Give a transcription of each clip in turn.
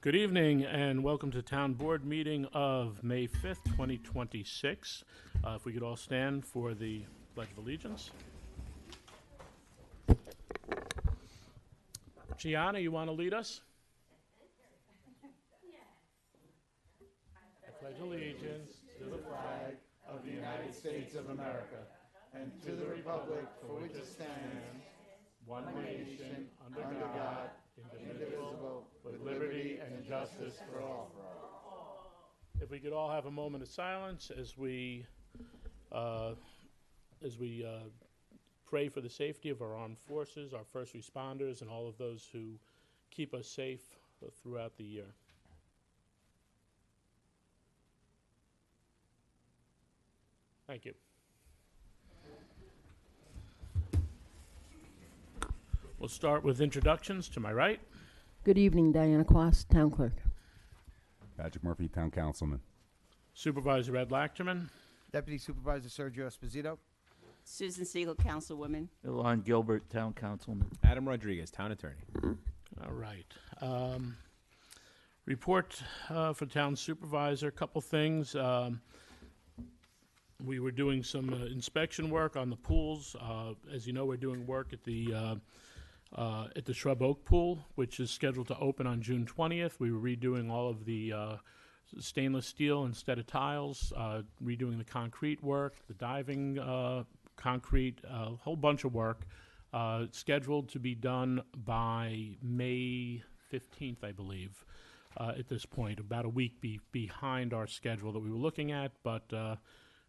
Good evening and welcome to Town Board meeting of May 5th, 2026. If we could all stand for the Pledge of Allegiance. Gianna, you want to lead us? I pledge allegiance to the flag of the United States of America and to the republic for which it stands, one nation, under God, indivisible, with liberty and justice for all. If we could all have a moment of silence as we pray for the safety of our armed forces, our first responders, and all of those who keep us safe throughout the year. Thank you. We'll start with introductions. To my right. Good evening, Diana Quast, Town Clerk. Patrick Murphy, Town Councilman. Supervisor Ed Lachterman. Deputy Supervisor Sergio Esposito. Susan Siegel, Councilwoman. Ilan Gilbert, Town Councilman. Adam Rodriguez, Town Attorney. All right. Report for Town Supervisor, a couple things. We were doing some inspection work on the pools. As you know, we're doing work at the Shrub Oak Pool, which is scheduled to open on June 20th. We were redoing all of the stainless steel instead of tiles, redoing the concrete work, the diving concrete, a whole bunch of work scheduled to be done by May 15th, I believe, at this point, about a week behind our schedule that we were looking at, but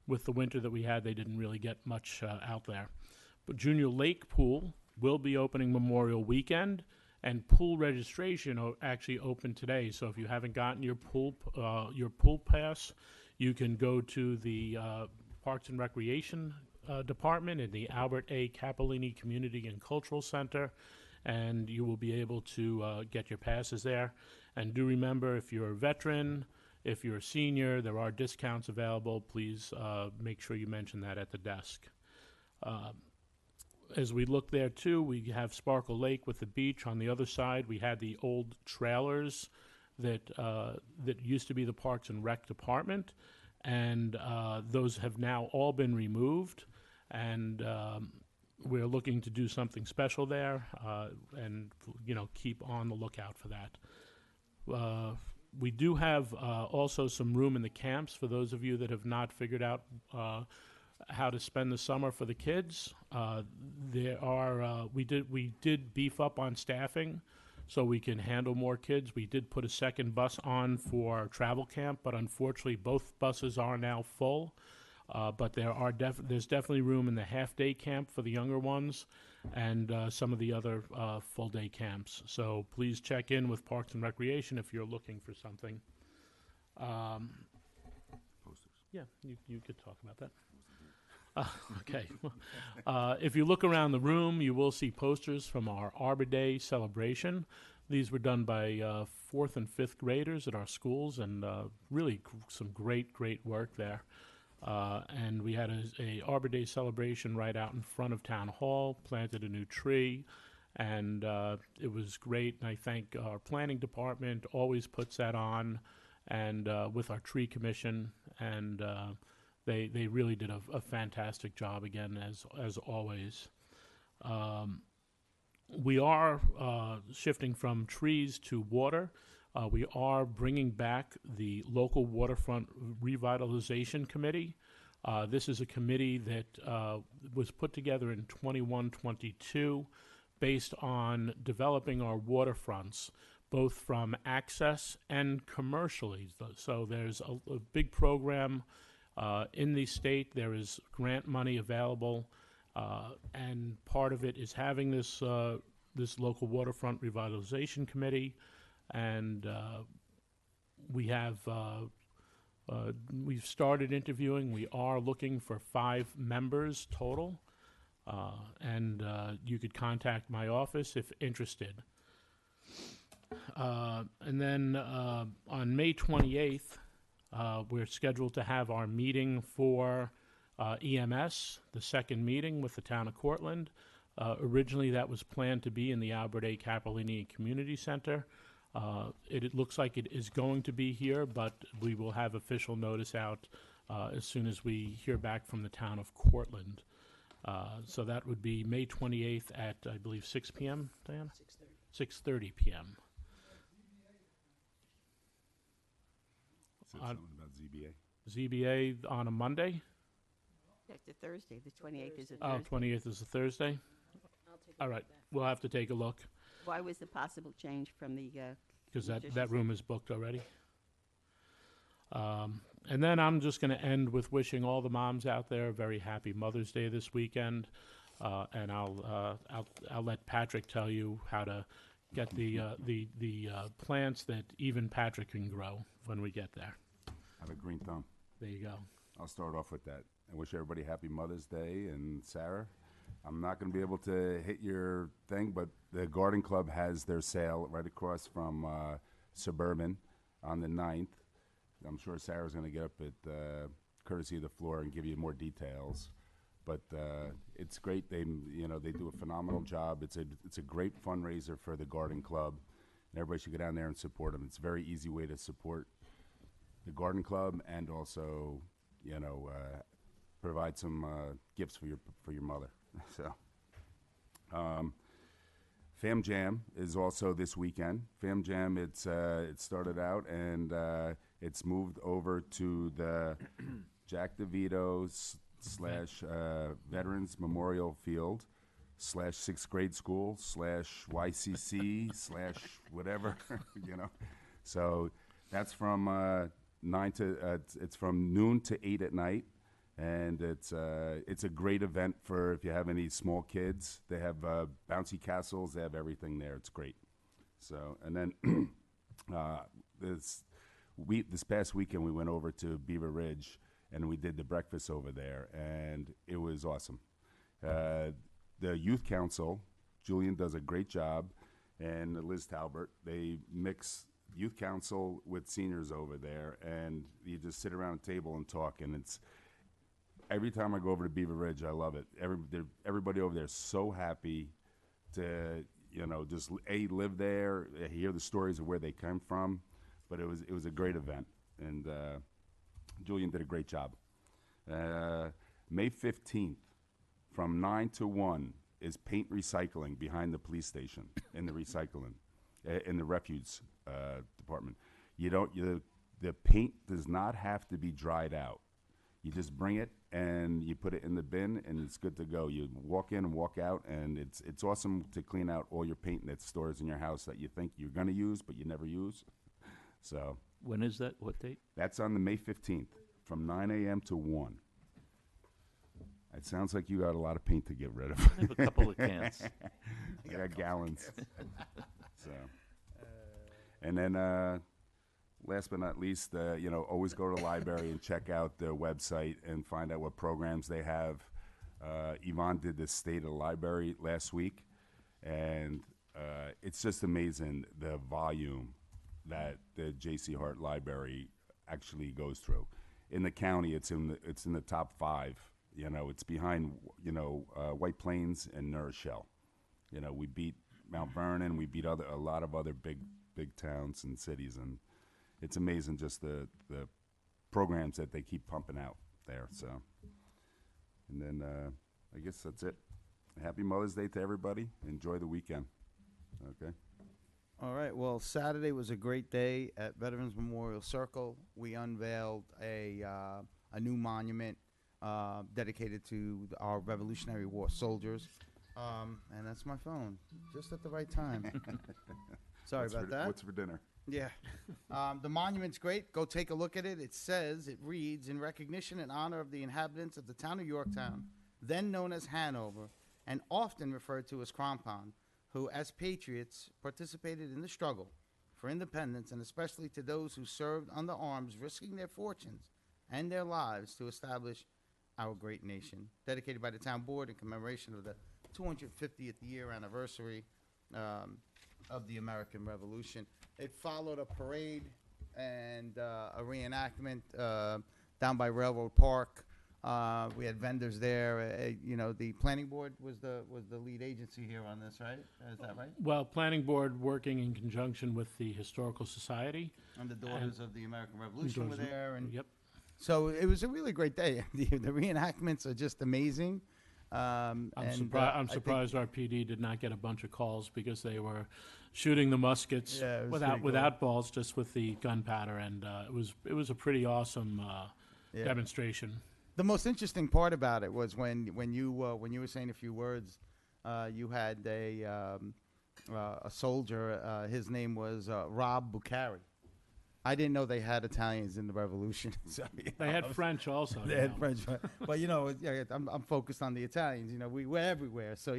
with the winter that we had, they didn't really get much out there. But Junior Lake Pool will be opening Memorial Weekend, and pool registration actually opened today. So if you haven't gotten your pool pass, you can go to the Parks and Recreation Department in the Albert A. Cappellini Community and Cultural Center, and you will be able to get your passes there. And do remember, if you're a veteran, if you're a senior, there are discounts available. Please make sure you mention that at the desk. As we look there too, we have Sparkle Lake with the beach. On the other side, we had the old trailers that used to be the Parks and Rec Department, and those have now all been removed, and we're looking to do something special there, and keep on the lookout for that. We do have also some room in the camps for those of you that have not figured out how to spend the summer for the kids. We did beef up on staffing so we can handle more kids. We did put a second bus on for travel camp, but unfortunately both buses are now full. But there's definitely room in the half-day camp for the younger ones and some of the other full-day camps. So please check in with Parks and Recreation if you're looking for something. Posters. Yeah, you could talk about that. Okay. If you look around the room, you will see posters from our Arbor Day celebration. These were done by 4th and 5th graders at our schools, and really some great work there. And we had a Arbor Day celebration right out in front of Town Hall, planted a new tree, and it was great. And I thank our planning department, always puts that on, and with our tree commission, and they really did a fantastic job again, as always. We are shifting from trees to water. We are bringing back the local waterfront revitalization committee. This is a committee that was put together in 21-22 based on developing our waterfronts, both from access and commercially. So there's a big program in the state. There is grant money available, and part of it is having this local waterfront revitalization committee. And we've started interviewing. We are looking for 5 members total, and you could contact my office if interested. And then on May 28th, we're scheduled to have our meeting for EMS, the second meeting with the town of Cortland. Originally, that was planned to be in the Albert A. Cappellini Community Center. It looks like it is going to be here, but we will have official notice out as soon as we hear back from the town of Cortland. So that would be May 28th at, I believe, 6 p.m., Diana? 6:30 p.m. Said On- something about ZBA. ZBA on a Monday? That's a Thursday. The 28th is a Oh, Thursday. 28th is a Thursday? All right, we'll have to take a look, Why was the possible change from the, because that Magician's room is booked already. And then I'm just going to end with wishing all the moms out there a very happy Mother's Day this weekend. And I'll let Patrick tell you how to get the plants that even Patrick can grow when we get there. Have a green thumb. There you go. I'll start off with that. I wish everybody happy Mother's Day. And Sarah, I'm not going to be able to hit your thing, but the Garden Club has their sale right across from Suburban on the 9th. I'm sure Sarah's going to get up at courtesy of the floor and give you more details. But it's great. They do a phenomenal job. It's a great fundraiser for the Garden Club, and everybody should go down there and support them. It's a very easy way to support the Garden Club and also, provide some gifts for your mother. So, Fam Jam is also this weekend. Fam Jam, it started out and it's moved over to the Jack DeVito's / Veterans Memorial Field / 6th grade school / YCC / whatever, So that's from 9 to it's from noon to 8 at night. And it's a great event for if you have any small kids. They have bouncy castles. They have everything there. It's great. So, and then this past weekend we went over to Beaver Ridge and we did the breakfast over there, and it was awesome. The youth council, Julian does a great job, and Liz Talbert. They mix youth council with seniors over there, and you just sit around a table and talk, and it's. Every time I go over to Beaver Ridge, I love it. Everybody over there is so happy to, just live there, hear the stories of where they come from. But it was a great event, and Julian did a great job. May 15th, from 9 to 1, is paint recycling behind the police station in the recycling, in the refuse department. The paint does not have to be dried out. You just bring it and you put it in the bin, and it's good to go. You walk in and walk out, and it's awesome to clean out all your paint that stores in your house that you think you're going to use but you never use. So When is that? What date? that's on the May 15th from 9 a.m. to 1. It sounds like you got a lot of paint to get rid of. I have a couple of cans. I got gallons. So, and then last but not least, always go to the library and check out their website and find out what programs they have. Yvonne did the state of the library last week, and it's just amazing the volume that the J.C. Hart Library actually goes through. In the county, it's in the top 5. It's behind White Plains and New Rochelle. We beat Mount Vernon, we beat a lot of other big towns and cities, and it's amazing just the programs that they keep pumping out there. So, and then I guess that's it. Happy Mother's Day to everybody. Enjoy the weekend. Okay. All right. Well, Saturday was a great day at Veterans Memorial Circle. We unveiled a new monument dedicated to our Revolutionary War soldiers. And that's my phone, just at the right time. Sorry about that. What's for dinner? Yeah. The monument's great. Go take a look at it. It reads, in recognition and honor of the inhabitants of the town of Yorktown, then known as Hanover, and often referred to as Crampon, who, as patriots, participated in the struggle for independence, and especially to those who served under arms, risking their fortunes and their lives to establish our great nation. Dedicated by the town board in commemoration of the 250th year anniversary of the American Revolution. It followed a parade and a reenactment down by Railroad Park We had vendors there. You know, the planning board was the lead agency here on this, right? Is that right? Well, planning board working in conjunction with the Historical Society. And the Daughters of the American Revolution were Daughters- there, and Yep. so it was a really great day. The reenactments are just amazing. I'm I think- surprised our PD did not get a bunch of calls because they were shooting the muskets Yeah, it was without pretty cool. without balls, just with the gunpowder, and it was a pretty awesome Yeah. demonstration. The most interesting part about it was when you were saying a few words, you had a soldier. His name was Rob Bucari. I didn't know they had Italians in the Revolution. So, They had French also. They you had know. French, but yeah, I'm focused on the Italians. You know, we were everywhere. So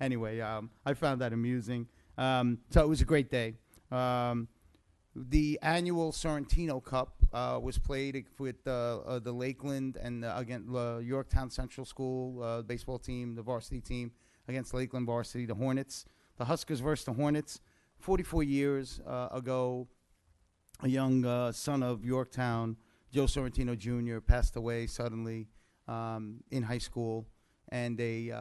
anyway, I found that amusing. So it was a great day. The annual Sorrentino Cup was played with the Lakeland and again Yorktown Central School baseball team, the varsity team against Lakeland varsity, the Hornets, the Huskers versus the Hornets. 44 years ago, a young son of Yorktown, Joe Sorrentino Jr., passed away suddenly in high school, and they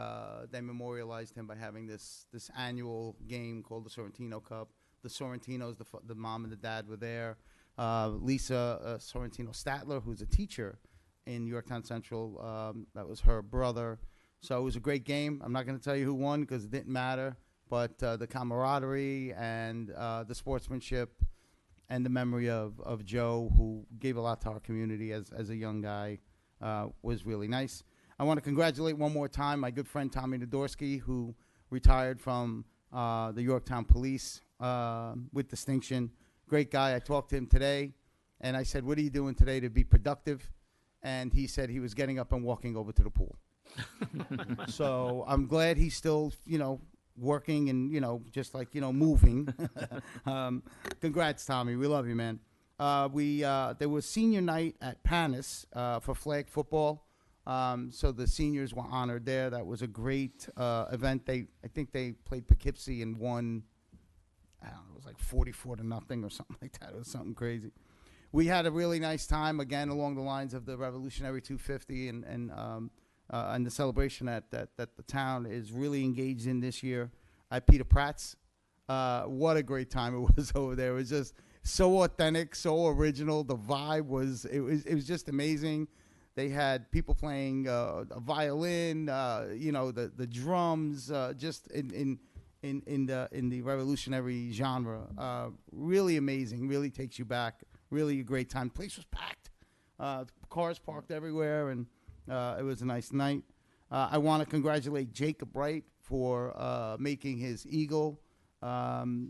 memorialized him by having this annual game called the Sorrentino Cup. The Sorrentinos, the mom and the dad were there. Lisa Sorrentino Statler, who's a teacher in Yorktown Central, that was her brother. So it was a great game. I'm not going to tell you who won because it didn't matter, but the camaraderie and the sportsmanship and the memory of Joe, who gave a lot to our community as a young guy, was really nice. I want to congratulate one more time my good friend Tommy Nadorsky, who retired from the Yorktown Police with distinction. Great guy. I talked to him today, and I said, "What are you doing today to be productive?" And he said he was getting up and walking over to the pool. So I'm glad he's still, working and, just like, moving. Congrats, Tommy. We love you, man. There was senior night at Panis for flag football. So the seniors were honored there. That was a great event. I think they played Poughkeepsie and won, I don't know, it was like 44-0 or something like that. It was something crazy. We had a really nice time, again, along the lines of the Revolutionary 250 and the celebration that the town is really engaged in this year at Peter Pratt's. What a great time it was over there. It was just so authentic, so original. The vibe was just amazing. They had people playing a violin, the drums, just in the revolutionary genre. Really amazing. Really takes you back. Really a great time. Place was packed. Cars parked everywhere, and it was a nice night. I want to congratulate Jacob Wright for making his eagle.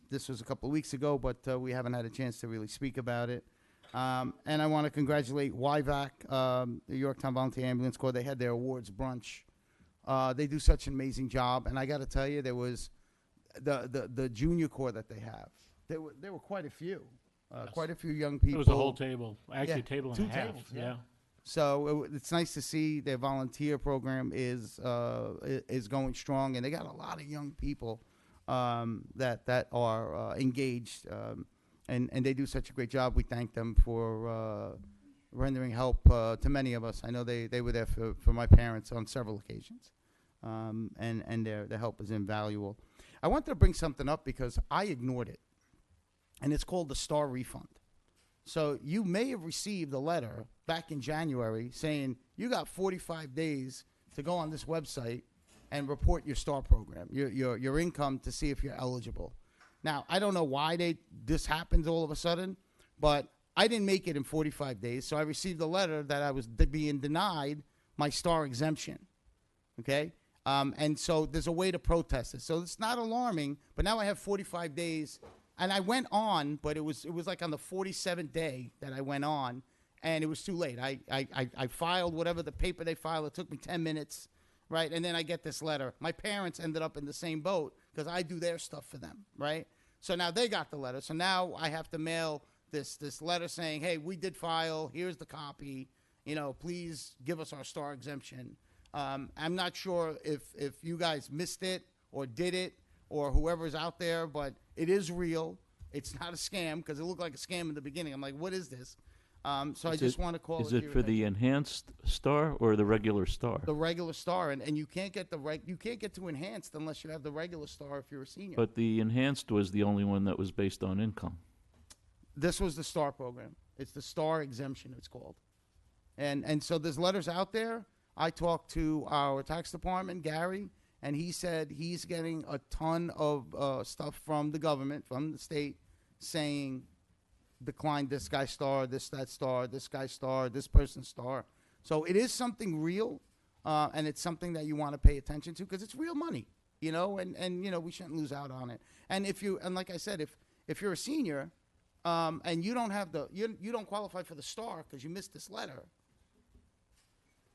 This was a couple of weeks ago, but we haven't had a chance to really speak about it. And I want to congratulate YVAC, the Yorktown Volunteer Ambulance Corps. They had their awards brunch. They do such an amazing job. And I got to tell you, there was the junior corps that they have. There were quite a few. Yes. Quite a few young people. It was a whole table, actually Yeah, a table and two a half. tables, yeah. So it's nice to see their volunteer program is going strong, and they got a lot of young people that are engaged, and they do such a great job. We thank them for rendering help to many of us. I know they were there for my parents on several occasions, and their help is invaluable. I wanted to bring something up because I ignored it, and it's called the Star Refund. So you may have received a letter back in January saying you got 45 days to go on this website and report your STAR program, your income, to see if you're eligible. Now, I don't know why this happens all of a sudden, but I didn't make it in 45 days, so I received a letter that I was being denied my STAR exemption, okay? And so there's a way to protest it. So it's not alarming, but now I have 45 days. And I went on, but it was like on the 47th day that I went on, and it was too late. I filed whatever the paper they filed. It took me 10 minutes, right? And then I get this letter. My parents ended up in the same boat because I do their stuff for them, right? So now they got the letter. So now I have to mail this letter saying, hey, we did file. Here's the copy. Please give us our STAR exemption. I'm not sure if you guys missed it or did it, or whoever's out there, but it is real. It's not a scam, because it looked like a scam in the beginning. I'm like, what is this? So I Is just it- want to call Is it it for the enhanced star or the regular star? the regular star, and you can't get you can't get to enhanced unless you have the regular star if you're a senior. But the enhanced was the only one that was based on income. This was the STAR program. It's the STAR exemption, it's called. And so there's letters out there. I talked to our tax department, Gary, and he said he's getting a ton of stuff from the government, from the state, saying decline this guy's star, that star, this guy's star, this person's star. So it is something real, and it's something that you want to pay attention to because it's real money, you know, and you know, we shouldn't lose out on it. And like I said, if you're a senior, and you don't have you don't qualify for the star because you missed this letter,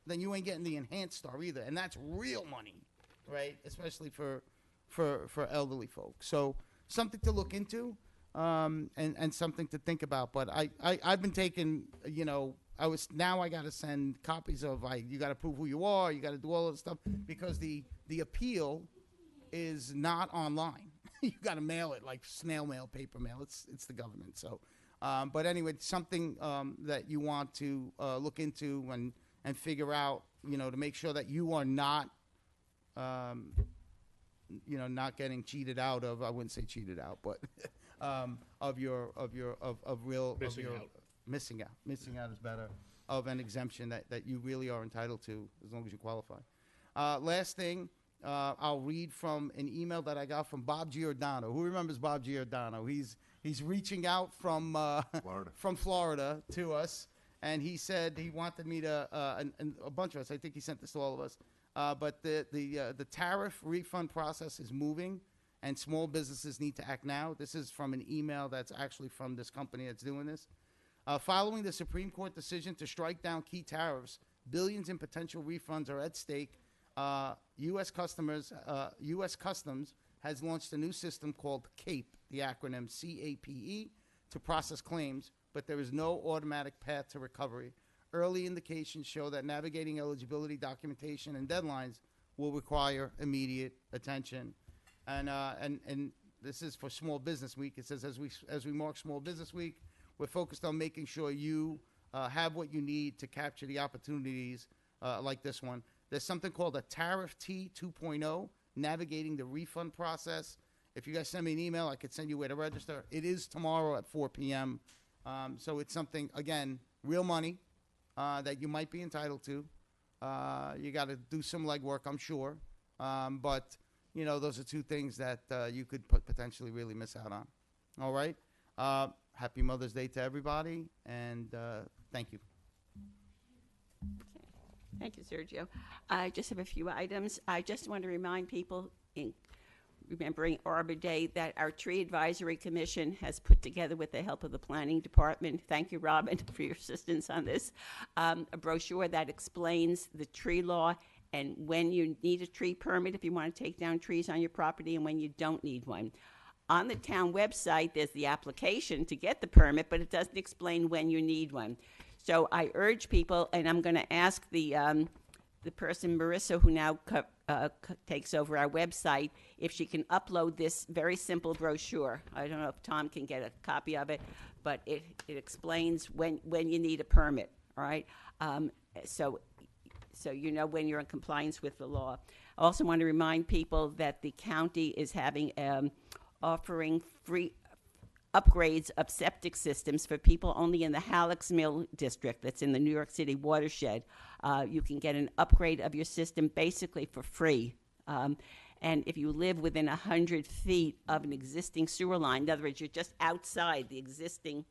then you ain't getting the enhanced star either, and that's real money, right? Especially for elderly folks. So something to look into, and something to think about. But I've been taking, you know, I got to send copies of you got to prove who you are, you got to do all of this stuff because the appeal is not online. You got to mail it like snail mail, paper mail. It's the government. So, but anyway, it's something that you want to look into and figure out, you know, to make sure that you are not, you know, not getting cheated out of. I wouldn't say cheated out, but missing out is better, of an exemption that you really are entitled to as long as you qualify. Last thing. I'll read from an email that I got from Bob Giordano. Who remembers Bob Giordano? He's reaching out from Florida to us, and he said he wanted me to, and a bunch of us. I think he sent this to all of us. But the tariff refund process is moving, and small businesses need to act now. This is from an email that's actually from this company that's doing this. Following the Supreme Court decision to strike down key tariffs, billions in potential refunds are at stake. U.S. Customs has launched a new system called CAPE, the acronym CAPE, to process claims, but there is no automatic path to recovery. Early indications show that navigating eligibility documentation and deadlines will require immediate attention. And this is for Small Business Week. It says, as we mark Small Business Week, we're focused on making sure you have what you need to capture the opportunities like this one. There's something called a Tariff T 2.0, navigating the refund process. If you guys send me an email, I could send you where to register. It is tomorrow at 4 p.m. So it's something, again, real money that you might be entitled to. You got to do some legwork, I'm sure. But, you know, those are two things that you could potentially really miss out on. All right? Happy Mother's Day to everybody, and thank you. Thank you, Sergio. I just have a few items. I just want to remind people, in remembering Arbor Day, that our Tree Advisory Commission has put together, with the help of the Planning Department, thank you, Robin, for your assistance on this, a brochure that explains the tree law and when you need a tree permit if you want to take down trees on your property and when you don't need one. On the town website, there's the application to get the permit, but it doesn't explain when you need one. So I urge people, and I'm going to ask the person, Marissa, who now takes over our website, if she can upload this very simple brochure. I don't know if Tom can get a copy of it, but it explains when you need a permit, all right? So you know when you're in compliance with the law. I also want to remind people that the county is having offering free upgrades of septic systems for people only in the Halleck's Mill district that's in the New York City watershed. You can get an upgrade of your system basically for free. And if you live within 100 feet of an existing sewer line, in other words, you're just outside the existing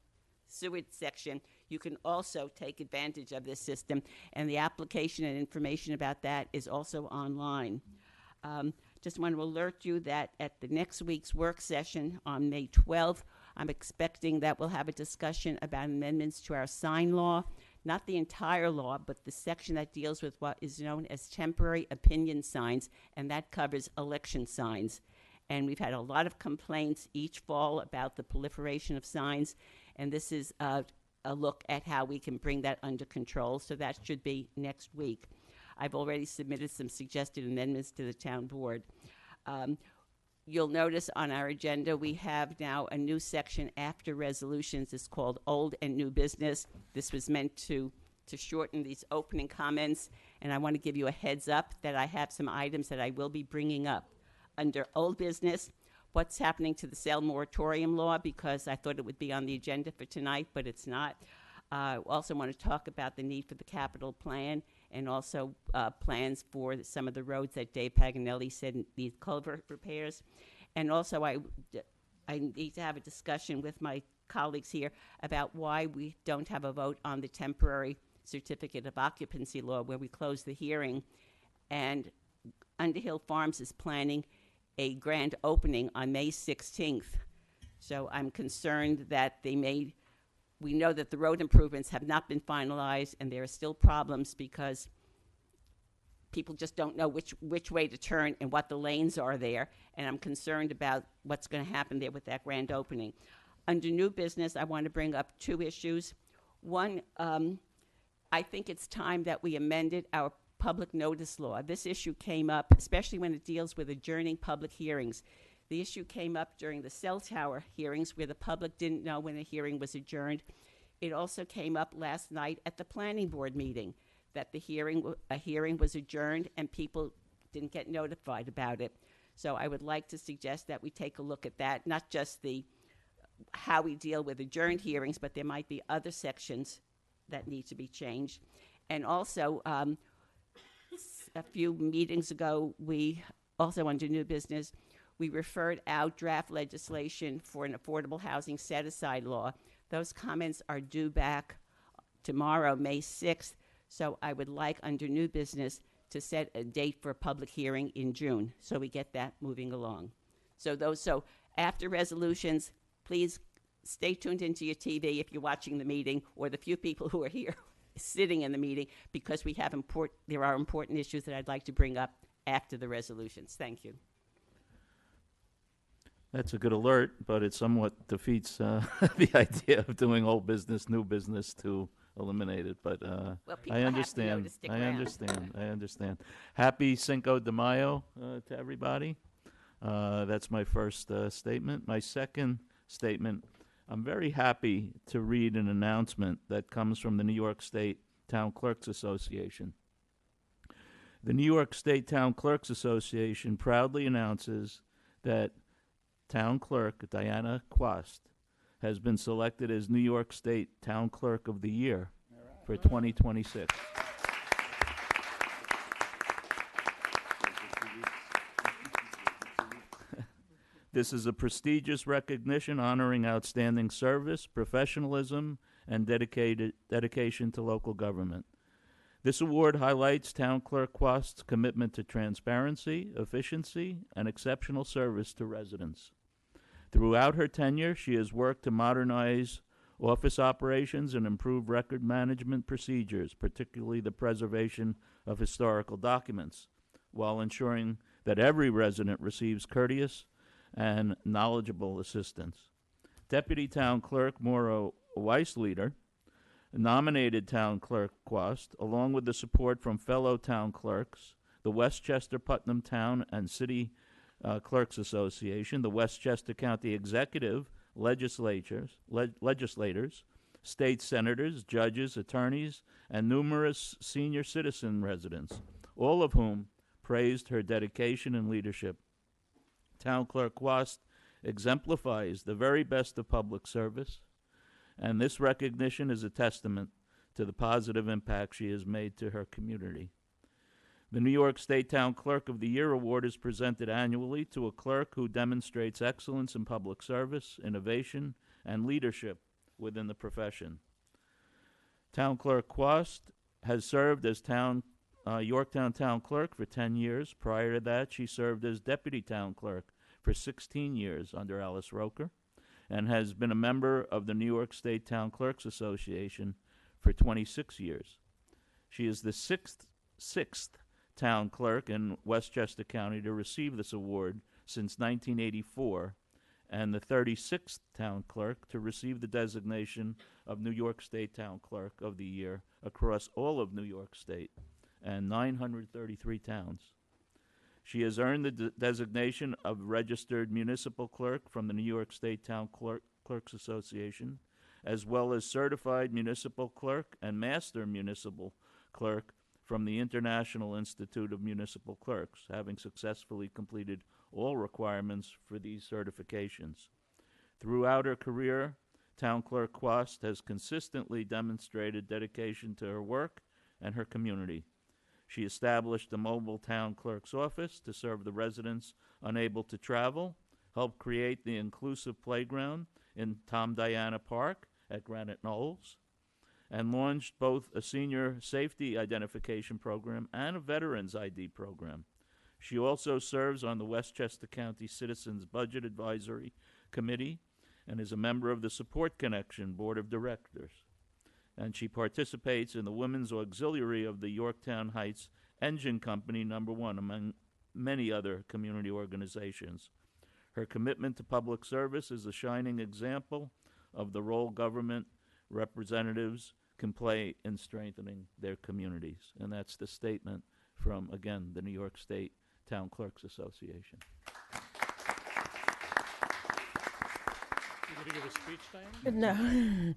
sewage section, you can also take advantage of this system. And the application and information about that is also online. Just want to alert you that at the next week's work session on May 12th, I'm expecting that we'll have a discussion about amendments to our sign law, not the entire law, but the section that deals with what is known as temporary opinion signs, and that covers election signs. And we've had a lot of complaints each fall about the proliferation of signs, and this is a look at how we can bring that under control, so that should be next week. I've already submitted some suggested amendments to the town board. You'll notice on our agenda, we have now a new section after resolutions. It's called Old and New Business. This was meant to shorten these opening comments, and I want to give you a heads up that I have some items that I will be bringing up. Under Old Business, what's happening to the sale moratorium law, because I thought it would be on the agenda for tonight, but it's not. I also want to talk about the need for the capital plan, and also plans for some of the roads that Dave Paganelli said need culvert repairs. And also I need to have a discussion with my colleagues here about why we don't have a vote on the temporary certificate of occupancy law, where we closed the hearing. And Underhill Farms is planning a grand opening on May 16th. So I'm concerned that we know that the road improvements have not been finalized, and there are still problems because people just don't know which way to turn and what the lanes are there, and I'm concerned about what's going to happen there with that grand opening. Under New Business, I want to bring up two issues. One, I think it's time that we amended our public notice law. This issue came up, especially when it deals with adjourning public hearings. The issue came up during the cell tower hearings, where the public didn't know when a hearing was adjourned. It also came up last night at the planning board meeting, that a hearing was adjourned and people didn't get notified about it. So I would like to suggest that we take a look at that, not just how we deal with adjourned hearings, but there might be other sections that need to be changed. And also, a few meetings ago, we also, under New Business, we referred out draft legislation for an affordable housing set-aside law. Those comments are due back tomorrow, May 6th, so I would like, under New Business, to set a date for a public hearing in June, so we get that moving along. So after resolutions, please stay tuned into your TV if you're watching the meeting, or the few people who are here sitting in the meeting, because there are important issues that I'd like to bring up after the resolutions. Thank you. That's a good alert, but it somewhat defeats the idea of doing old business, new business to eliminate it. But Well, people I have to know understand. to stick I around. understand. I understand. Happy Cinco de Mayo to everybody. That's my first statement. My second statement, I'm very happy to read an announcement that comes from the New York State Town Clerks Association. The New York State Town Clerks Association proudly announces that Town Clerk Diana Quast has been selected as New York State Town Clerk of the Year for 2026. This is a prestigious recognition honoring outstanding service, professionalism, and dedication to local government. This award highlights Town Clerk Quast's commitment to transparency, efficiency, and exceptional service to residents. Throughout her tenure, she has worked to modernize office operations and improve record management procedures, particularly the preservation of historical documents, while ensuring that every resident receives courteous and knowledgeable assistance. Deputy Town Clerk Maura Weissleiter nominated Town Clerk Quast, along with the support from fellow town clerks, the Westchester Putnam Town and City Clerks Association, the Westchester County Executive, legislators, state senators, judges, attorneys, and numerous senior citizen residents, all of whom praised her dedication and leadership. Town Clerk Quast exemplifies the very best of public service, and this recognition is a testament to the positive impact she has made to her community. The New York State Town Clerk of the Year Award is presented annually to a clerk who demonstrates excellence in public service, innovation, and leadership within the profession. Town Clerk Quast has served as Yorktown Town Clerk for 10 years. Prior to that, she served as Deputy Town Clerk for 16 years under Alice Roker, and has been a member of the New York State Town Clerks Association for 26 years. She is the sixth town clerk in Westchester County to receive this award since 1984, and the 36th town clerk to receive the designation of New York State Town Clerk of the Year across all of New York State and 933 towns. She has earned the designation of Registered Municipal Clerk from the New York State Town Clerks Association, as well as Certified Municipal Clerk and Master Municipal Clerk from the International Institute of Municipal Clerks, having successfully completed all requirements for these certifications. Throughout her career, Town Clerk Quast has consistently demonstrated dedication to her work and her community. She established a mobile town clerk's office to serve the residents unable to travel, helped create the inclusive playground in Tom Diana Park at Granite Knolls, and launched both a senior safety identification program and a veterans ID program. She also serves on the Westchester County Citizens Budget Advisory Committee and is a member of the Support Connection Board of Directors. And she participates in the Women's Auxiliary of the Yorktown Heights Engine Company #1, among many other community organizations. Her commitment to public service is a shining example of the role government representatives can play in strengthening their communities. And that's the statement from, again, the New York State Town Clerks Association. You going to give a speech, Diane? No.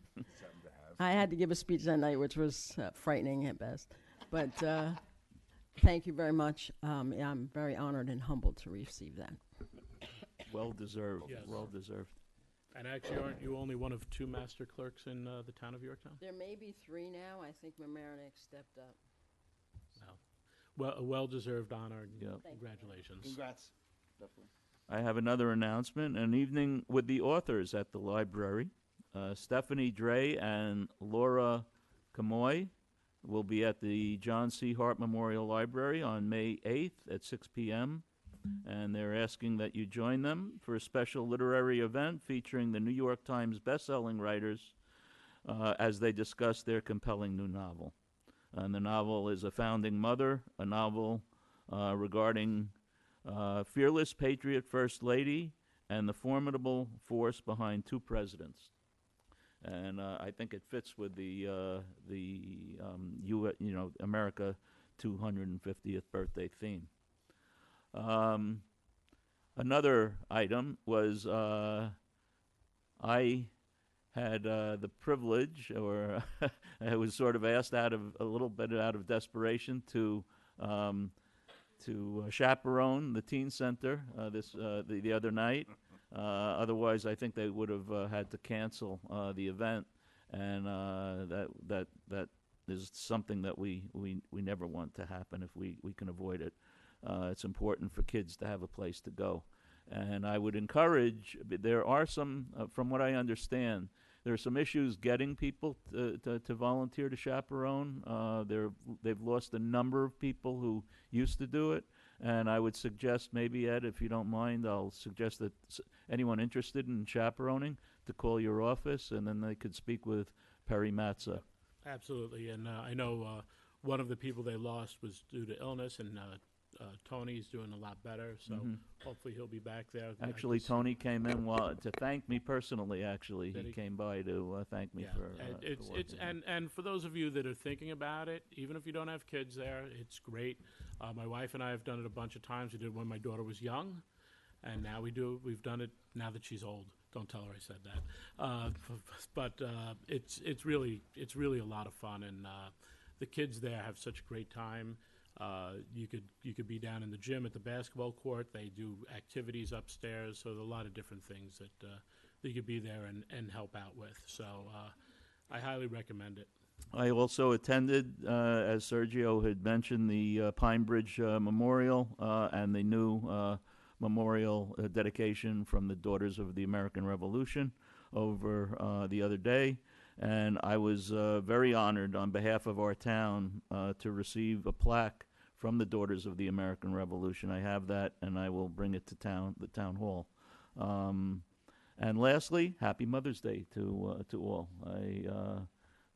I had to give a speech that night, which was frightening at best. But thank you very much. I'm very honored and humbled to receive that. Well deserved. Yes. Well deserved. And actually, aren't you only one of 2 master clerks in the town of Yorktown? There may be 3 now. I think Mamaroneck stepped up. Well, a well-deserved honor. And Yep. Congratulations. Congrats. Definitely. I have another announcement, an evening with the authors at the library. Stephanie Dre and Laura Camoy will be at the John C. Hart Memorial Library on May 8th at 6 p.m., and they're asking that you join them for a special literary event featuring the New York Times bestselling writers as they discuss their compelling new novel. And the novel is A Founding Mother, a novel regarding fearless patriot First Lady and the formidable force behind 2 presidents. And I think it fits with the America 250th birthday theme. Another item was I had the privilege, or I was sort of asked a little bit out of desperation to chaperone the teen center the other night. Otherwise, I think they would have had to cancel the event, and that is something that we never want to happen if we can avoid it. It's important for kids to have a place to go, and I would encourage. There are some, from what I understand, there are some issues getting people to volunteer to chaperone. They've lost a number of people who used to do it. And I would suggest, maybe, Ed, if you don't mind, I'll suggest that anyone interested in chaperoning to call your office, and then they could speak with Perry Matza. Absolutely. And I know one of the people they lost was due to illness, and Tony's doing a lot better, so hopefully he'll be back there. Actually, Tony came in to thank me personally, actually. Did He he? came by to thank me for And and for those of you that are thinking about it, even if you don't have kids there, it's great. My wife and I have done it a bunch of times. We did it when my daughter was young, and now we've done it now that she's old. Don't tell her I said that. But it's really a lot of fun, and the kids there have such a great time. You could be down in the gym at the basketball court. They do activities upstairs, so there's a lot of different things that you could be there and help out with. So I highly recommend it. I also attended, as Sergio had mentioned, the Pine Bridge Memorial and the new memorial dedication from the Daughters of the American Revolution over the other day. And I was very honored on behalf of our town to receive a plaque from the Daughters of the American Revolution. I have that, and I will bring it to the town hall. And lastly, Happy Mother's Day to all. I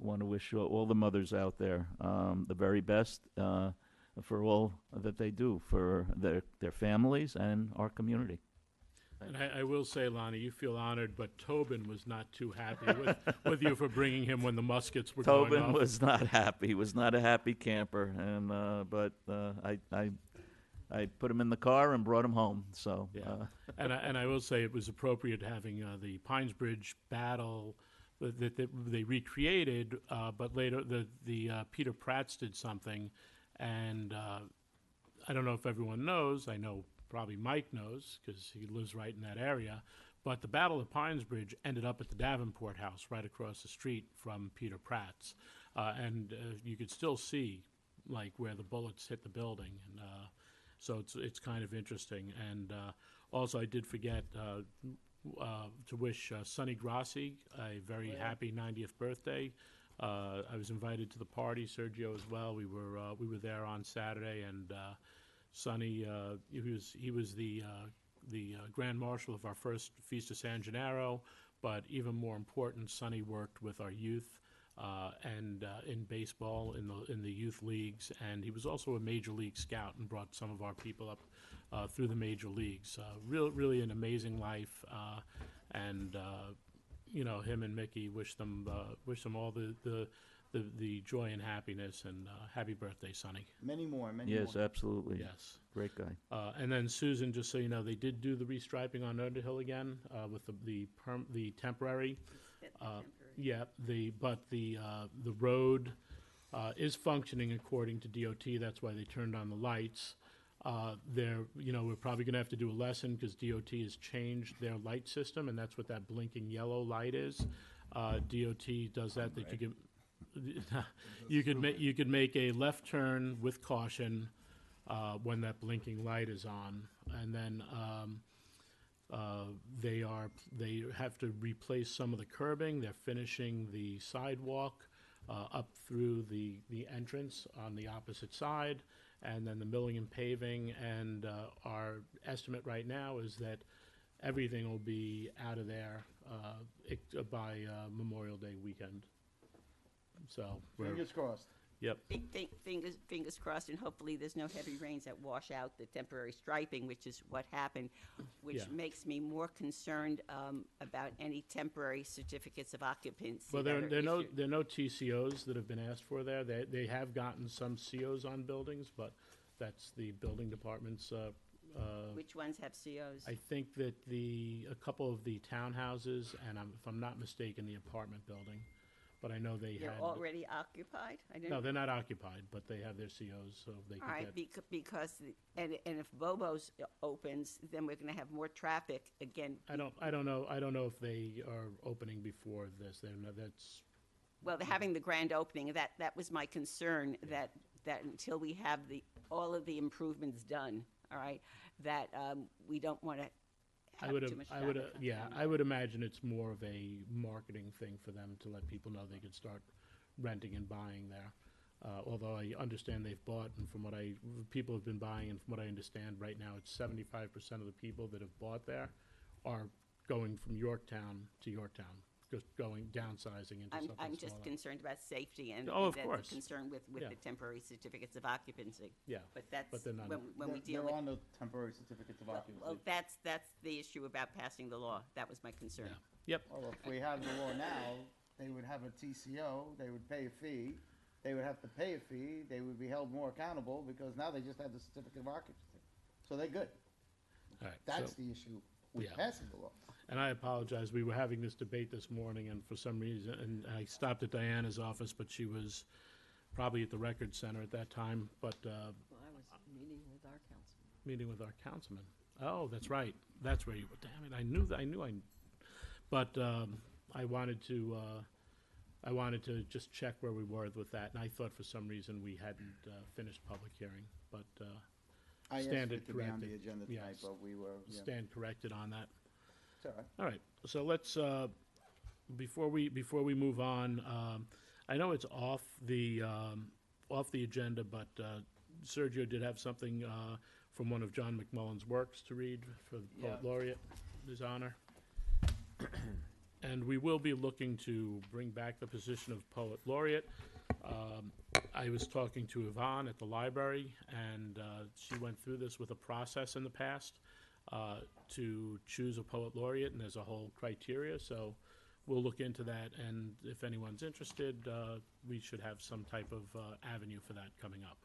want to wish all the mothers out there the very best for all that they do for their families and our community. And I will say, Lonnie, you feel honored, but Tobin was not too happy with you for bringing him when the muskets were going off. Was not happy. He was not a happy camper, and but I put them in the car and brought them home. So Yeah. And I will say it was appropriate having the Pines Bridge battle that they recreated, but later the Peter Pratts did something, and I don't know if everyone knows. I know probably Mike knows because he lives right in that area. But the Battle of Pines Bridge ended up at the Davenport House right across the street from Peter Pratt's, and you could still see like where the bullets hit the building, and so it's kind of interesting. And also, I did forget to wish Sonny Grassi a very happy 90th birthday. I was invited to the party, Sergio as well. We were there on Saturday, and Sonny he was the Grand Marshal of our first Feast of San Gennaro. But even more important, Sonny worked with our youth and in baseball in the youth leagues, and he was also a major league scout and brought some of our people up through the major leagues. Really an amazing life, and him and Mickey wish them all the joy and happiness, and happy birthday, Sonny. Many more. yes, absolutely. Yes. Great guy. And then Susan, just so you know, they did do the restriping on Underhill again with the temporary. Yeah, the road is functioning according to DOT. That's why they turned on the lights. We're probably going to have to do a lesson because DOT has changed their light system, and that's what that blinking yellow light is. DOT does that. You could make a left turn with caution when that blinking light is on, and then they have to replace some of the curbing. They're finishing the sidewalk up through the entrance on the opposite side, and then the milling and paving. And our estimate right now is that everything will be out of there by Memorial Day weekend. So Fingers crossed. Yep. Fingers crossed, and hopefully there's no heavy rains that wash out the temporary striping, which is what happened, which Yeah. makes me more concerned about any temporary certificates of occupancy. Well, that there are are issued. no TCOs that have been asked for there. They have gotten some COs on buildings, but that's the building department's. Which ones have COs? I think that a couple of the townhouses, and if I'm not mistaken, the apartment building, but I know they They're had. already occupied? I didn't. No, they're not occupied, but they have their COs, so they All can right, get. because if Bobo's opens, then we're going to have more traffic again. I don't know if they are opening before this. That's. Well, they're having the grand opening. That was my concern. That until we have all of the improvements done, all right, that we don't want to have too much traffic. I would imagine it's more of a marketing thing for them to let people know they could start renting and buying there. Although I understand they've bought, and from what people have been buying, and from what I understand right now, it's 75% of the people that have bought there are going from Yorktown to Yorktown, just downsizing into something I'm just smaller. concerned about safety and Oh, of that's course. a concern with Yeah. the temporary certificates of occupancy. Yeah, But that's but they're not. when we deal There with. are no temporary certificates of Well, occupancy. that's the issue about passing the law. That was my concern. Yeah. Yep. Well, if we have the law now, they would have a TCO, they would pay a fee, they would have to pay a fee, they would be held more accountable because now they just have the certificate of occupancy. So they're good. All right. That's so- the issue with Yeah. passing the law. And I apologize, we were having this debate this morning, and for some reason, and I stopped at Diana's office, but she was probably at the Record Center at that time, but Well, I was meeting with our councilman. meeting with our councilman. Oh, that's right, that's where you were, damn it, I knew. But I wanted to just check where we were with that, and I thought for some reason we hadn't finished public hearing, but I asked Stand for it it to be on the corrected. agenda tonight, Yes. but we were, yeah. stand corrected on that. It's all right. All right, so let's, before we move on, I know it's off the agenda, but Sergio did have something from one of John McMullen's works to read for the Poet Yeah. Laureate, his honor. And we will be looking to bring back the position of Poet Laureate. I was talking to Yvonne at the library, and she went through this with a process in the past to choose a Poet Laureate, and there's a whole criteria, so we'll look into that, and if anyone's interested, we should have some type of avenue for that coming up.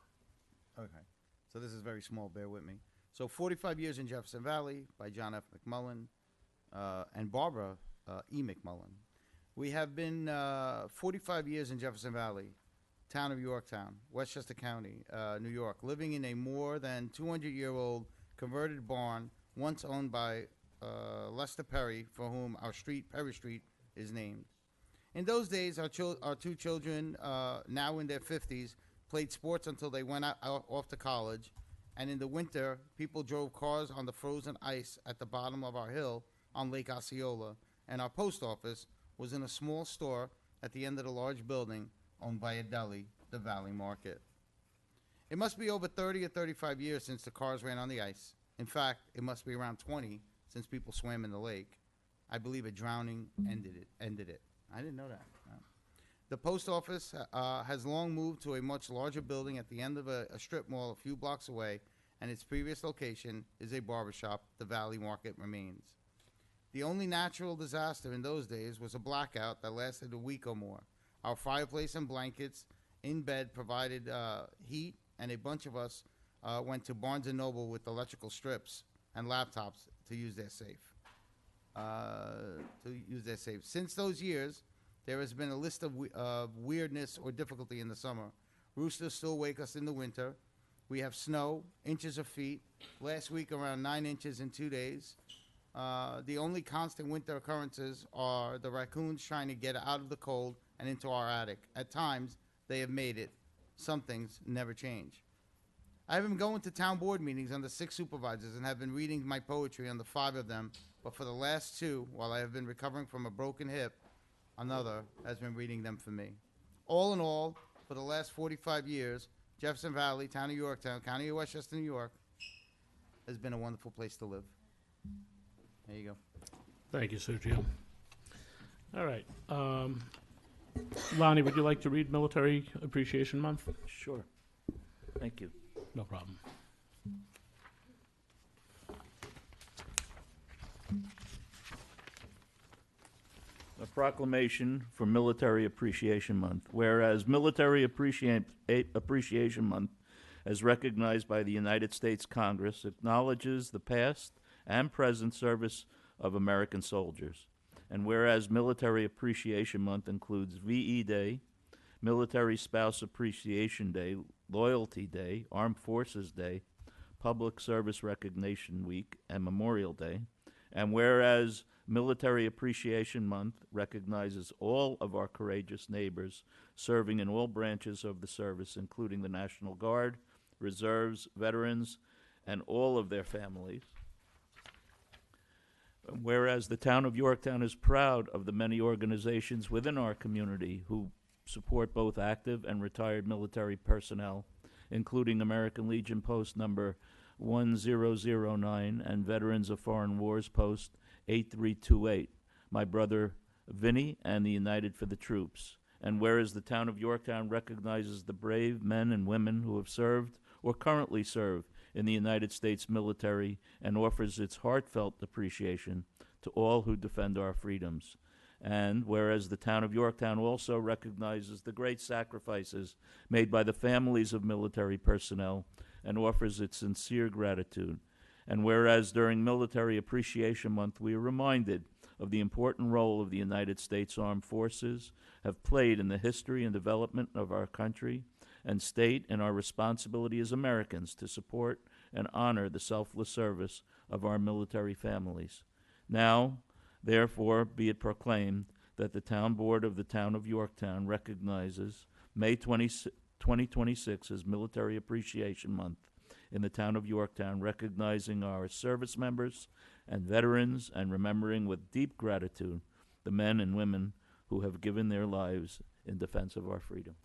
Okay. So this is very small, bear with me. So 45 Years in Jefferson Valley by John F. McMullen and Barbara E. McMullen. We have been 45 years in Jefferson Valley, town of Yorktown, Westchester County, New York, living in a more than 200-year-old converted barn once owned by Lester Perry, for whom our street, Perry Street, is named. In those days, our two children, now in their 50s, played sports until they went off to college, and in the winter, people drove cars on the frozen ice at the bottom of our hill on Lake Osceola, and our post office was in a small store at the end of the large building owned by a deli, the Valley Market. It must be over 30 or 35 years since the cars ran on the ice. In fact, it must be around 20 since people swam in the lake. I believe a drowning ended it. I didn't know that. No. The post office has long moved to a much larger building at the end of a strip mall a few blocks away, and its previous location is a barbershop. The Valley Market remains. The only natural disaster in those days was a blackout that lasted a week or more. Our fireplace and blankets in bed provided heat, and a bunch of us went to Barnes & Noble with electrical strips and laptops to use their safe. Since those years, there has been a list of weirdness or difficulty in the summer. Roosters still wake us in the winter. We have snow, inches of feet. Last week, around 9 inches in 2 days. The only constant winter occurrences are the raccoons trying to get out of the cold and into our attic. At times, they have made it. Some things never change. I have been going to town board meetings under 6 supervisors and have been reading my poetry under 5 of them, but for the last 2, while I have been recovering from a broken hip, another has been reading them for me. All in all, for the last 45 years, Jefferson Valley, town of Yorktown, county of Westchester, New York, has been a wonderful place to live. There you go. Thank you, Sergio. All right. Lonnie, would you like to read Military Appreciation Month? Sure. Thank you. No problem. A proclamation for Military Appreciation Month. Whereas Military Appreciation Month, as recognized by the United States Congress, acknowledges the past and present service of American soldiers. And whereas Military Appreciation Month includes VE Day, Military Spouse Appreciation Day, Loyalty Day, Armed Forces Day, Public Service Recognition Week, and Memorial Day. And whereas Military Appreciation Month recognizes all of our courageous neighbors serving in all branches of the service, including the National Guard, reserves, veterans, and all of their families. Whereas the town of Yorktown is proud of the many organizations within our community who support both active and retired military personnel, including American Legion Post number 1009 and Veterans of Foreign Wars Post 8328, my brother Vinny, and the United for the Troops. And whereas the town of Yorktown recognizes the brave men and women who have served or currently serve in the United States military and offers its heartfelt appreciation to all who defend our freedoms. And whereas the town of Yorktown also recognizes the great sacrifices made by the families of military personnel and offers its sincere gratitude. And whereas during Military Appreciation Month we are reminded of the important role of the United States Armed Forces have played in the history and development of our country and state and our responsibility as Americans to support and honor the selfless service of our military families. Now, therefore, be it proclaimed that the Town Board of the Town of Yorktown recognizes May 2026 as Military Appreciation Month in the Town of Yorktown, recognizing our service members and veterans and remembering with deep gratitude the men and women who have given their lives in defense of our freedoms.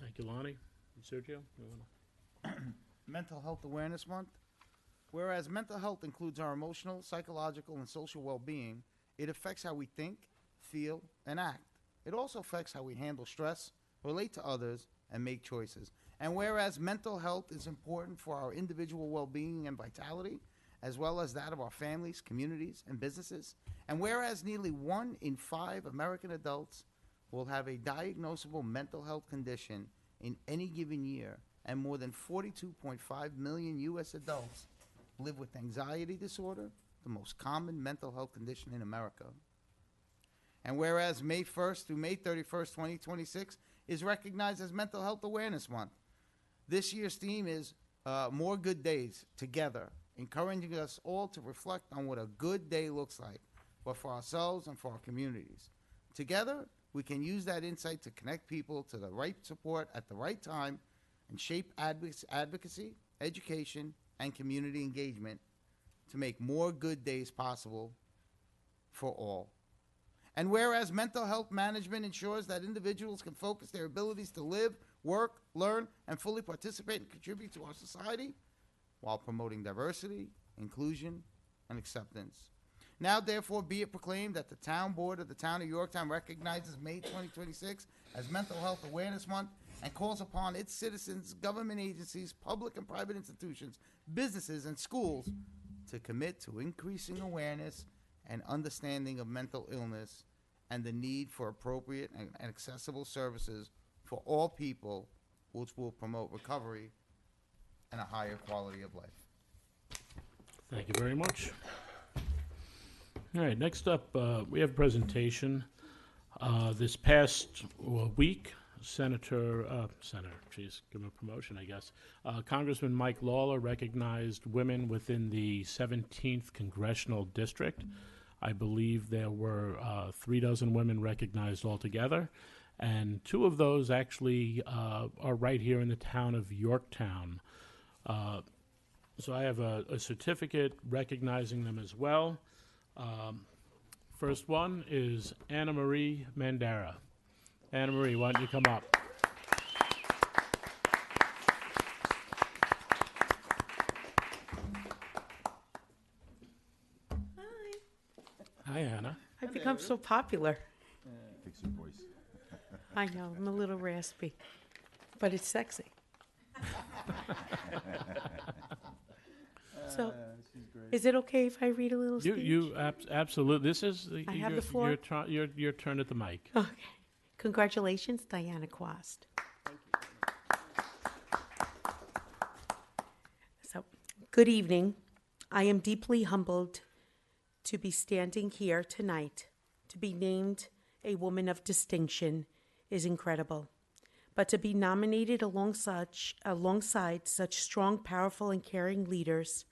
Thank you, Lonnie. And Sergio, you wanna? Mental Health Awareness Month. Whereas mental health includes our emotional, psychological, and social well-being, it affects how we think, feel, and act. It also affects how we handle stress, relate to others, and make choices. And whereas mental health is important for our individual well-being and vitality, as well as that of our families, communities, and businesses, and whereas nearly 1 in 5 American adults will have a diagnosable mental health condition in any given year, and more than 42.5 million U.S. adults live with anxiety disorder, the most common mental health condition in America. And whereas May 1st through May 31st, 2026 is recognized as Mental Health Awareness Month, this year's theme is More Good Days Together, encouraging us all to reflect on what a good day looks like, but for ourselves and for our communities. Together, we can use that insight to connect people to the right support at the right time and shape advocacy, education, and community engagement to make more good days possible for all. And whereas mental health management ensures that individuals can focus their abilities to live, work, learn, and fully participate and contribute to our society while promoting diversity, inclusion, and acceptance. Now, therefore, be it proclaimed that the Town Board of the Town of Yorktown recognizes May 2026 as Mental Health Awareness Month and calls upon its citizens, government agencies, public and private institutions, businesses, and schools to commit to increasing awareness and understanding of mental illness and the need for appropriate and accessible services for all people, which will promote recovery and a higher quality of life. Thank you very much. All right, next up, we have a presentation. This past week, Senator, geez, give him a promotion, I guess. Congressman Mike Lawler recognized women within the 17th Congressional District. I believe there were 36 women recognized altogether, and 2 of those actually are right here in the town of Yorktown. So I have a certificate recognizing them as well. First one is Anna Marie Mandara. Anna Marie, why don't you come up? Hi, Anna. I've become so popular. Fix your voice. I know, I'm a little raspy, but it's sexy. So, is it okay if I read a little speech? Absolutely. This is I have the floor? your turn at the mic. Okay. Congratulations, Diana Quast. So, good evening. I am deeply humbled to be standing here tonight. To be named a woman of distinction is incredible. But to be nominated alongside such strong, powerful, and caring leaders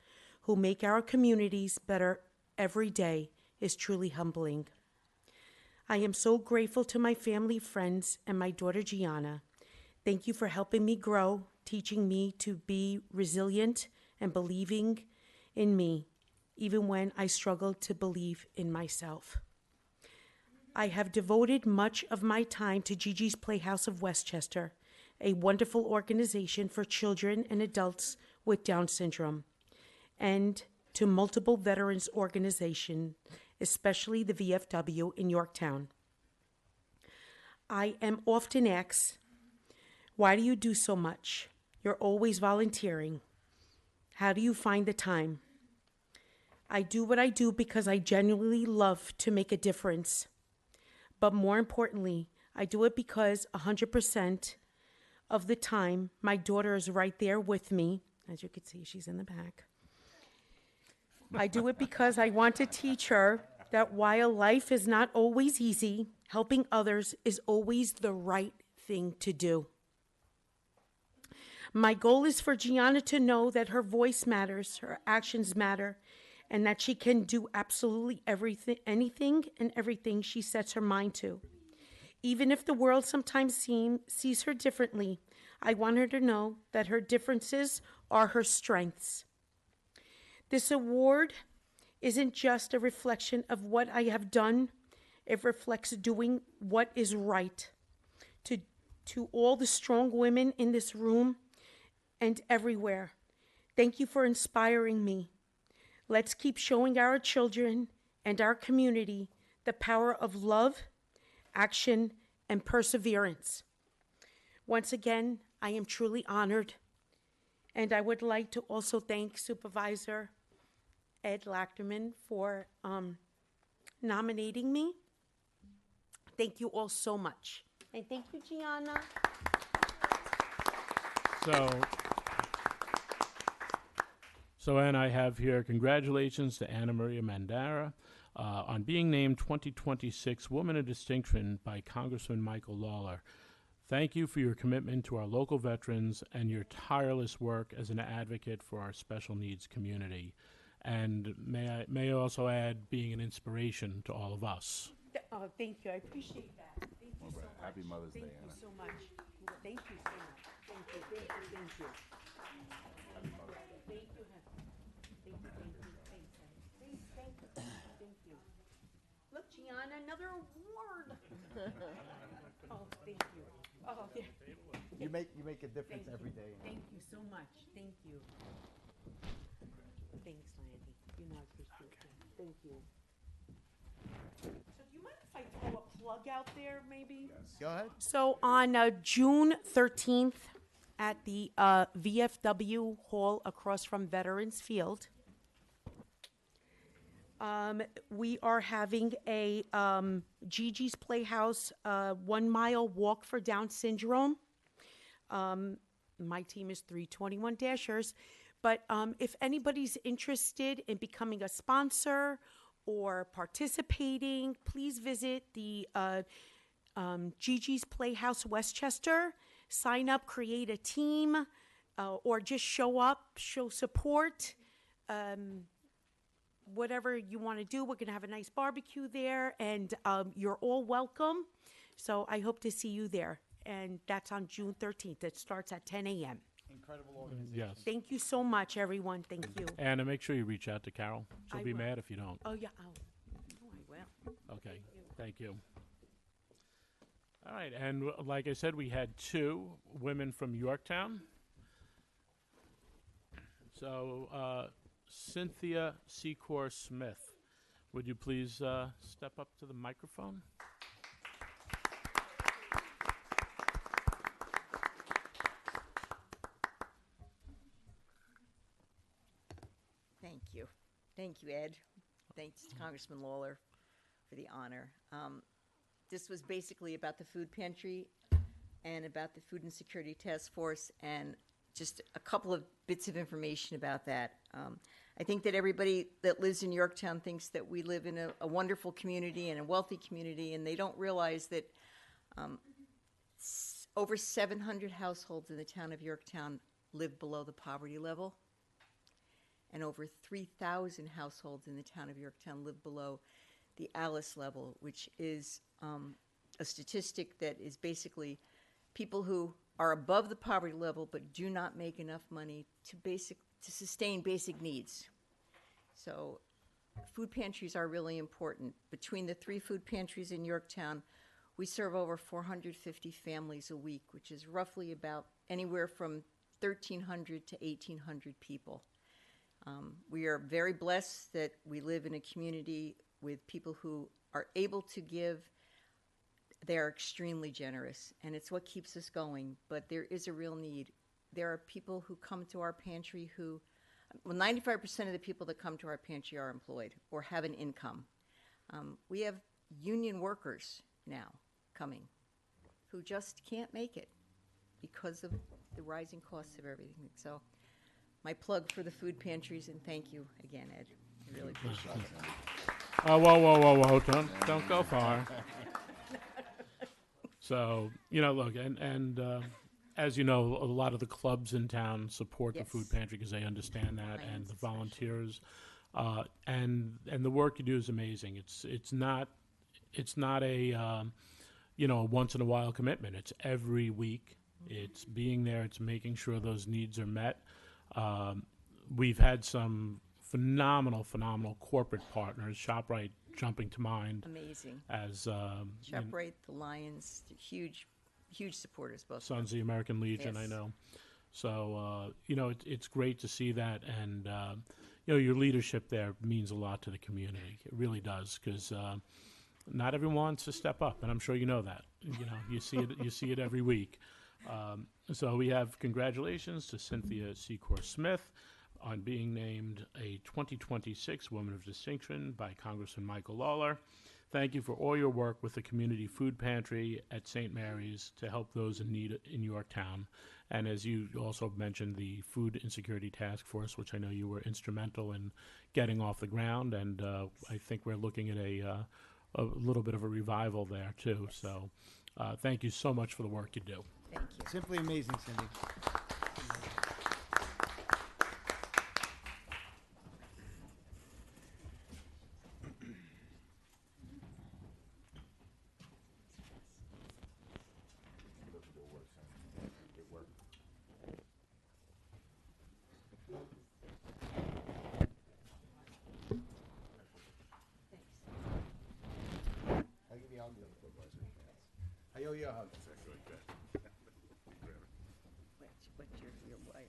who make our communities better every day is truly humbling. I am so grateful to my family, friends, and my daughter Gianna. Thank you for helping me grow, teaching me to be resilient and believing in me, even when I struggled to believe in myself. I have devoted much of my time to Gigi's Playhouse of Westchester, a wonderful organization for children and adults with Down syndrome, and to multiple veterans organizations, especially the VFW in Yorktown. I am often asked, why do you do so much? You're always volunteering. How do you find the time? I do what I do because I genuinely love to make a difference. But more importantly, I do it because 100% of the time, my daughter is right there with me. As you can see, she's in the back. I do it because I want to teach her that while life is not always easy, helping others is always the right thing to do. My goal is for Gianna to know that her voice matters, her actions matter, and that she can do absolutely anything and everything she sets her mind to. Even if the world sometimes sees her differently, I want her to know that her differences are her strengths. This award isn't just a reflection of what I have done, it reflects doing what is right. To all the strong women in this room and everywhere, thank you for inspiring me. Let's keep showing our children and our community the power of love, action, and perseverance. Once again, I am truly honored, and I would like to also thank Supervisor Ed Lachterman for nominating me. Thank you all so much. And thank you, Gianna. So, Ann, I have here congratulations to Anna Maria Mandara on being named 2026 Woman of Distinction by Congressman Michael Lawler. Thank you for your commitment to our local veterans and your tireless work as an advocate for our special needs community. And may I also add being an inspiration to all of us. Oh, thank you. I appreciate that. Thank you so much. Happy Mother's Day, Thank you Anna. so much. Thank you so much. Thank you. Thank you. Thank you. Thank you. Thank you. Thank you. Thanks, honey. Thank you. Thank you. Look, Gianna, another award. Oh, thank you. Oh, yeah. You make a difference every day. Thank you so much. Thank you. Thanks, Landy. You know I appreciate that. Thank you. So do you mind if I throw a plug out there, maybe? Go ahead. So on June 13th at the VFW Hall across from Veterans Field, we are having a Gigi's Playhouse 1 mile walk for Down syndrome. My team is 321 Dashers. But if anybody's interested in becoming a sponsor or participating, please visit the Gigi's Playhouse Westchester. Sign up, create a team, or just show up, show support. Whatever you want to do, we're going to have a nice barbecue there, and you're all welcome. So I hope to see you there. And that's on June 13th. It starts at 10 a.m. Incredible organization. Yes. Thank you so much, everyone. Thank you. Anna, make sure you reach out to Carol. She'll I be will. mad if you don't. Oh, yeah. Oh, I will. Okay, thank you. All right, and like I said, we had 2 women from Yorktown. So, Cynthia Secor Smith, would you please step up to the microphone? Thank you. Thank you, Ed. Thanks to Congressman Lawler for the honor. This was basically about the food pantry and about the Food Insecurity Task Force, and just a couple of bits of information about that. I think that everybody that lives in Yorktown thinks that we live in a wonderful community and a wealthy community, and they don't realize that over 700 households in the town of Yorktown live below the poverty level, and over 3,000 households in the town of Yorktown live below the ALICE level, which is a statistic that is basically people who are above the poverty level but do not make enough money to sustain basic needs. So food pantries are really important. Between the 3 food pantries in Yorktown, we serve over 450 families a week, which is roughly about anywhere from 1,300 to 1,800 people. We are very blessed that we live in a community with people who are able to give. They are extremely generous, and it's what keeps us going, but there is a real need. There are people who come to our pantry who, well, 95% of the people that come to our pantry are employed or have an income. We have union workers now coming who just can't make it because of the rising costs of everything. So my plug for the food pantries, and thank you again, Ed. I really appreciate it. Whoa, don't go far. So, look, and as you know, a lot of the clubs in town support the Yes. food pantry because they understand that, and Lions the especially. volunteers, and the work you do is amazing. It's not a a once in a while commitment. It's every week. It's being there. It's making sure those needs are met. We've had some phenomenal corporate partners. ShopRite jumping to mind Amazing. as ShopRite, the Lions, huge supporters, both of them. Sons of the American Legion, I Yes. know. So, it's great to see that. And, your leadership there means a lot to the community. It really does, because not everyone wants to step up, and I'm sure you know that. You see it every week. So we have congratulations to Cynthia Secor Smith on being named a 2026 Woman of Distinction by Congressman Michael Lawler. Thank you for all your work with the Community Food Pantry at St. Mary's to help those in need in Yorktown. And as you also mentioned, the Food Insecurity Task Force, which I know you were instrumental in getting off the ground, and I think we're looking at a little bit of a revival there too. So thank you so much for the work you do. Thank you. Simply amazing, Cindy. I'll give you all the other footballs. I owe you a hug. What's your wire?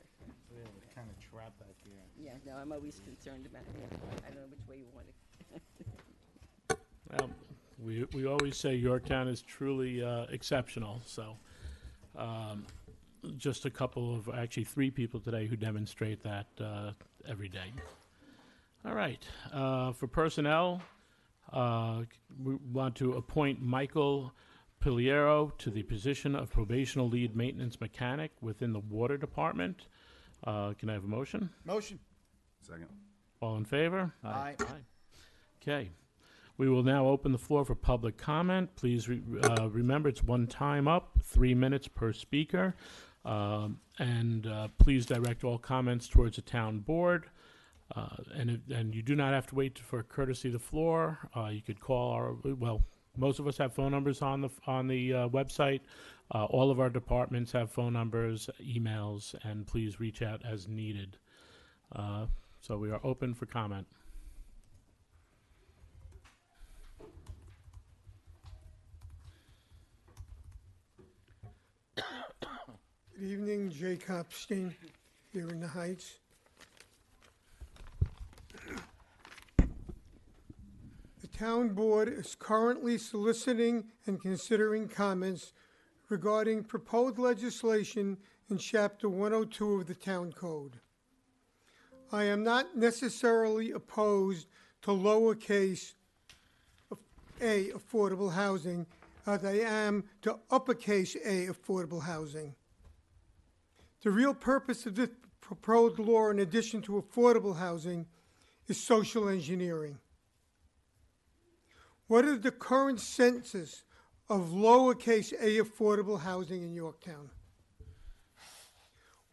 It's kind of trapped back here. Yeah, no, I'm always concerned about it. I don't know which way you want it. Well, we always say Yorktown is truly exceptional. So just a couple of, actually 3 people today who demonstrate that every day. All right. For personnel, we want to appoint Michael Piliero to the position of probational lead maintenance mechanic within the water department. Can I have a motion? Motion. Second. All in favor? Aye. Okay. We will now open the floor for public comment. Please remember it's 1 time up, 3 minutes per speaker. And please direct all comments towards the town board. And you do not have to wait for courtesy of the floor. You could call most of us have phone numbers on the website. All of our departments have phone numbers, emails, and please reach out as needed. So we are open for comment. Good evening, Jay Kopstein, here in the Heights. The town board is currently soliciting and considering comments regarding proposed legislation in Chapter 102 of the Town Code. I am not necessarily opposed to lowercase a affordable housing as I am to uppercase A affordable housing. The real purpose of this proposed law, in addition to affordable housing, is social engineering. What is the current census of lowercase a affordable housing in Yorktown?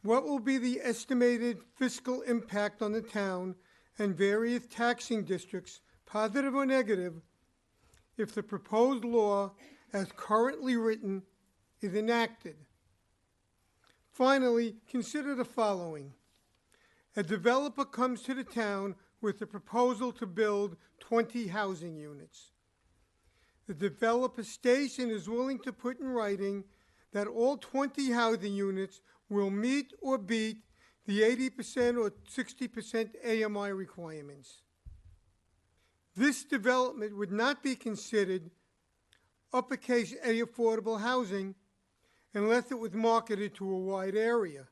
What will be the estimated fiscal impact on the town and various taxing districts, positive or negative, if the proposed law, as currently written, is enacted? Finally, consider the following. A developer comes to the town with a proposal to build 20 housing units. The developer states and is willing to put in writing that all 20 housing units will meet or beat the 80% or 60% AMI requirements. This development would not be considered uppercase A affordable housing unless it was marketed to a wide area.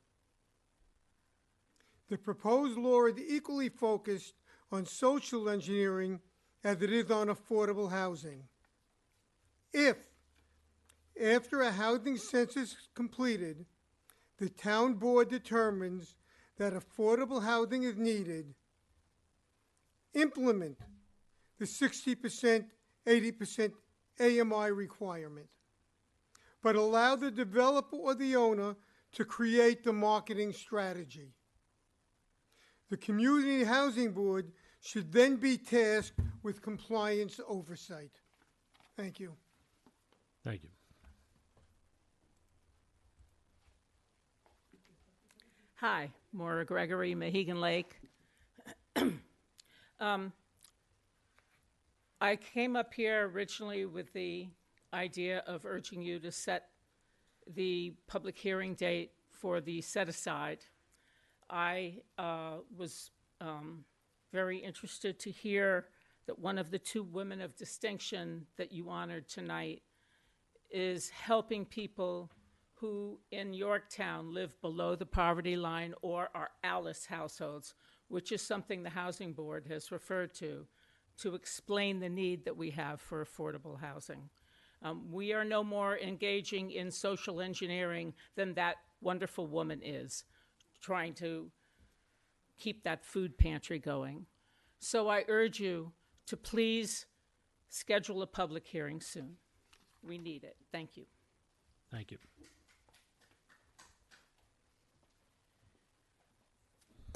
The proposed law is equally focused on social engineering as it is on affordable housing. If, after a housing census is completed, the town board determines that affordable housing is needed, implement the 60%, 80% AMI requirement, but allow the developer or the owner to create the marketing strategy. The Community Housing Board should then be tasked with compliance oversight. Thank you. Thank you. Hi, Maura Gregory, Mohegan Lake. I came up here originally with the idea of urging you to set the public hearing date for the set-aside. I was very interested to hear that one of the 2 women of distinction that you honored tonight is helping people who in Yorktown live below the poverty line or are Alice households, which is something the Housing Board has referred to explain the need that we have for affordable housing. We are no more engaging in social engineering than that wonderful woman is, trying to keep that food pantry going. So I urge you to please schedule a public hearing soon. We need it. Thank you. Thank you.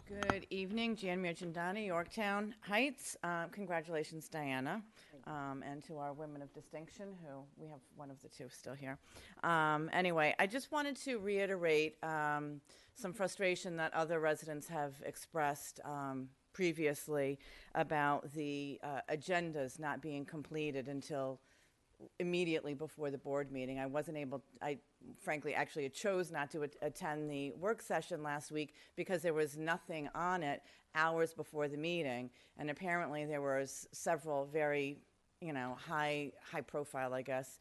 Good evening, Jan Mirchandani, Yorktown Heights. Congratulations, Diana, and to our women of distinction, who we have one of the two still here. Anyway, I just wanted to reiterate some frustration that other residents have expressed previously about the agendas not being completed until immediately before the board meeting. I wasn't able, I frankly actually chose not to attend the work session last week because there was nothing on it hours before the meeting, and apparently there was several very, high profile, I guess,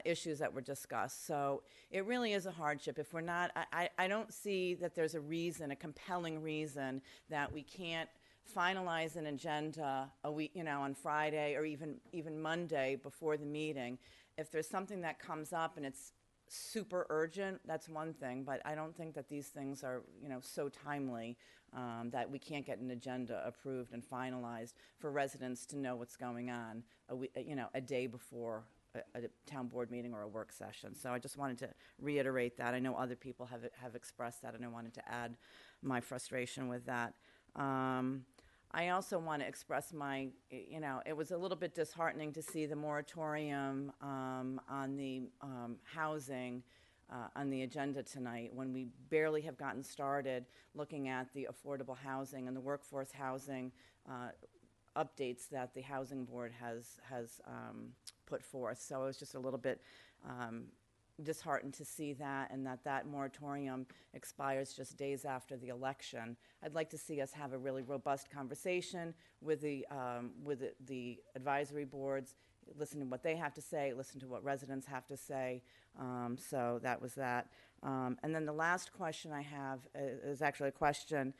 issues that were discussed. So it really is a hardship. If we're not, I don't see that there's a compelling reason that we can't finalize an agenda a week, on Friday or even Monday before the meeting. If there's something that comes up and it's super urgent, that's one thing, but I don't think that these things are, so timely that we can't get an agenda approved and finalized for residents to know what's going on a day before a town board meeting or a work session. So I just wanted to reiterate that. I know other people have expressed that, and I wanted to add my frustration with that. I also want to express it was a little bit disheartening to see the moratorium on the housing on the agenda tonight, when we barely have gotten started looking at the affordable housing and the workforce housing updates that the Housing Board has put forth. So I was just a little bit disheartened to see that, and that moratorium expires just days after the election. I'd like to see us have a really robust conversation with the advisory boards, listen to what they have to say, listen to what residents have to say. So that was that. And then the last question I have is actually a question.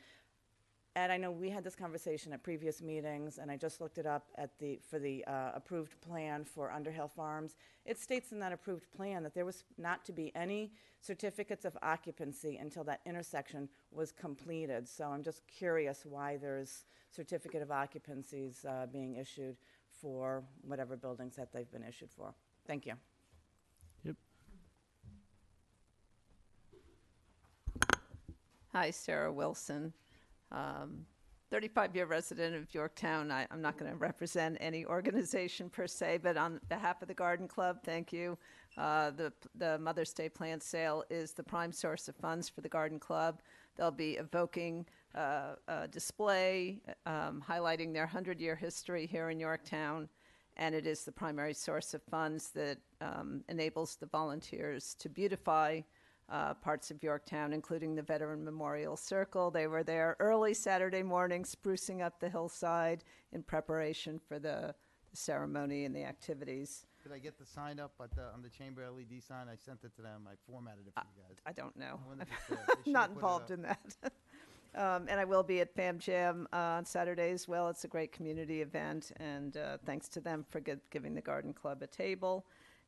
Ed, I know we had this conversation at previous meetings, and I just looked it up for the approved plan for Underhill Farms. It states in that approved plan that there was not to be any certificates of occupancy until that intersection was completed. So I'm just curious why there's certificate of occupancies being issued for whatever buildings that they've been issued for. Thank you. Yep. Hi, Sarah Wilson. 35-year resident of Yorktown. I'm not going to represent any organization per se, but on behalf of the Garden Club, thank you. The Mother's Day plant sale is the prime source of funds for the Garden Club. They'll be evoking a display highlighting their 100-year history here in Yorktown, and it is the primary source of funds that enables the volunteers to beautify parts of Yorktown, including the Veteran Memorial Circle. They were there early Saturday morning, sprucing up the hillside in preparation for the ceremony and the activities. Did I get the sign up on the chamber LED sign? I sent it to them. I formatted it for you guys. I don't know. I wonder if it's there. They should've Not put it involved up. in that. And I will be at Fam Jam on Saturday as well. It's a great community event, and thanks to them for giving the Garden Club a table.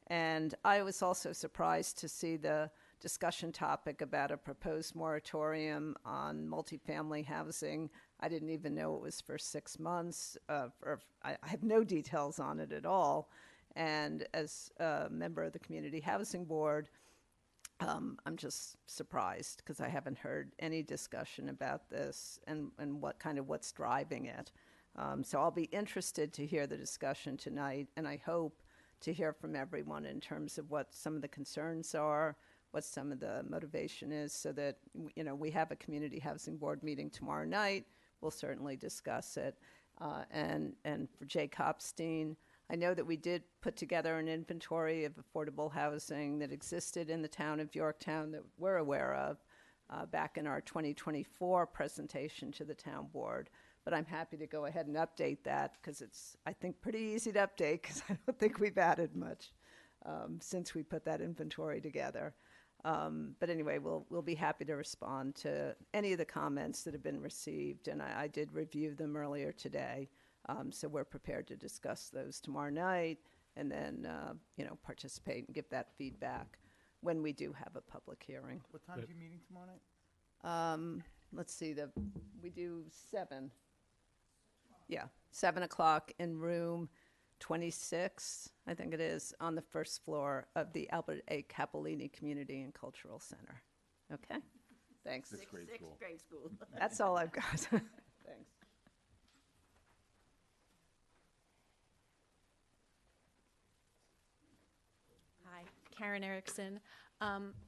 And I was also surprised to see the discussion topic about a proposed moratorium on multifamily housing. I didn't even know it was for 6 months. I have no details on it at all. And as a member of the Community Housing Board, I'm just surprised because I haven't heard any discussion about this and what's driving it. So I'll be interested to hear the discussion tonight, and I hope to hear from everyone in terms of what some of the concerns are, what some of the motivation is, so that we have a Community Housing Board meeting tomorrow night. We'll certainly discuss it. And for Jay Kopstein, I know that we did put together an inventory of affordable housing that existed in the town of Yorktown that we're aware of back in our 2024 presentation to the town board. But I'm happy to go ahead and update that because it's, I think, pretty easy to update because I don't think we've added much since we put that inventory together. But anyway, we'll be happy to respond to any of the comments that have been received, and I did review them earlier today. So we're prepared to discuss those tomorrow night and then, participate and give that feedback. when we do have a public hearing. What time is your meeting tomorrow night? Let's see, we do 7. Yeah, 7 o'clock in room 26, I think it is, on the first floor of the Albert A. Capolini Community and Cultural Center. Okay? Thanks. Sixth grade Sixth school. grade school. That's all I've got. Thanks. Hi, Karen Erickson.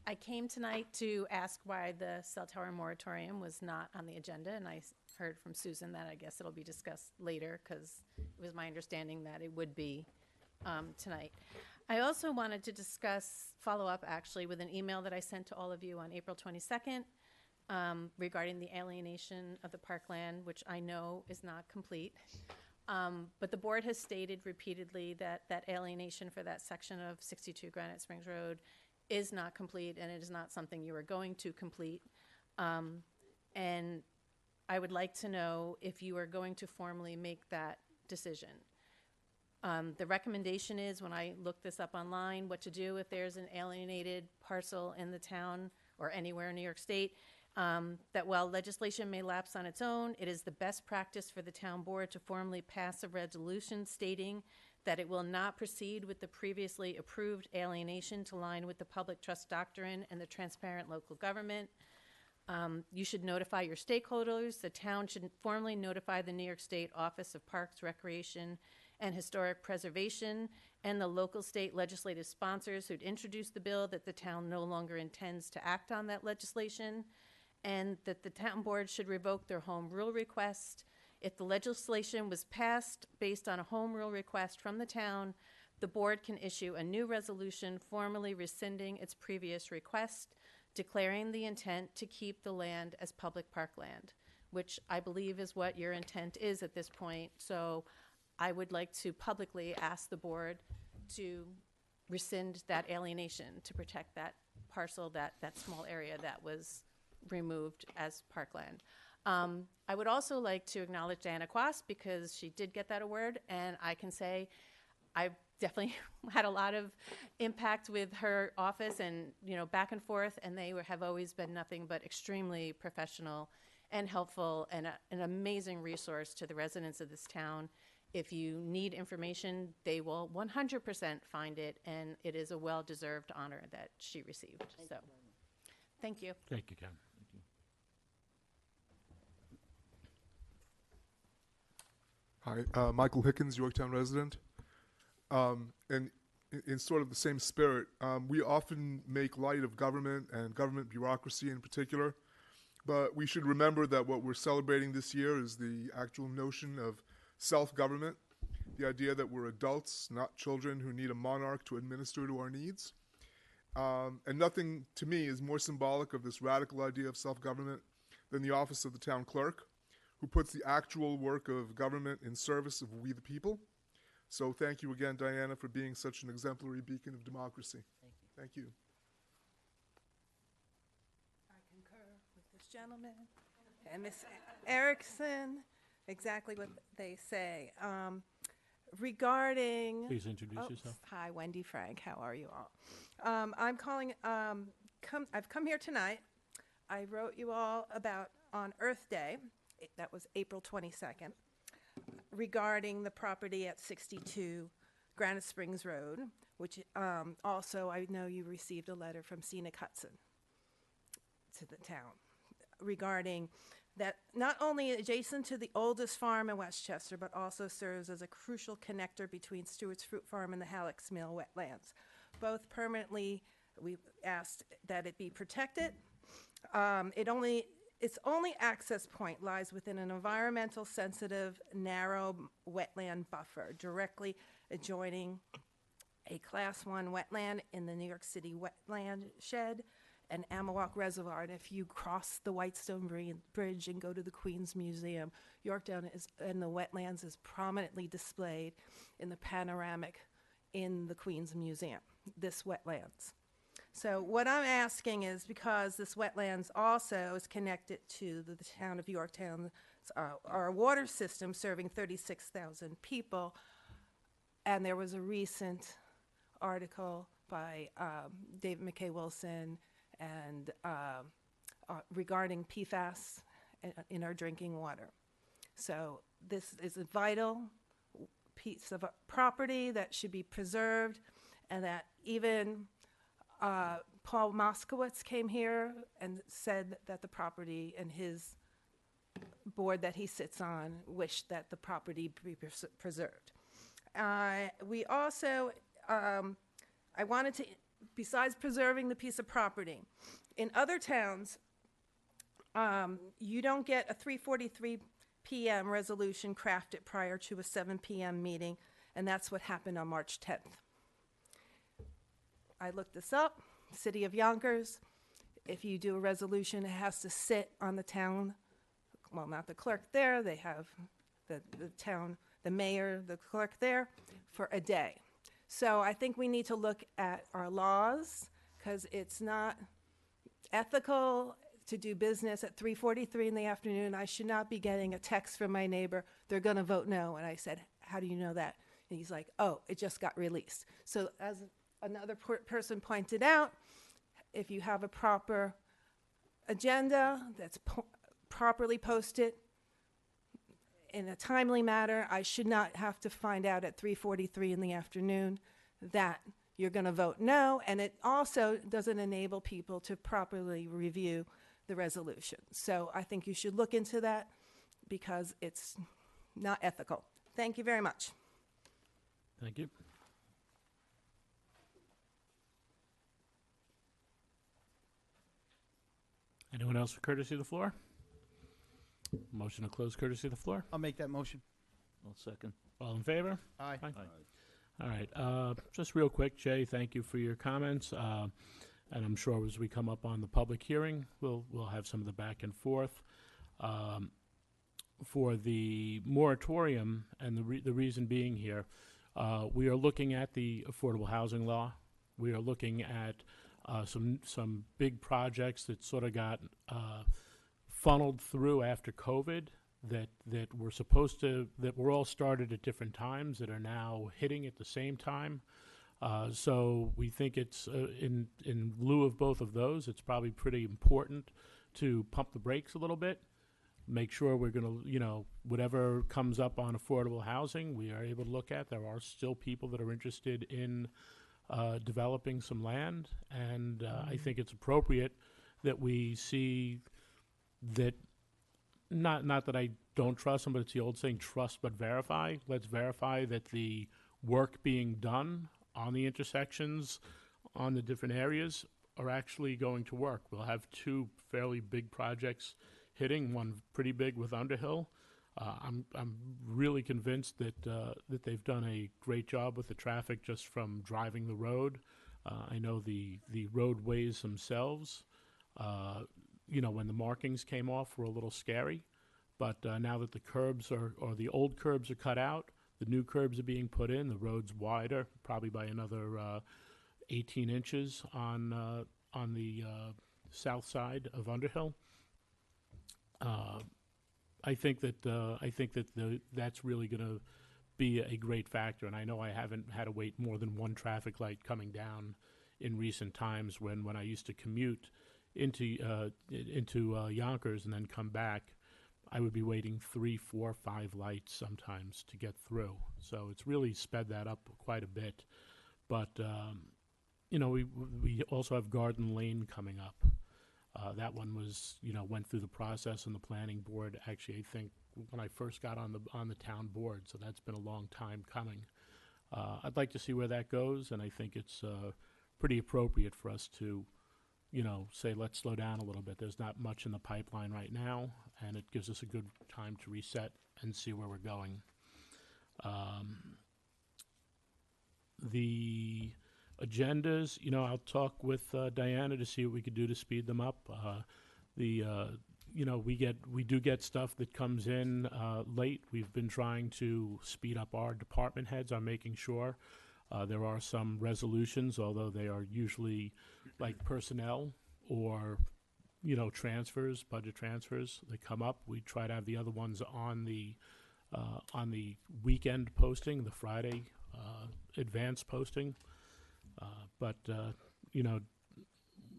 I came tonight to ask why the cell tower moratorium was not on the agenda, and I heard from Susan that I guess it'll be discussed later, because it was my understanding that it would be tonight. I also wanted to follow up actually with an email that I sent to all of you on April 22nd regarding the alienation of the parkland, which I know is not complete. But the board has stated repeatedly that that alienation for that section of 62 Granite Springs Road is not complete, and it is not something you are going to complete. And I would like to know if you are going to formally make that decision. The recommendation is, when I look this up online, what to do if there's an alienated parcel in the town or anywhere in New York State, that while legislation may lapse on its own, it is the best practice for the town board to formally pass a resolution stating that it will not proceed with the previously approved alienation to line with the public trust doctrine and the transparent local government. You should notify your stakeholders. The town should formally notify the New York State Office of Parks, Recreation, and Historic Preservation and the local state legislative sponsors who'd introduced the bill that the town no longer intends to act on that legislation, and that the town board should revoke their home rule request. If the legislation was passed based on a home rule request from the town, the board can issue a new resolution formally rescinding its previous request, declaring the intent to keep the land as public parkland, which I believe is what your intent is at this point. So I would like to publicly ask the board to rescind that alienation to protect that parcel, that small area that was removed as parkland. I would also like to acknowledge Diana Quast, because she did get that award, and I can say I've definitely had a lot of impact with her office and, back and forth, and they have always been nothing but extremely professional and helpful and an amazing resource to the residents of this town. If you need information, they will 100% find it, and it is a well-deserved honor that she received. Thank you. Thank you, Ken. Hi, Michael Hickens, Yorktown resident. And in sort of the same spirit, we often make light of government and government bureaucracy in particular, but we should remember that what we're celebrating this year is the actual notion of self-government, the idea that we're adults, not children who need a monarch to administer to our needs. And nothing, to me, is more symbolic of this radical idea of self-government than the office of the town clerk, who puts the actual work of government in service of we the people. So thank you again, Diana, for being such an exemplary beacon of democracy. Thank you. I concur with this gentleman and Ms. Erickson, exactly what they say. Regarding... Please introduce yourself. Hi, Wendy Frank. How are you all? I'm calling... I've come here tonight. I wrote you all about on Earth Day. That was April 22nd, regarding the property at 62 Granite Springs Road, which also I know you received a letter from Scenic Hudson to the town regarding that, not only adjacent to the oldest farm in Westchester, but also serves as a crucial connector between Stewart's Fruit Farm and the Halleck's Mill wetlands. Both permanently, we asked that it be protected. Its only access point lies within an environmental sensitive, narrow wetland buffer directly adjoining a Class 1 wetland in the New York City Wetland Shed and Amawalk Reservoir. And if you cross the Whitestone Bridge and go to the Queens Museum, Yorktown and the wetlands is prominently displayed in the panoramic in the Queens Museum, this wetlands. So what I'm asking is, because this wetlands also is connected to the town of Yorktown, our water system serving 36,000 people, and there was a recent article by David McKay Wilson and regarding PFAS in our drinking water. So this is a vital piece of property that should be preserved, and that even Paul Moskowitz came here and said that the property and his board that he sits on wished that the property be preserved. We also, I wanted to, besides preserving the piece of property, in other towns, you don't get a 3:43 p.m. resolution crafted prior to a 7 p.m. meeting, and that's what happened on March 10th. I looked this up, City of Yonkers, if you do a resolution, it has to sit on the town, well, not the clerk there, they have the town, the mayor, the clerk there, for a day. So I think we need to look at our laws, because it's not ethical to do business at 3:43 in the afternoon. I should not be getting a text from my neighbor, they're going to vote no. And I said, how do you know that? And he's like, oh, it just got released. So as another person pointed out, if you have a proper agenda that's properly posted in a timely manner, I should not have to find out at 3:43 in the afternoon that you're going to vote no. And it also doesn't enable people to properly review the resolution. So I think you should look into that, because it's not ethical. Thank you very much. Thank you. Anyone else for courtesy of the floor? Motion to close courtesy of the floor. I'll make that motion. I'll second. All in favor? Aye. All right. Just real quick, Jay, thank you for your comments. And I'm sure as we come up on the public hearing, we'll have some of the back and forth. For the moratorium, and the reason being here, we are looking at the affordable housing law. We are looking at some big projects that sort of got funneled through after COVID that were supposed to, that were all started at different times, that are now hitting at the same time. So we think it's, in lieu of both of those, it's probably pretty important to pump the brakes a little bit, make sure we're going to, whatever comes up on affordable housing, we are able to look at. There are still people that are interested in developing some land, and I think it's appropriate that we see that, not that I don't trust them, but it's the old saying, trust but verify. Let's verify that the work being done on the intersections, on the different areas, are actually going to work. We'll have two fairly big projects hitting, one pretty big with Underhill. I'm really convinced that that they've done a great job with the traffic just from driving the road. I know the roadways themselves, when the markings came off, were a little scary, but now that the curbs or the old curbs are cut out, the new curbs are being put in, the road's wider, probably by another 18 inches on the south side of Underhill. I think that that's really going to be a great factor, and I know I haven't had to wait more than one traffic light coming down in recent times. When I used to commute into Yonkers and then come back, I would be waiting 3, 4, 5 lights sometimes to get through. So it's really sped that up quite a bit. But we also have Garden Lane coming up. That one was, went through the process, and the planning board, actually, I think, when I first got on the town board, so that's been a long time coming. I'd like to see where that goes, and I think it's pretty appropriate for us to, say, let's slow down a little bit. There's not much in the pipeline right now, and it gives us a good time to reset and see where we're going. The agendas, I'll talk with Diana to see what we could do to speed them up. We do get stuff that comes in late. We've been trying to speed up our department heads on making sure. There are some resolutions, although they are usually like personnel or transfers, budget transfers that come up. We try to have the other ones on the weekend posting, the Friday advance posting. But, you know,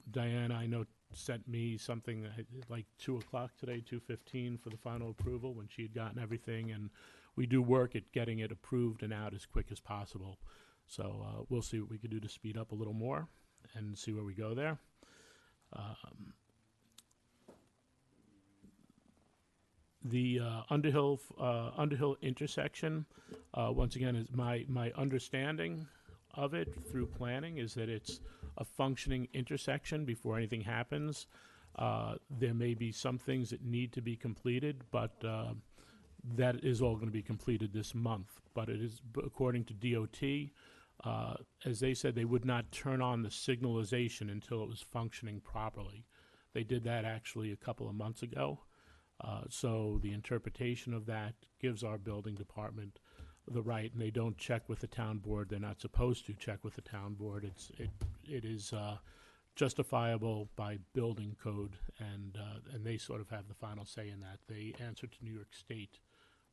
Diana, I know, sent me something like 2 o'clock today, 2:15 for the final approval when she had gotten everything. And we do work at getting it approved and out as quick as possible. So we'll see what we can do to speed up a little more and see where we go there. The Underhill intersection, once again, is my understanding of it through planning is that it's a functioning intersection before anything happens. There may be some things that need to be completed, but that is all going to be completed this month. But it is, according to DOT, as they said, they would not turn on the signalization until it was functioning properly. They did that actually a couple of months ago. So the interpretation of that gives our building department the right, and they don't check with the town board. They're not supposed to check with the town board. It is justifiable by building code, and they sort of have the final say in that. They answer to New York State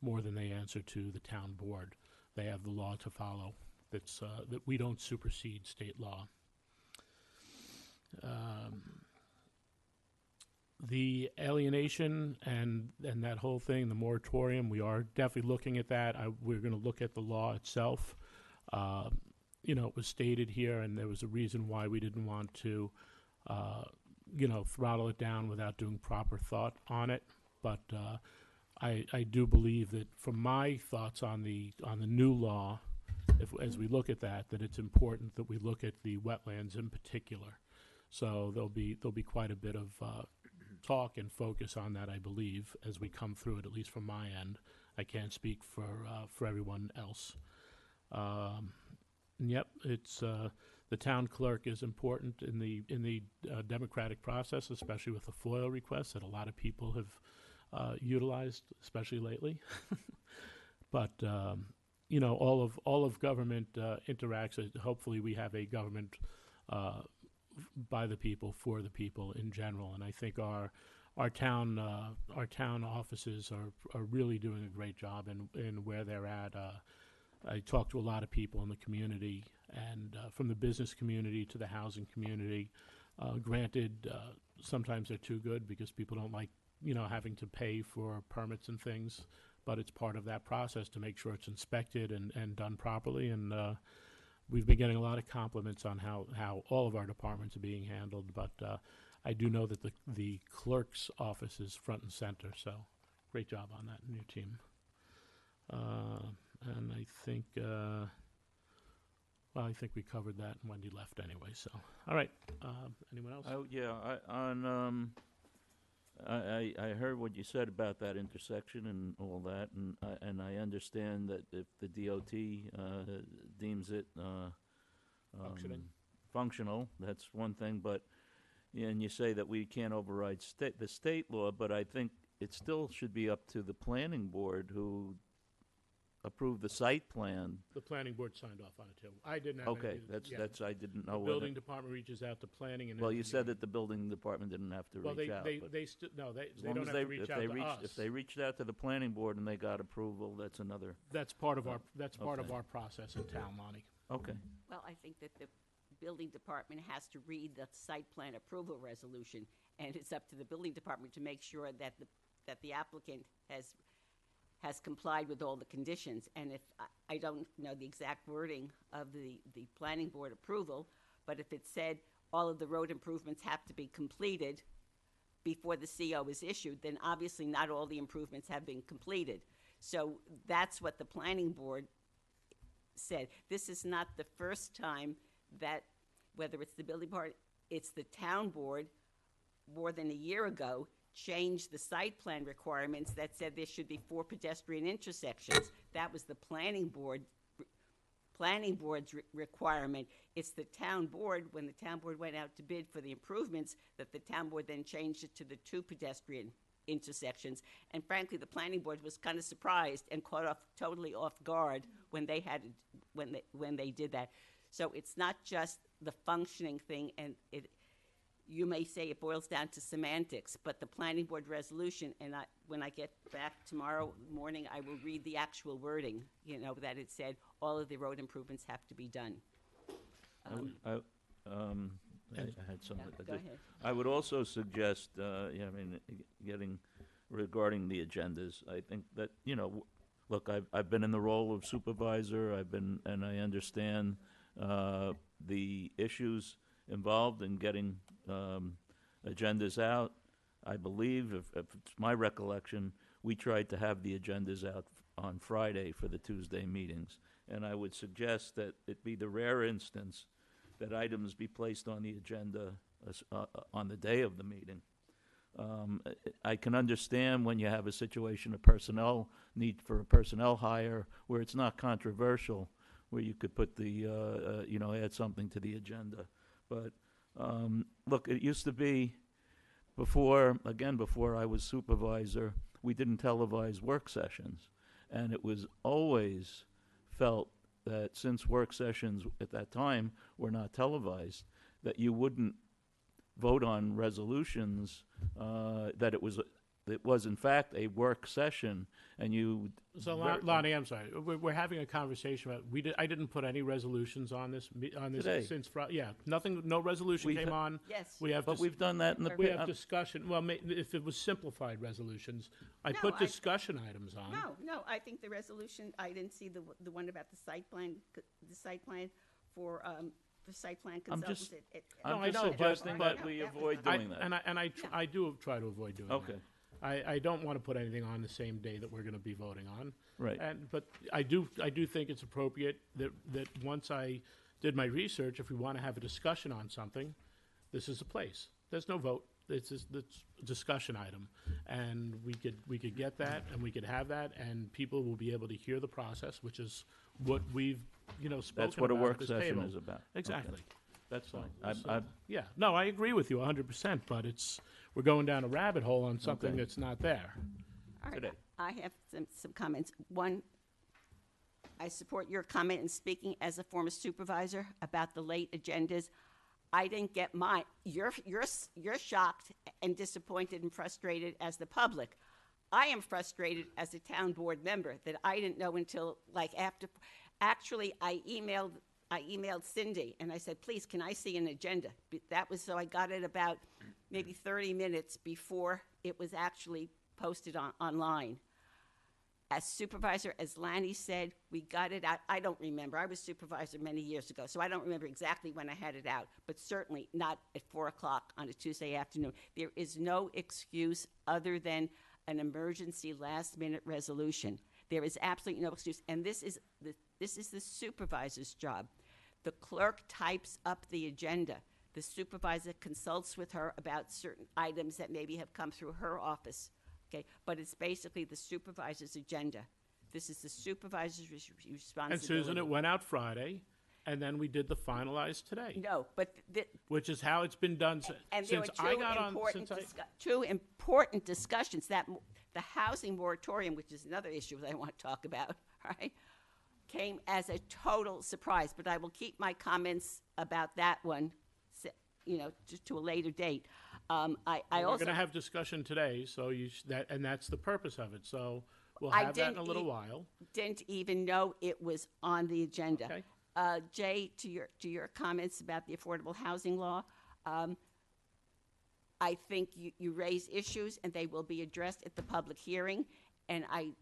more than they answer to the town board. They have the law to follow. That's that we don't supersede state law. The alienation and that whole thing, the moratorium, we are definitely looking at that. We're going to look at the law itself. You know, it was stated here, and there was a reason why we didn't want to, you know, throttle it down without doing proper thought on it. But I do believe that, from my thoughts on the new law, as we look at that it's important that we look at the wetlands in particular. So there'll be quite a bit of talk and focus on that, I believe, as we come through it. At least from my end, I can't speak for everyone else. Yep, it's the town clerk is important in the democratic process, especially with the FOIL requests that a lot of people have utilized, especially lately. But you know, all of government interacts. Hopefully, we have a government by the people, for the people in general, and I think our town offices are really doing a great job in where they're at. I talked to a lot of people in the community, and from the business community to the housing community. Granted, sometimes they're too good because people don't like, you know, having to pay for permits and things, but it's part of that process to make sure it's inspected and done properly. And we've been getting a lot of compliments on how all of our departments are being handled, but I do know that the clerk's office is front and center, so great job on that new team. And I think, I think we covered that, and Wendy left anyway, so. All right, anyone else? Oh, yeah, I heard what you said about that intersection and all that, and I understand that if the DOT deems it functional, that's one thing. But and you say that we can't override the state law, but I think it still should be up to the planning board who approved the site plan. The planning board signed off on it too. I didn't have. Okay, that's I didn't know. The building department reaches out to planning and. Well, you said that the building department didn't have to reach out. Well, but they don't have to reach if out they to reached, us. If they reached out to the planning board and they got approval, that's another. That's part of our process in town, Lonnie. Okay. Well, I think that the building department has to read the site plan approval resolution, and it's up to the building department to make sure that the applicant has complied with all the conditions. And if, I don't know the exact wording of the planning board approval, but if it said all of the road improvements have to be completed before the CO is issued, then obviously not all the improvements have been completed. So that's what the planning board said. This is not the first time that, whether it's the building part, it's the town board, more than a year ago, changed the site plan requirements that said there should be 4 pedestrian intersections. That was the planning board's requirement. It's the town board, when the town board went out to bid for the improvements, that the town board then changed it to the 2 pedestrian intersections. And frankly, the planning board was kind of surprised and caught totally off guard when they did that. So it's not just the functioning thing, and you may say it boils down to semantics, but the planning board resolution, and when I get back tomorrow morning, I will read the actual wording, you know, that it said all of the road improvements have to be done. I had something. Yeah, go ahead. I would also suggest, getting regarding the agendas. I think that look, I've been in the role of supervisor. And I understand the issues involved in getting agendas out. I believe, if it's my recollection, we tried to have the agendas out on Friday for the Tuesday meetings. And I would suggest that it be the rare instance that items be placed on the agenda on the day of the meeting. I can understand when you have a situation of personnel, need for a personnel hire, where it's not controversial, where you could put add something to the agenda. But, look, it used to be, before I was supervisor, we didn't televise work sessions. And it was always felt that since work sessions at that time were not televised, that you wouldn't vote on resolutions, that it was in fact a work session, and you. So, Lonnie, I'm sorry. We're having a conversation about. I didn't put any resolutions on this Today. since Friday. Yeah, nothing. No resolution came on. Yes. But we've done that in the. We have discussion. Well, if it was simplified resolutions, I No, put discussion items on. No, I think the resolution, I didn't see the one about the site plan for site plan consultants. I'm just suggesting that we avoid doing that. I do try to avoid doing Okay. that. I don't want to put anything on the same day that we're going to be voting on. Right. But I do think it's appropriate that once I did my research, if we want to have a discussion on something, this is the place. There's no vote. It's a discussion item, and we could get that, and we could have that, and people will be able to hear the process, which is what we've spoken That's what a about work at this session table. is about. Exactly. Okay. That's fine. Yeah, no, I agree with you 100%, but we're going down a rabbit hole on something Okay. that's not there. All right, Today. I have some comments. One, I support your comment in speaking as a former supervisor about the late agendas. I didn't get mine. You're shocked and disappointed and frustrated as the public. I am frustrated as a town board member that I didn't know until after. Actually, I emailed Cindy and I said, please, can I see an agenda? That was so I got it about maybe 30 minutes before it was actually posted online. As supervisor, as Lanny said, we got it out. I don't remember. I was supervisor many years ago, so I don't remember exactly when I had it out, but certainly not at 4 o'clock on a Tuesday afternoon. There is no excuse other than an emergency last-minute resolution. There is absolutely no excuse, and this is the supervisor's job. The clerk types up the agenda. The supervisor consults with her about certain items that maybe have come through her office. Okay, but it's basically the supervisor's agenda. This is the supervisor's responsibility. And Susan, it went out Friday, and then we did the finalized today. No, but which is how it's been done and there since were I got on. two important discussions. That the housing moratorium, which is another issue that I want to talk about, right, came as a total surprise. But I will keep my comments about that one, to a later I We're also going to have discussion today, so and that's the purpose of it. So we'll have that in a little while. Didn't even know it was on the agenda. Okay. Jay, to your comments about the affordable housing law, I think you raise issues and they will be addressed at the public hearing. And I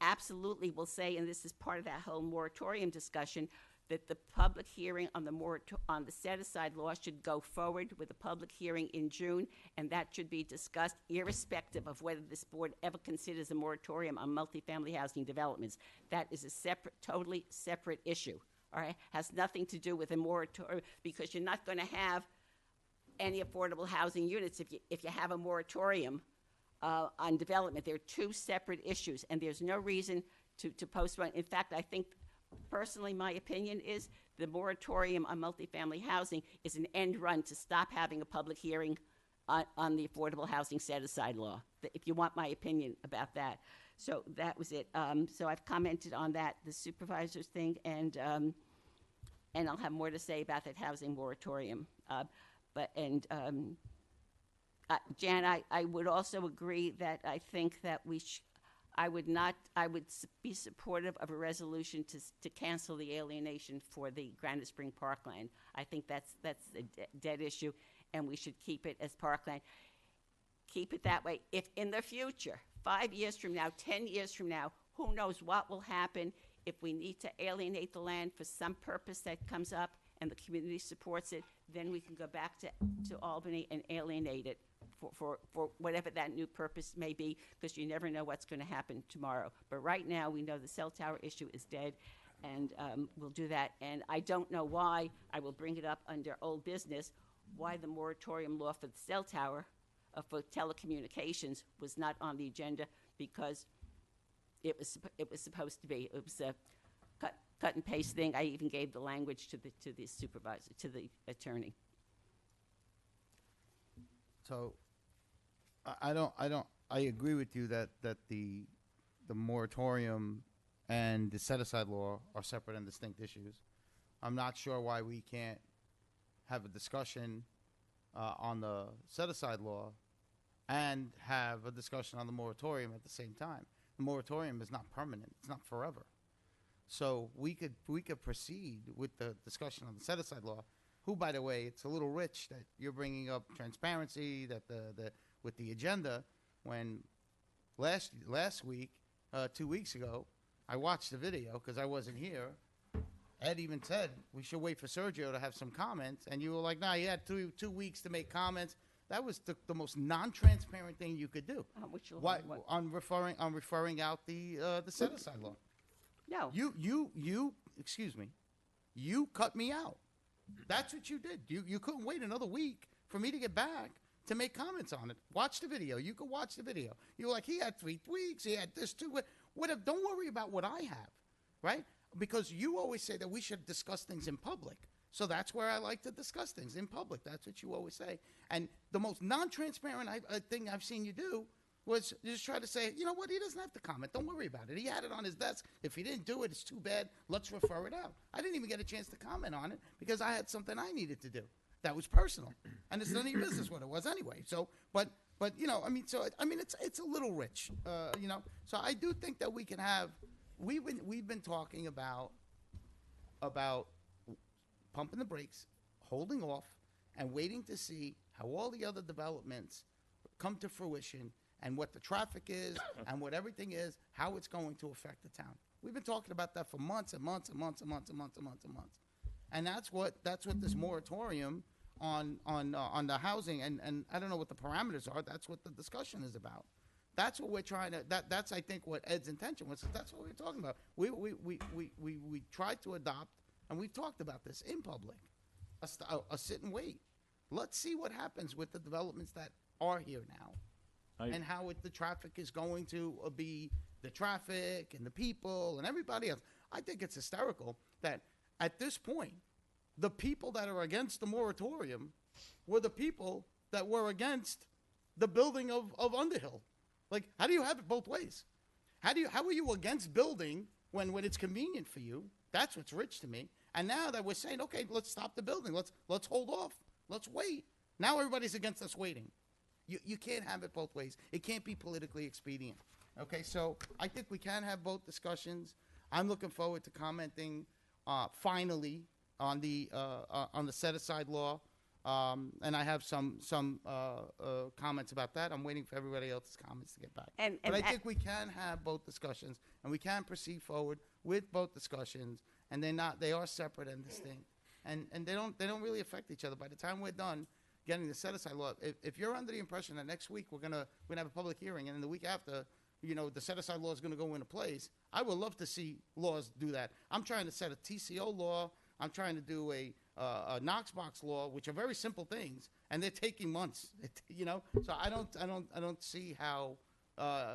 absolutely will say, and this is part of that whole moratorium discussion, that the public hearing on the set-aside law should go forward with a public hearing in June, and that should be discussed irrespective of whether this board ever considers a moratorium on multifamily housing developments. That is a totally separate issue, all right? Has nothing to do with a moratorium, because you're not going to have any affordable housing units if you have a moratorium on development. They're two separate issues, and there's no reason to postpone. In fact, I think personally, my opinion is the moratorium on multifamily housing is an end run to stop having a public hearing on the affordable housing set-aside law, if you want my opinion about that. So that was it. So I've commented on that, the supervisor's thing, and I'll have more to say about that housing moratorium. Jan, I would also agree that I think that I would be supportive of a resolution to cancel the alienation for the Granite Spring Parkland. I think that's a dead issue, and we should keep it as parkland. Keep it that way. If in the future, 5 years from now, 10 years from now, who knows what will happen, if we need to alienate the land for some purpose that comes up and the community supports it, then we can go back to Albany and alienate it for whatever that new purpose may be, because you never know what's going to happen tomorrow. But right now, we know the cell tower issue is dead, and we'll do that. And I don't know why, I will bring it up under old business, why the moratorium law for the cell tower, for telecommunications, was not on the agenda, because it was supposed to be. It was a cut and paste thing. I even gave the language to the supervisor, to the attorney. So, I agree with you that the moratorium and the set-aside law are separate and distinct issues. I'm not sure why we can't have a discussion on the set-aside law and have a discussion on the moratorium at the same time. The moratorium is not permanent. It's not forever. So we could proceed with the discussion on the set-aside law, who, by the way, it's a little rich that you're bringing up transparency with the agenda, when last week, 2 weeks ago, I watched the video because I wasn't here. Ed even said we should wait for Sergio to have some comments, and you were like, "Nah, you had 2 weeks to make comments." That was the most non-transparent thing you could do. Why? On referring out the set-aside law. No. You excuse me. You cut me out. That's what you did. You couldn't wait another week for me to get back to make comments on it. Watch the video. You could watch the video. You were like, he had 3 weeks. He had this too. Whatever. Don't worry about what I have, right? Because you always say that we should discuss things in public. So that's where I like to discuss things, in public. That's what you always say. And the most non-transparent thing I've seen you do was just try to say, you know what, he doesn't have to comment. Don't worry about it. He had it on his desk. If he didn't do it, it's too bad. Let's refer it out. I didn't even get a chance to comment on it because I had something I needed to do that was personal. And it's none of your business what it was anyway. So, but you know, it's a little rich, you know. So I do think that we can have, we've been talking about pumping the brakes, holding off, and waiting to see how all the other developments come to fruition and what the traffic is and what everything is, how it's going to affect the town. We've been talking about that for months and months and months and months and months and months and months. And that's what this moratorium on the housing, and I don't know what the parameters are, that's what the discussion is about. That's what we're trying to, that's I think what Ed's intention was. That's what we're talking about. We tried to adopt, and we've talked about this in public, a sit and wait. Let's see what happens with the developments that are here now, and how the traffic is going to be, the traffic and the people and everybody else. I think it's hysterical that at this point, the people that are against the moratorium were the people that were against the building of Underhill. Like, how do you have it both ways? How are you against building when it's convenient for you? That's what's rich to me. And now that we're saying, okay, let's stop the building. Let's hold off. Let's wait. Now everybody's against us waiting. You can't have it both ways. It can't be politically expedient. Okay, so I think we can have both discussions. I'm looking forward to commenting finally on the set-aside law, and I have some comments about that. I'm waiting for everybody else's comments to get back. But I think we can have both discussions, and we can proceed forward with both discussions, and they are separate and distinct, and they don't really affect each other. By the time we're done getting the set-aside law, if you're under the impression that next week we're gonna have a public hearing, and then the week after, you know, the set-aside law is going to go into place, I would love to see laws do that. I'm trying to set a TCO law. I'm trying to do a Knox box law, which are very simple things, and they're taking months. You know, so I don't see how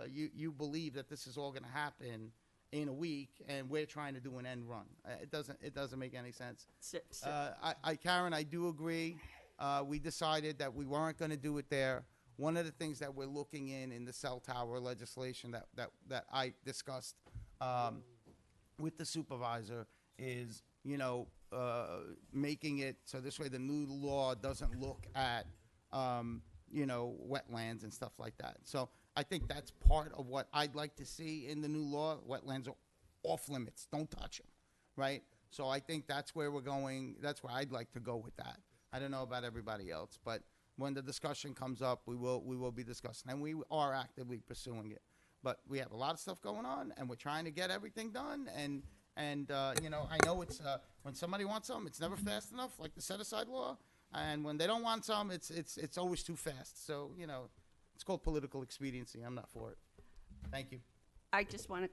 you believe that this is all going to happen in a week, and we're trying to do an end run. It doesn't make any sense. Karen, I do agree. We decided that we weren't going to do it there. One of the things that we're looking in the cell tower legislation that I discussed with the supervisor is, you know, making it so this way the new law doesn't look at, you know, wetlands and stuff like that. So I think that's part of what I'd like to see in the new law. Wetlands are off limits. Don't touch them, right? So I think that's where we're going. That's where I'd like to go with that. I don't know about everybody else, but when the discussion comes up, we will be discussing, and we are actively pursuing it. But we have a lot of stuff going on, and we're trying to get everything done. And you know, I know it's when somebody wants something, it's never fast enough, like the set-aside law. And when they don't want some, it's always too fast. So you know, it's called political expediency. I'm not for it. Thank you. I just want to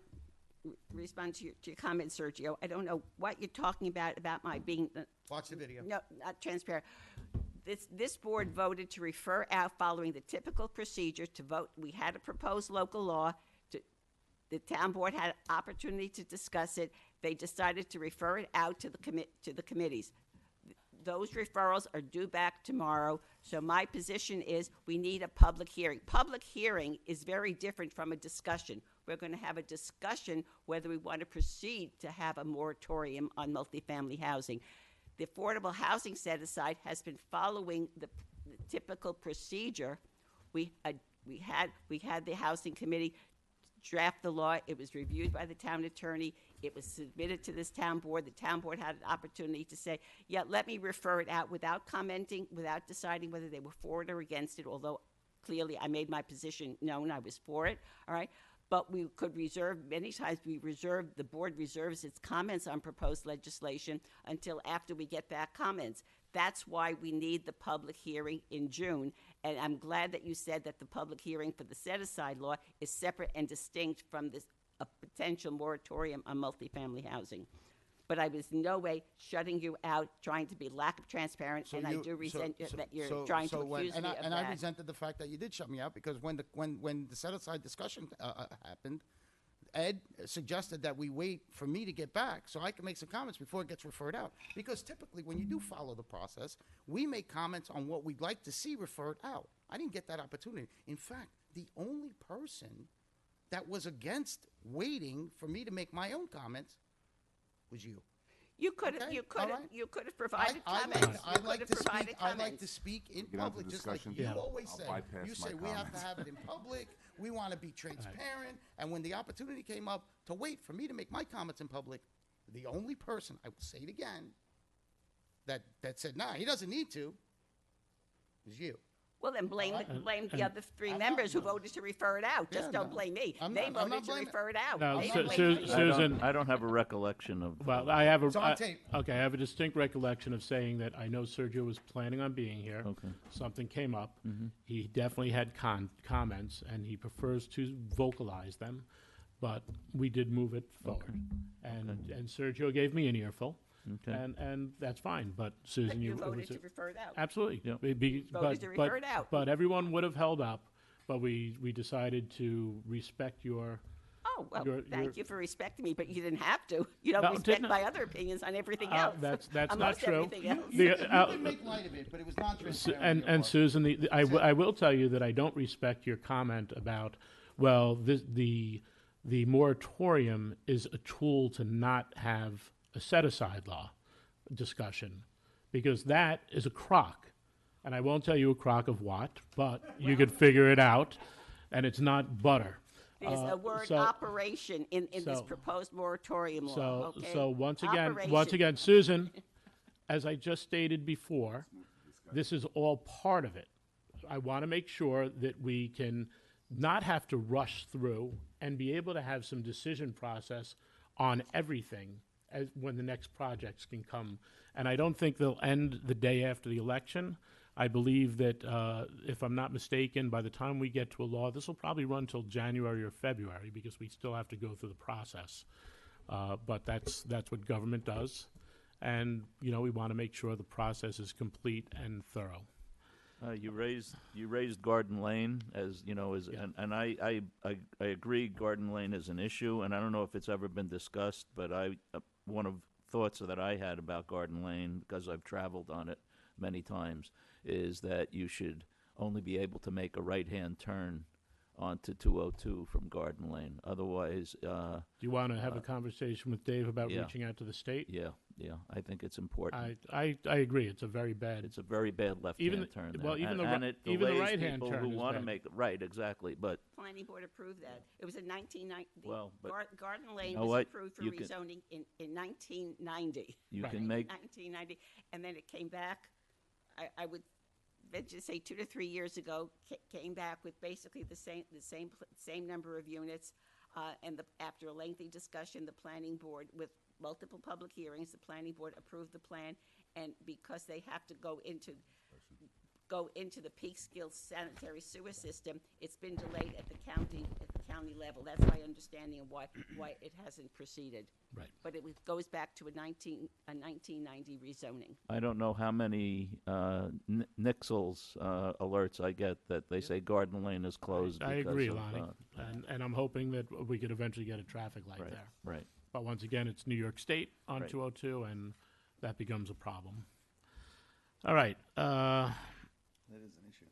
respond to your comment, Sergio. I don't know what you're talking about my being. Watch the video. No, not transparent. This board voted to refer out following the typical procedure to vote. We had a proposed local law. The town board had an opportunity to discuss it. They decided to refer it out to the committees. Those referrals are due back tomorrow. So my position is we need a public hearing. Public hearing is very different from a discussion. We're going to have a discussion whether we want to proceed to have a moratorium on multifamily housing. The Affordable Housing Set-Aside has been following the typical procedure. We had the Housing Committee draft the law. It was reviewed by the town attorney. It was submitted to this town board. The town board had an opportunity to say, yeah, let me refer it out without commenting, without deciding whether they were for it or against it, although clearly I made my position known. I was for it, all right? But we could reserve, many times the board reserves its comments on proposed legislation until after we get back comments. That's why we need the public hearing in June. And I'm glad that you said that the public hearing for the set-aside law is separate and distinct from a potential moratorium on multifamily housing. But I was in no way shutting you out, trying to be lack of transparent, and I do resent that you're trying to accuse me of that. And I resented the fact that you did shut me out, because when the set-aside discussion happened, Ed suggested that we wait for me to get back so I can make some comments before it gets referred out. Because typically, when you do follow the process, we make comments on what we'd like to see referred out. I didn't get that opportunity. In fact, the only person that was against waiting for me to make my own comments was you. You could have, Okay, you could all have, right. you could have provided I'd comments. like to speak in Get onto public, just discussion? like you Yeah. always I'll say. bypass You my say we have to comments. have it in public. We want to be transparent. And when the opportunity came up to wait for me to make my comments in public, the only person, I will say it again, that said, nah, he doesn't need to, was you. Well, then blame the And- other three members who voted to refer it out. Just Yeah, don't no. blame me. I'm They not voted to blaming- refer it out. No, They Su- blame Su- me. Susan. I don't have a recollection of. Well, I have a. It's on tape. Okay, I have a distinct recollection of saying that I know Sergio was planning on being here. Okay. Something came up. He definitely had comments, and he prefers to vocalize them, but we did move it forward. And Sergio gave me an earful, Okay. and that's fine. But Susan, You it voted was to refer it out. absolutely. Yeah. Voted to refer it out. But everyone would have held up. But we decided to respect your. Oh, well, Your- thank you for respecting me, but you didn't have to. You don't No, respect didn't- my other opinions on everything else. That's On not most true. everything else. The, You can make light of it, but it was not transparent. on your And part. Susan, I will tell you that I don't respect your comment about, well, the moratorium is a tool to not have a set-aside law discussion, because that is a crock. And I won't tell you a crock of what, but you could figure it out, and it's not butter. There's a word so- operation in this so- proposed moratorium law, So, okay? so once Operation. again, Susan, as I just stated before, this is all part of it. I want to make sure that we can not have to rush through and be able to have some decision process on everything when the next projects can come. And I don't think they'll end the day after the election. I believe that, if I'm not mistaken, by the time we get to a law, this will probably run till January or February, because we still have to go through the process. But that's what government does. And, we want to make sure the process is complete and thorough. You raised Garden Lane as and I agree Garden Lane is an issue, and I don't know if it's ever been discussed, but one of thoughts that I had about Garden Lane, because I've traveled on it many times, is that you should only be able to make a right-hand turn onto 202 from Garden Lane. Otherwise, Do you want to have a conversation with Dave about yeah. reaching out to the state? yeah, idea. I think it's important. I agree. It's a very bad. It's a very bad left-hand turn. Well, there. even and the it even the delays right-hand people turn who is want to bad. make right, exactly. But Planning board approved that. It was in 1990. Well, but Garden Lane you know was what? approved for You can- rezoning in 1990. You Right. can make- 1990, and then it came back. I would venture to say 2 to 3 years ago. Came back with basically the same number of units, and after a lengthy discussion, the planning board with multiple public hearings, the planning board approved the plan, and because they have to go into the Peekskill sanitary sewer system, it's been delayed at the county level. That's my understanding of why it hasn't proceeded. Right. But it goes back to a 1990 rezoning. I don't know how many Nixles alerts I get that they say Garden Lane is closed. I because agree, of, Lonnie, and I'm hoping that we could eventually get a traffic light there. Right. But once again, it's New York State on Right. 202, and that becomes a problem. All right. That is an issue.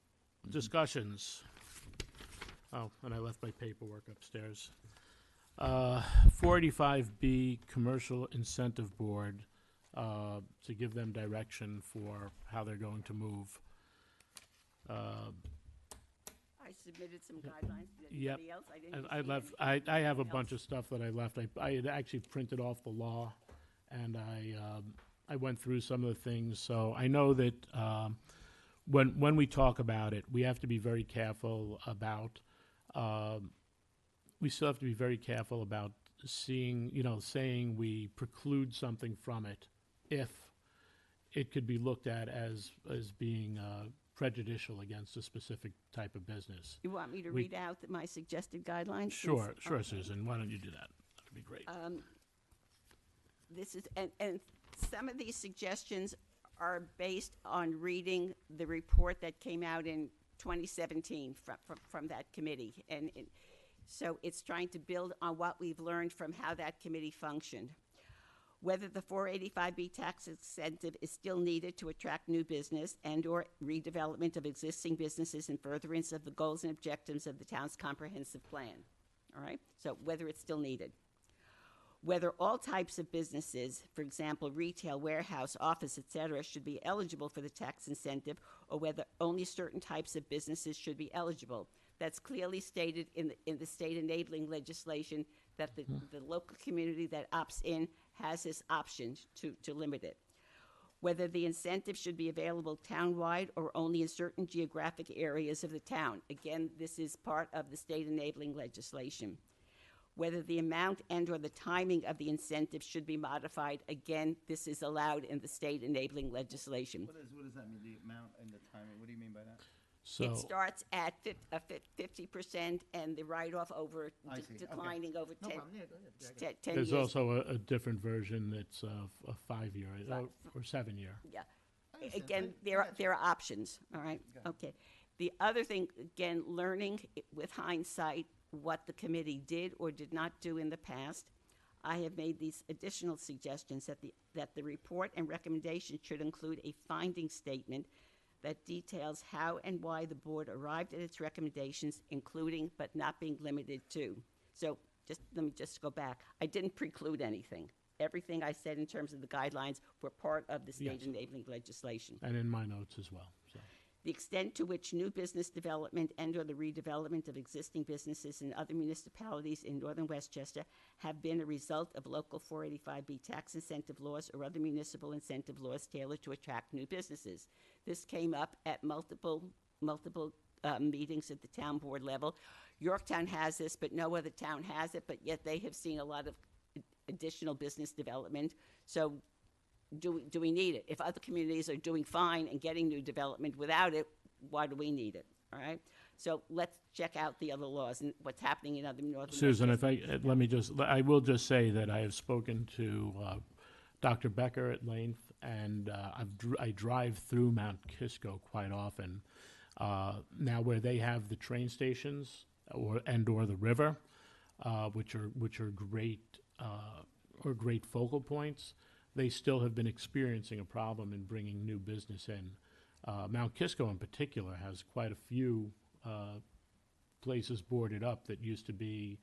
Discussions. Oh, and I left my paperwork upstairs. 485B Commercial Incentive Board, to give them direction for how they're going to move. I submitted some guidelines. Did Yep. anybody else? I didn't And receive I left. anything. I have a Anything bunch of else? stuff that I left. I had actually printed off the law, and I went through some of the things. So I know that when we talk about it, we have to be very careful about. We still have to be very careful about saying we preclude something from it if it could be looked at as being prejudicial against a specific type of business. You want me to We- read out my suggested guidelines? Sure, Since- sure, okay. Susan. Why don't you do that? That'd be great. This is, and some of these suggestions are based on reading the report that came out in 2017 from that committee. So it's trying to build on what we've learned from how that committee functioned. Whether the 485B tax incentive is still needed to attract new business and/or redevelopment of existing businesses in furtherance of the goals and objectives of the town's comprehensive plan. All right? So whether it's still needed. Whether all types of businesses, for example, retail, warehouse, office, etc., should be eligible for the tax incentive, or whether only certain types of businesses should be eligible. That's clearly stated in the state enabling legislation that the local community that opts in has this option to limit it. Whether the incentive should be available townwide or only in certain geographic areas of the town. Again, this is part of the state enabling legislation. Whether the amount and/or the timing of the incentive should be modified. Again, this is allowed in the state enabling legislation. What does that mean, the amount and the timing? What do you mean by that? It starts at 50% and the write-off over I see. Okay. declining over No 10, problem. Yeah, go ahead. Yeah, I got it. 10 There's years. also a different version that's a 5-year or 7-year. Yeah. understand. Again, I got there are options, all right? Got it. Okay. The other thing, again, learning with hindsight what the committee did or did not do in the past. I have made these additional suggestions that the report and recommendation should include a finding statement that details how and why the board arrived at its recommendations, including but not being limited to. So let me just go back. I didn't preclude anything. Everything I said in terms of the guidelines were part of the state Yes. enabling legislation. And in my notes as well. So. The extent to which new business development and/or the redevelopment of existing businesses in other municipalities in northern Westchester have been a result of local 485B tax incentive laws or other municipal incentive laws tailored to attract new businesses. This came up at multiple meetings at the town board level. Yorktown has this, but no other town has it, but yet they have seen a lot of additional business development. So do we need it? If other communities are doing fine and getting new development without it, why do we need it? All right? So let's check out the other laws and what's happening in other northern. Susan, Westchester. I will just say that I have spoken to Dr. Becker at length, and I drive through Mount Kisco quite often. Now, where they have the train stations or the river, which are great focal points, they still have been experiencing a problem in bringing new business in. Mount Kisco in particular has quite a few places boarded up that used to be,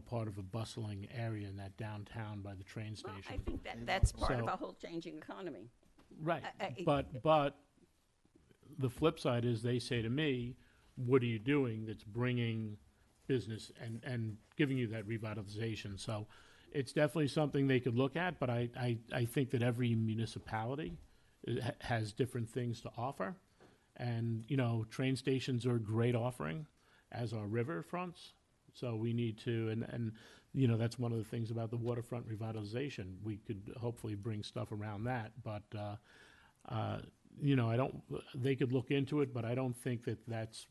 part of a bustling area in that downtown by the train Well, station. I think that's part of So- our whole changing economy. Right, I- but the flip side is they say to me, what are you doing that's bringing business and giving you that revitalization? So it's definitely something they could look at, but I think that every municipality has different things to offer. And, train stations are a great offering, as are riverfronts. So we need to, and that's one of the things about the waterfront revitalization. We could hopefully bring stuff around that, but, they could look into it, but I don't think that's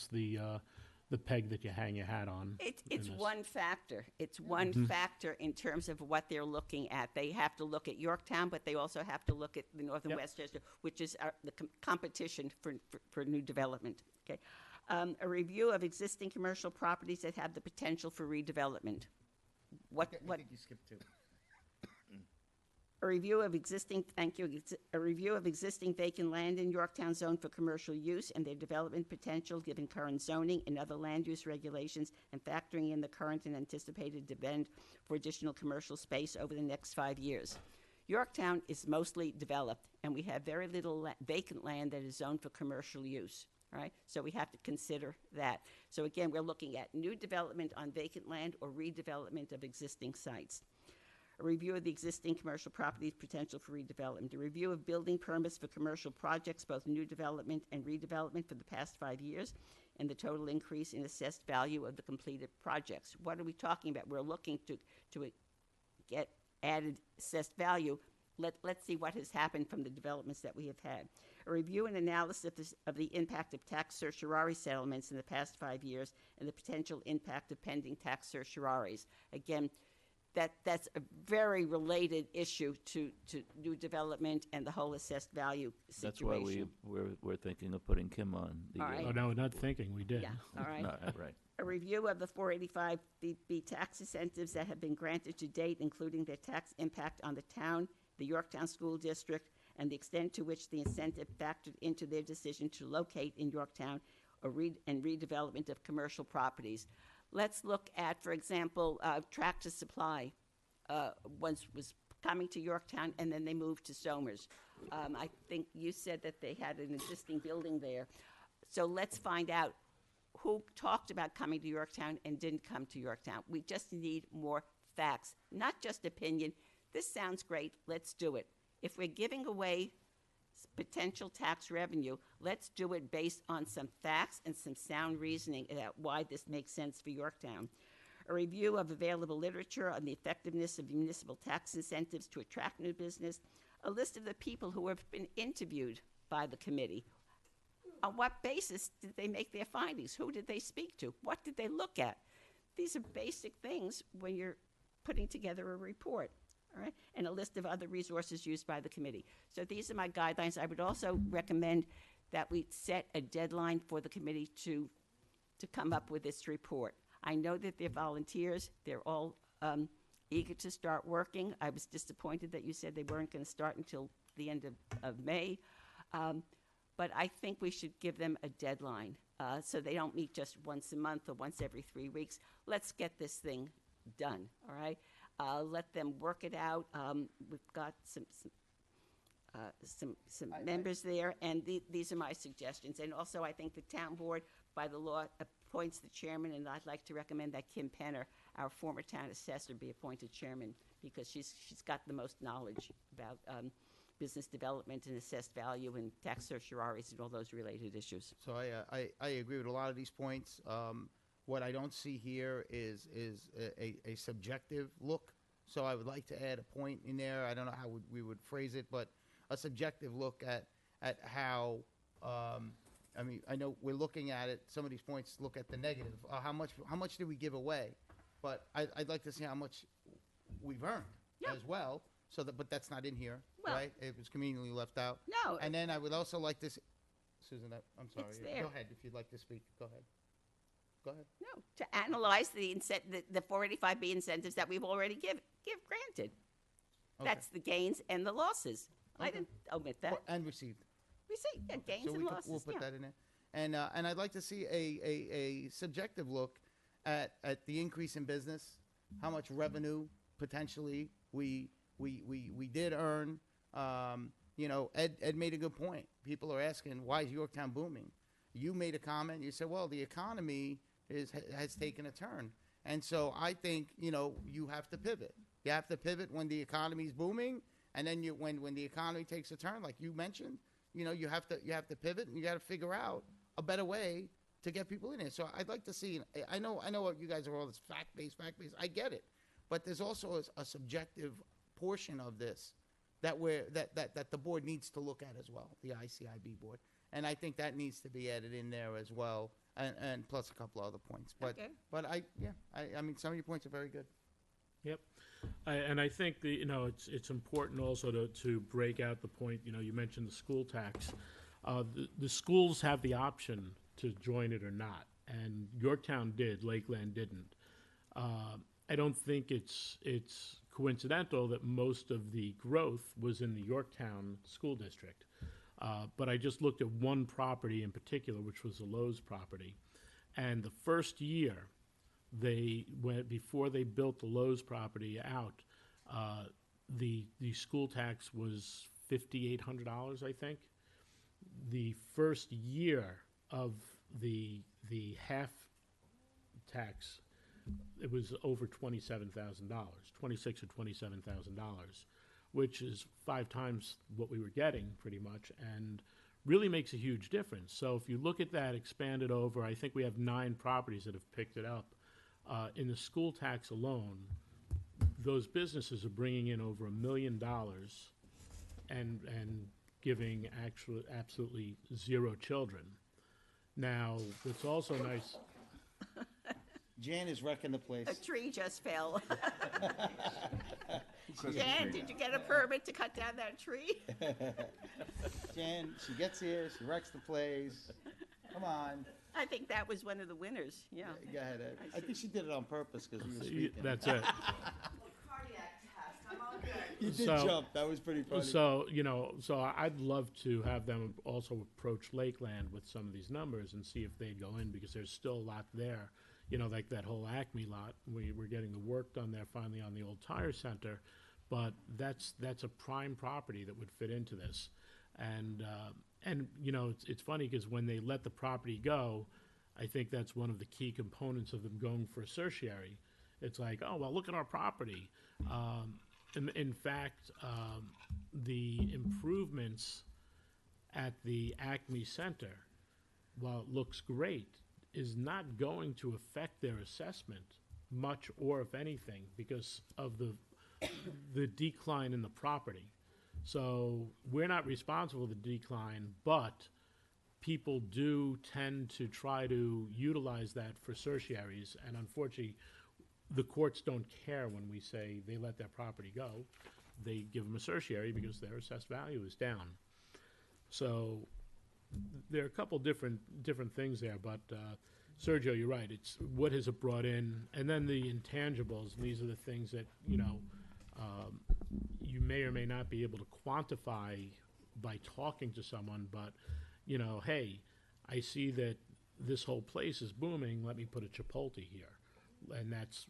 the peg that you hang your hat on. It's in this. one factor. It's one Mhm. factor in terms of what they're looking at. They have to look at Yorktown, but they also have to look at the North and Yep. Westchester, which is the competition for new development. Okay, a review of existing commercial properties that have the potential for redevelopment. What? I think you skipped two. A review of existing, a review of existing vacant land in Yorktown zone for commercial use and their development potential given current zoning and other land use regulations and factoring in the current and anticipated demand for additional commercial space over the next 5 years. Yorktown is mostly developed and we have very little vacant land that is zoned for commercial use, right? So we have to consider that. So again, we're looking at new development on vacant land or redevelopment of existing sites. A review of the existing commercial properties potential for redevelopment, a review of building permits for commercial projects, both new development and redevelopment for the past 5 years, and the total increase in assessed value of the completed projects. What are we talking about? We're looking to get added assessed value. Let's see what has happened from the developments that we have had. A review and analysis of the impact of tax certiorari settlements in the past 5 years and the potential impact of pending tax certioraries. Again, that's a very related issue to new development and the whole assessed value That's why situation. we're thinking of putting Kim on. All right. Oh, no, not thinking, we did. Yeah, all right. No, right. A review of the 485B tax incentives that have been granted to date, including their tax impact on the town, the Yorktown School District, and the extent to which the incentive factored into their decision to locate in Yorktown and redevelopment of commercial properties. Let's look at, for example, Tractor Supply once was coming to Yorktown, and then they moved to Somers. I think you said that they had an existing building there. So let's find out who talked about coming to Yorktown and didn't come to Yorktown. We just need more facts, not just opinion. This sounds great, let's do it. If we're giving away potential tax revenue, let's do it based on some facts and some sound reasoning about why this makes sense for Yorktown. A review of available literature on the effectiveness of municipal tax incentives to attract new business, a list of the people who have been interviewed by the committee. On what basis did they make their findings? Who did they speak to? What did they look at? These are basic things when you're putting together a report. All right, and a list of other resources used by the committee. So these are my guidelines. I would also recommend that we set a deadline for the committee to come up with this report. I know that they're volunteers. They're all eager to start working. I was disappointed that you said they weren't going to start until the end of May. But I think we should give them a deadline so they don't meet just once a month or once every 3 weeks. Let's get this thing done, all right? Let them work it out. We've got some members there, and these are my suggestions. And also, I think the town board, by the law, appoints the chairman, and I'd like to recommend that Kim Penner, our former town assessor, be appointed chairman because she's got the most knowledge about business development and assessed value and tax certioraries and all those related issues. So I agree with a lot of these points. What I don't see here is a subjective look. So I would like to add a point in there. I don't know how we would phrase it, but a subjective look at how. I mean, I know we're looking at it. Some of these points look at the negative. How much did we give away? But I'd like to see how much we've earned as well. So that, but that's not in here, Well- right? It was conveniently left out. No. And then I would also like to, Susan. I'm sorry. It's there. Go ahead if you'd like to speak. Go ahead. Go ahead. No, to analyze the 485B incentives that we've already give granted. Okay. That's the gains and the losses. I didn't omit that. And received. We see, gains So and we'll losses. put yeah. that in there. And I'd like to see a subjective look at the increase in business, how much revenue potentially we did earn. You know, Ed made a good point. People are asking, why is Yorktown booming? You made a comment. You said, well, the economy has taken a turn. And so I think, you know, you have to pivot. You have to pivot when the economy's booming, and then when the economy takes a turn, like you mentioned, you know, you have to pivot, and you got to figure out a better way to get people in it. So I'd like to see. I know what you guys are all this fact-based. I get it, but there's also a subjective portion of this that the board needs to look at as well, the ICIB board, and I think that needs to be added in there as well, and plus a couple other points. But Okay. but I mean, some of your points are very good. Yep. And I think it's important also to break out the point, you mentioned the school tax. The schools have the option to join it or not, and Yorktown did, Lakeland didn't. I don't think it's coincidental that most of the growth was in the Yorktown school district. But I just looked at one property in particular, which was the Lowe's property, and the first year before they built the Lowe's property out, the school tax was $5,800, I think. The first year of the half tax, it was over $27,000, $26,000 or $27,000, which is 5 times what we were getting pretty much, and really makes a huge difference. So if you look at that expanded over, I think we have 9 properties that have picked it up. In the school tax alone, those businesses are bringing in over $1 million and giving absolutely 0 children. Now, what's also nice. Jan is wrecking the place. A tree just fell. Jan, did you get a permit to cut down that tree? Jan, she gets here, she wrecks the place. Come on. I think that was one of the winners, yeah. Go ahead, Ed. I think she did it on purpose because we were So speaking. that's it. You did jump. That was pretty funny. So, I'd love to have them also approach Lakeland with some of these numbers and see if they'd go in, because there's still a lot there. Like that whole Acme lot, we're getting the work done there finally on the old tire center, but that's a prime property that would fit into this. And it's funny because when they let the property go, I think that's one of the key components of them going for a certiorari. It's like, oh, well, look at our property. In fact, the improvements at the Acme Center, while it looks great, is not going to affect their assessment much, or if anything, because of the decline in the property. So we're not responsible for the decline, but people do tend to try to utilize that for certiorari's, and unfortunately, the courts don't care when we say they let their property go. They give them a certiorari because their assessed value is down. So there are a couple different things there, but Sergio, you're right. It's what has it brought in, and then the intangibles. And these are the things that you may or may not be able to quantify by talking to someone. But hey, I see that this whole place is booming. Let me put a Chipotle here, and that's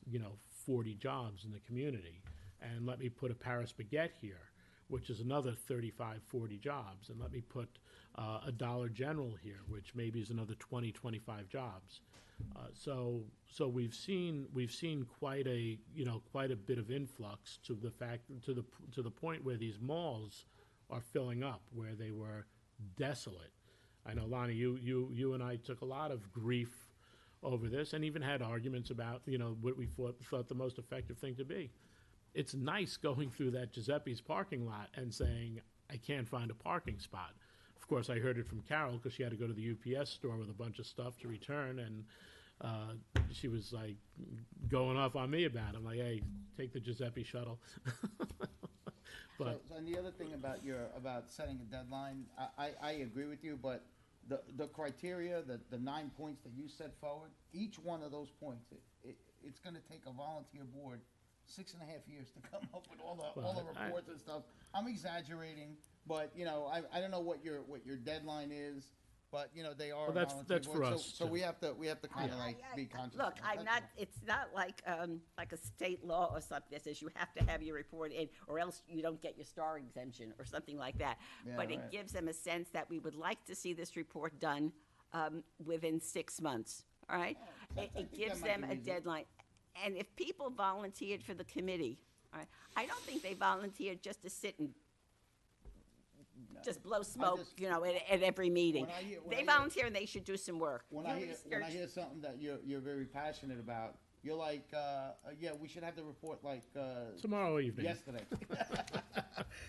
40 jobs in the community. And let me put a Paris Baguette here, which is another 35, 40 jobs. And let me put a Dollar General here, which maybe is another 20, 25 jobs. So we've seen quite a bit of influx to the point where these malls are filling up, where they were desolate. I know, Lonnie, you and I took a lot of grief over this, and even had arguments about what we thought the most effective thing to be. It's nice going through that Giuseppe's parking lot and saying, I can't find a parking spot. Of course, I heard it from Carol because she had to go to the UPS store with a bunch of stuff to return, and she was like going off on me about it. I'm like, hey, take the Giuseppe shuttle. But so, and the other thing about setting a deadline, I agree with you, but the criteria, the 9 points that you set forward, each one of those points, it's going to take a volunteer board 6.5 years to come up with all the reports and stuff. I'm exaggerating, but I don't know what your deadline is, but you know they are. Well, that's- a volunteer that's for board, us, So too. we have to kind of be conscious. Look, of that, I'm that's not, it's not like a state law or something that says you have to have your report in, or else you don't get your star exemption, or something like that. Yeah, But it right. gives them a sense that we would like to see this report done within 6 months, all right? It think that gives might them be a reasonable. deadline. And if people volunteered for the committee, all right, I don't think they volunteered just to sit and just blow smoke, just- at every meeting. When I hear- when They I hear- volunteer and they should do some work. When Do I research. hear something that you're very passionate about, you're like, yeah, we should have the report like Tomorrow evening. yesterday.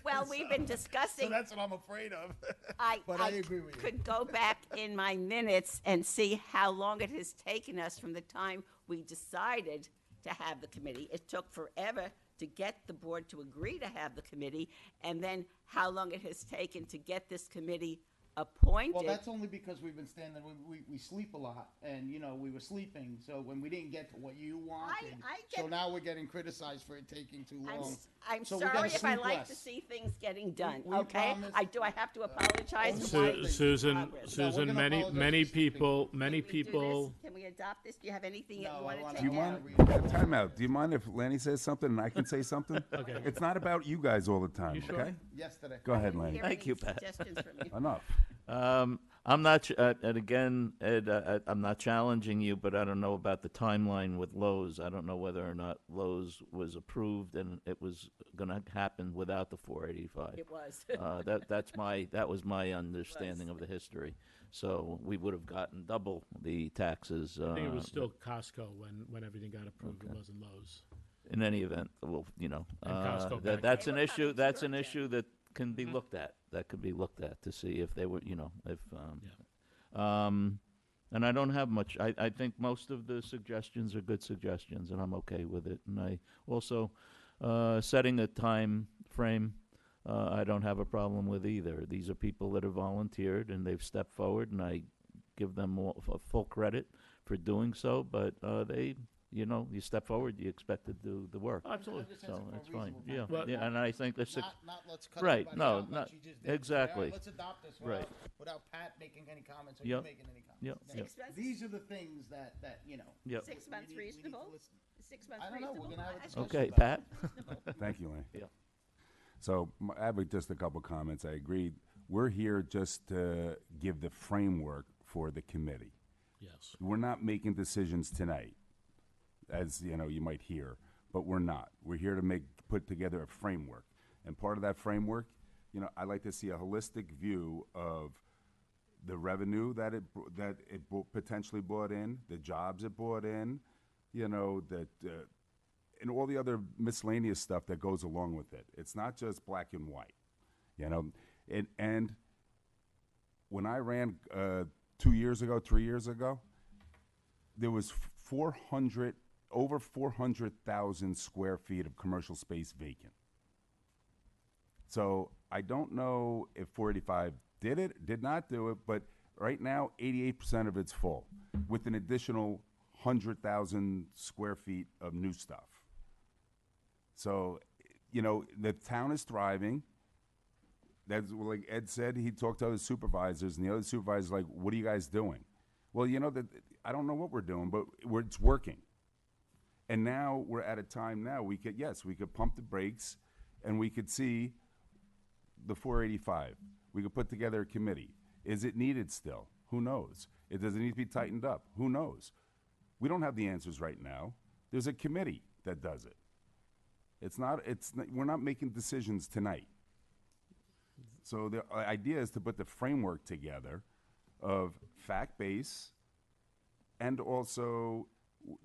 Well, we've been discussing. So that's what I'm afraid of. I agree with you. could go back in my minutes and see how long it has taken us from the time we decided to have the committee. It took forever to get the board to agree to have the committee, and then how long it has taken to get this committee appointed. Well, that's only because we've been standing, we sleep a lot, and, you know, we were sleeping, so when we didn't get to what you wanted, so now we're getting criticized for it taking too long. I'm So we gotta sorry if I sleep like less. to see things getting done, We okay? promise- I have to apologize for Su- my Susan, progress. Susan, gonna many, apologize many for sleeping. people, many Can we do people. this? Can we adopt this? Do you have anything that No, you I want to wanna- take Do you out? mind? Time out. Do you mind if Lanny says something and I can say something? Okay. It's not about you guys all the time, You sure? okay? Yesterday. Go ahead, Lanny. Hear Thank any you, Pat. suggestions from you? Enough. I'm not, and again, Ed, I'm not challenging you, but I don't know about the timeline with Lowe's. I don't know whether or not Lowe's was approved and it was going to happen without the 485. It was. That was my understanding of the history. So we would have gotten double the taxes. I think it was still Costco when everything got approved. It wasn't Lowe's. In any event, well, you know, And Costco back that's then. an They were issue. coming to That's an Georgia. issue that can be looked at. That could be looked at to see if they were, you know, if. And I don't have much. I think most of the suggestions are good suggestions, and I'm okay with it. And I also setting a time frame. I don't have a problem with either. These are people that have volunteered and they've stepped forward, and I give them full credit for doing so. But they, you know, you step forward, you expect to do the work. Absolutely. So that's fine. reasonable Yeah, Well- yeah, and I think that's Not let's cut right. everybody No, out like not you just did. Say, exactly. "All right, let's adopt this Right. without Pat making any comments or Yep. you making any comments. Yep, Then yep. Expensive. These are the things that you know. Yep. 6 months we need to reasonable? listen. 6 months I don't know, reasonable? we're gonna have a I- discussion. Okay, about Pat. Thank you, Lanny. Yeah. So I have just a couple comments. I agree. We're here just to give the framework for the committee. Yes. We're not making decisions tonight, as you know, you might hear, but we're not. We're here to put together a framework, and part of that framework, you know, I like to see a holistic view of the revenue that it potentially brought in, the jobs it brought in, you know, that and all the other miscellaneous stuff that goes along with it. It's not just black and white, you know. And when I ran 3 years ago, there was over 400,000 square feet of commercial space vacant. So I don't know if 485 did not do it, but right now 88% of it's full, with an additional 100,000 square feet of new stuff. So, you know, the town is thriving. That's like Ed said. He talked to other supervisors, and the other supervisors like, "What are you guys doing?" Well, you know that I don't know what we're doing, but it's working. And now we're at a time now we could pump the brakes, and we could see the 485. We could put together a committee. Is it needed still? Who knows? Does it need to be tightened up? Who knows? We don't have the answers right now. There's a committee that does it. We're not making decisions tonight. So the idea is to put the framework together of fact base and also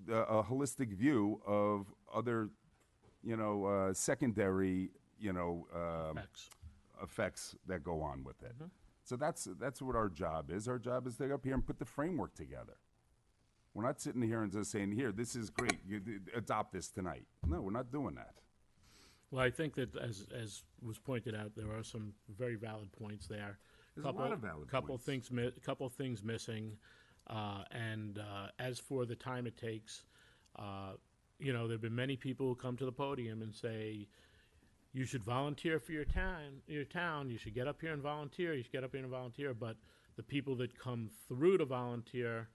a holistic view of other, you know, secondary, you know, effects that go on with it. So that's what our job is. Our job is to get up here and put the framework together. We're not sitting here and just saying, "Here, this is great. You adopt this tonight." No, we're not doing that. Well, I think that as was pointed out, there are some very valid points there. There's a lot of valid couple points. couple things missing, and as for the time it takes, you know, there've been many people who come to the podium and say, "You should volunteer for your town. You should get up here and volunteer. You should get up here and volunteer." But the people that come through to volunteer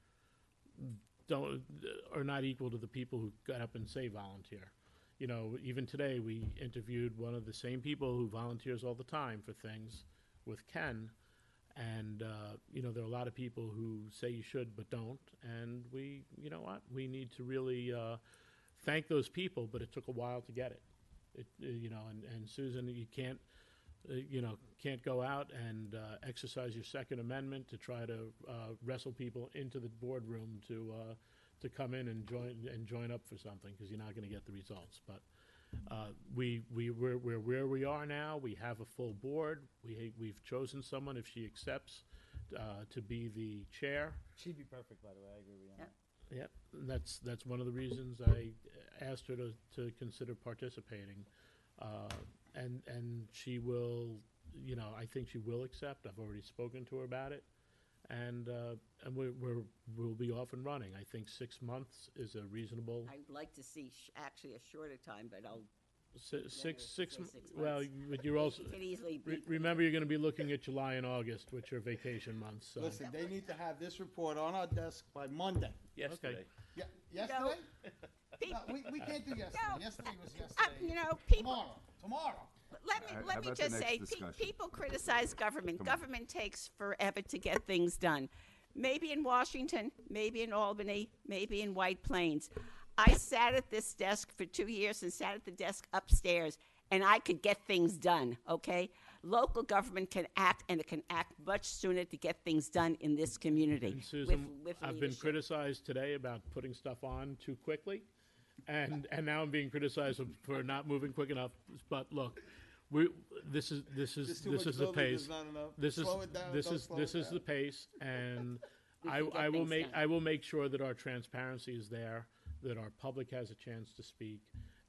are not equal to the people who got up and say volunteer. You know, even today we interviewed one of the same people who volunteers all the time for things with Ken, and you know, there are a lot of people who say you should but don't, and you know what, we need to really thank those people, but it took a while to get it. You know, and Susan, you can't can't go out and exercise your Second Amendment to try to wrestle people into the boardroom to come in and join up for something, because you're not going to get the results. But we're where we are now. We have a full board. We've chosen someone, if she accepts, to be the chair. She'd be perfect, by the way. I agree with you on that. Yep, that's one of the reasons I asked her to consider participating, and she will, you know, I think she will accept. I've already spoken to her about it, and we'll be off and running. I think 6 months is a reasonable. I'd like to see actually a shorter time, but I'll. Six months. Well, but you're also It could easily be. remember, you're going to be looking at July and August, which are vacation months. So. Listen, they need to have this report on our desk by Monday. Yesterday. Yeah, yesterday? No, we can't do yesterday. No. Yesterday was yesterday. You know, people. Tomorrow. Let How me about the just next say, discussion? people criticize government. Come on. Government takes forever to get things done. Maybe in Washington, maybe in Albany, maybe in White Plains. I sat at this desk for 2 years and sat at the desk upstairs, and I could get things done, okay? Local government can act, and it can act much sooner to get things done in this community. And Susan, with I've been leadership. criticized today about putting stuff on too quickly, and now I'm being criticized for not moving quick enough. But look, this is There's too much the building, pace. there's not enough. This is Slow it down, this don't is slow this it is down. the pace, and We can get things done. I will make sure that our transparency is there, that our public has a chance to speak,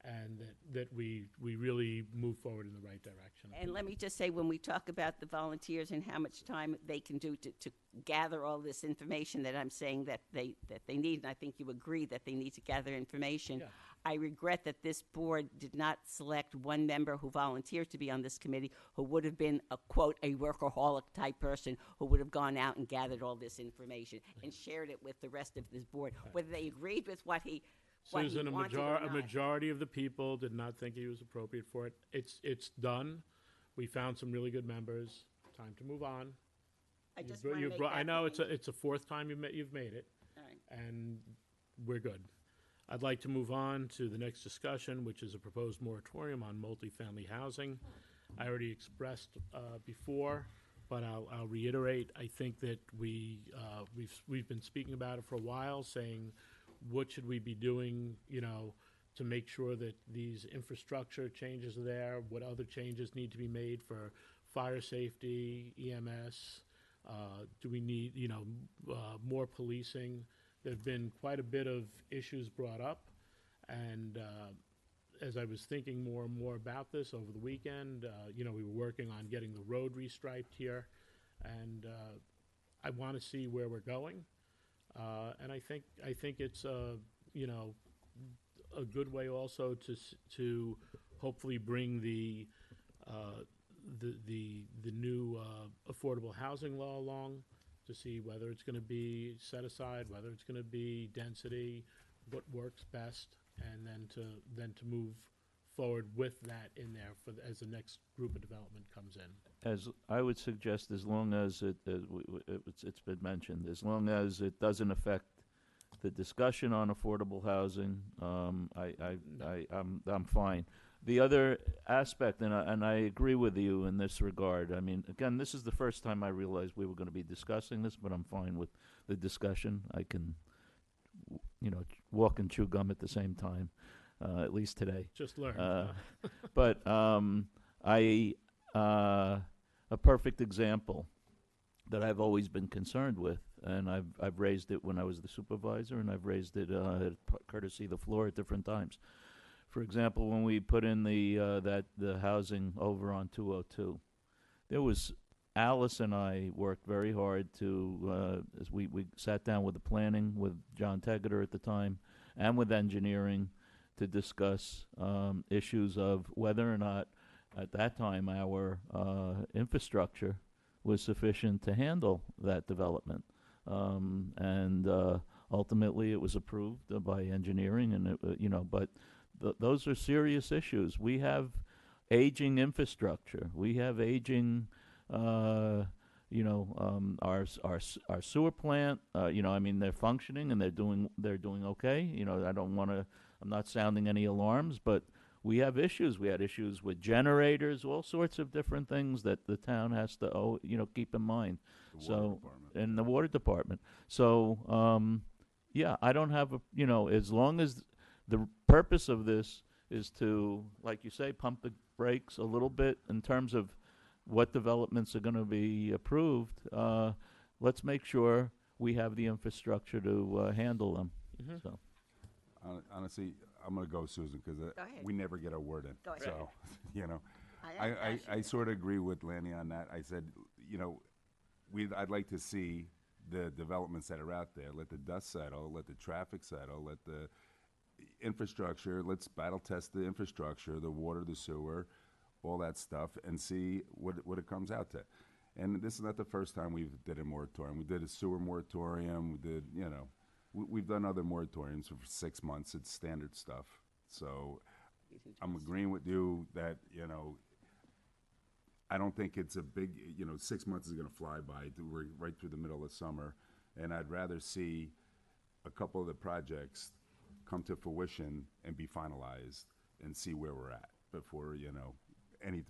and that we really move forward in the right direction. And let me just say, when we talk about the volunteers and how much time they can do to gather all this information that I'm saying that they need, and I think you agree that they need to gather information, Yeah. I regret that this board did not select one member who volunteered to be on this committee, who would have been a, quote, a workaholic type person, who would have gone out and gathered all this information and shared it with the rest of this board, whether they agreed with what he Susan, wanted or a not. majority of the people did not think he was appropriate for it. It's done. We found some really good members. Time to move on. I just You've want to make brought- I that know point. it's a fourth time you've made it, All right. and we're good. I'd like to move on to the next discussion, which is a proposed moratorium on multifamily housing. I already expressed before, but I'll reiterate. I think that we've been speaking about it for a while, saying what should we be doing, you know, to make sure that these infrastructure changes are there, what other changes need to be made for fire safety, EMS, do we need, you know, more policing? There have been quite a bit of issues brought up, and as I was thinking more and more about this over the weekend, you know, we were working on getting the road restriped here, and I want to see where we're going, and I think it's you know, a good way also to hopefully bring the new affordable housing law along, to see whether it's going to be set aside, whether it's going to be density, what works best, and then to move forward with that in there as the next group of development comes in. As I would suggest, as long as it's been mentioned, as long as it doesn't affect the discussion on affordable housing, I'm fine. The other aspect, and I agree with you in this regard. I mean, again, this is the first time I realized we were going to be discussing this, but I'm fine with the discussion. I can, you know, walk and chew gum at the same time, at least today. Just learn. But a perfect example that I've always been concerned with, and I've raised it when I was the supervisor, and I've raised it courtesy of the floor at different times. For example, when we put in the housing over on 202, there was Alice and I worked very hard to as we sat down with the planning with John Tegeter at the time and with engineering to discuss issues of whether or not at that time our infrastructure was sufficient to handle that development. And ultimately, it was approved by engineering, and but those are serious issues. We have aging infrastructure. We have aging, our sewer plant. I mean, they're functioning and they're doing okay. I'm not sounding any alarms, but we have issues. We had issues with generators, all sorts of different things that the town has to, keep in mind. In the water department. So, I don't have as long as the purpose of this is to, like you say, pump the brakes a little bit in terms of what developments are going to be approved. Let's make sure we have the infrastructure to handle them. Mhm. So. Honestly, I'm going to go, Susan, because we never get a word in. Go ahead. So, I I sort of agree with Lanny on that. I said, I'd like to see the developments that are out there. Let the dust settle, let the traffic settle, let the infrastructure, let's battle test the infrastructure, the water, the sewer, all that stuff, and see what it comes out to. And this is not the first time we did a moratorium. We did a sewer moratorium. We did, we've done other moratoriums for 6 months. It's standard stuff. So I'm agreeing with you that, I don't think it's a big, 6 months is going to fly by. We're right through the middle of summer. And I'd rather see a couple of the projects come to fruition and be finalized and see where we're at before,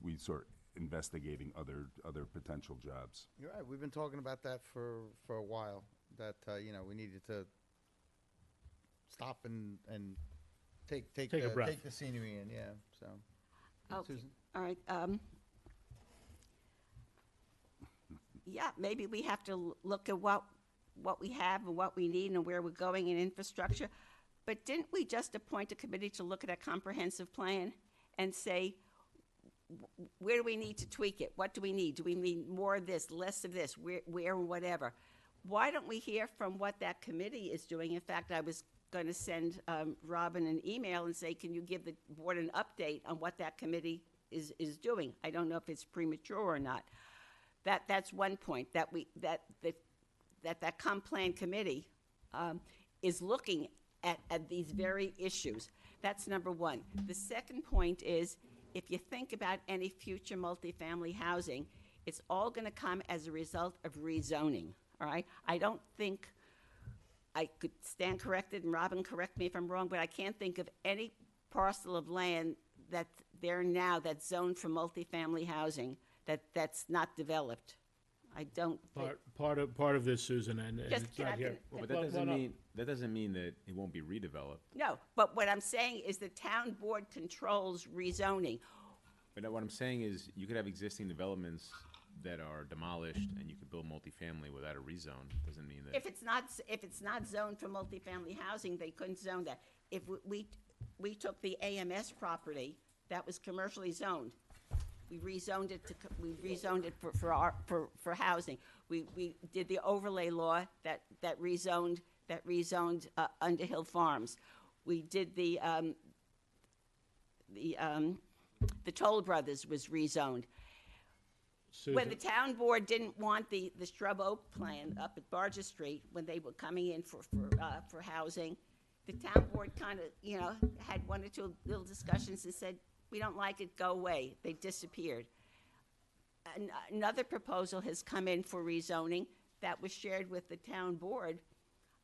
we start investigating other potential jobs. You're right. We've been talking about that for a while, that, we needed to stop and take a breath. Take the scenery in, yeah, so. Okay. Susan? All right. Maybe we have to look at what we have and what we need and where we're going in infrastructure. But didn't we just appoint a committee to look at a comprehensive plan and say, where do we need to tweak it? What do we need? Do we need more of this, less of this, where whatever? Why don't we hear from what that committee is doing? In fact, I was going to send Robin an email and say, can you give the board an update on what that committee is doing? I don't know if it's premature or not. That's one point, that comp plan committee is looking at these very issues. That's number one. The second point is, if you think about any future multifamily housing, it's all going to come as a result of rezoning, all right? I don't think, I could stand corrected, and Robin, correct me if I'm wrong, but I can't think of any parcel of land that's there now that's zoned for multifamily housing that's not developed. I don't think. Part of this, Susan, and Just it's not can I- here. Well, but that doesn't mean that it won't be redeveloped. No, but what I'm saying is the town board controls rezoning. But what I'm saying is, you could have existing developments that are demolished, and you could build multifamily without a rezone. Doesn't mean that. If it's not zoned for multifamily housing, they couldn't zone that. If we took the AMS property that was commercially zoned, we rezoned it for housing. We did the overlay law that rezoned Underhill Farms. We did the Toll Brothers was rezoned. Susan. When the town board didn't want the Shrub Oak plan up at Barger Street, when they were coming in for housing, the town board kind of, had one or two little discussions and said, we don't like it, go away. They disappeared. Another proposal has come in for rezoning that was shared with the town board,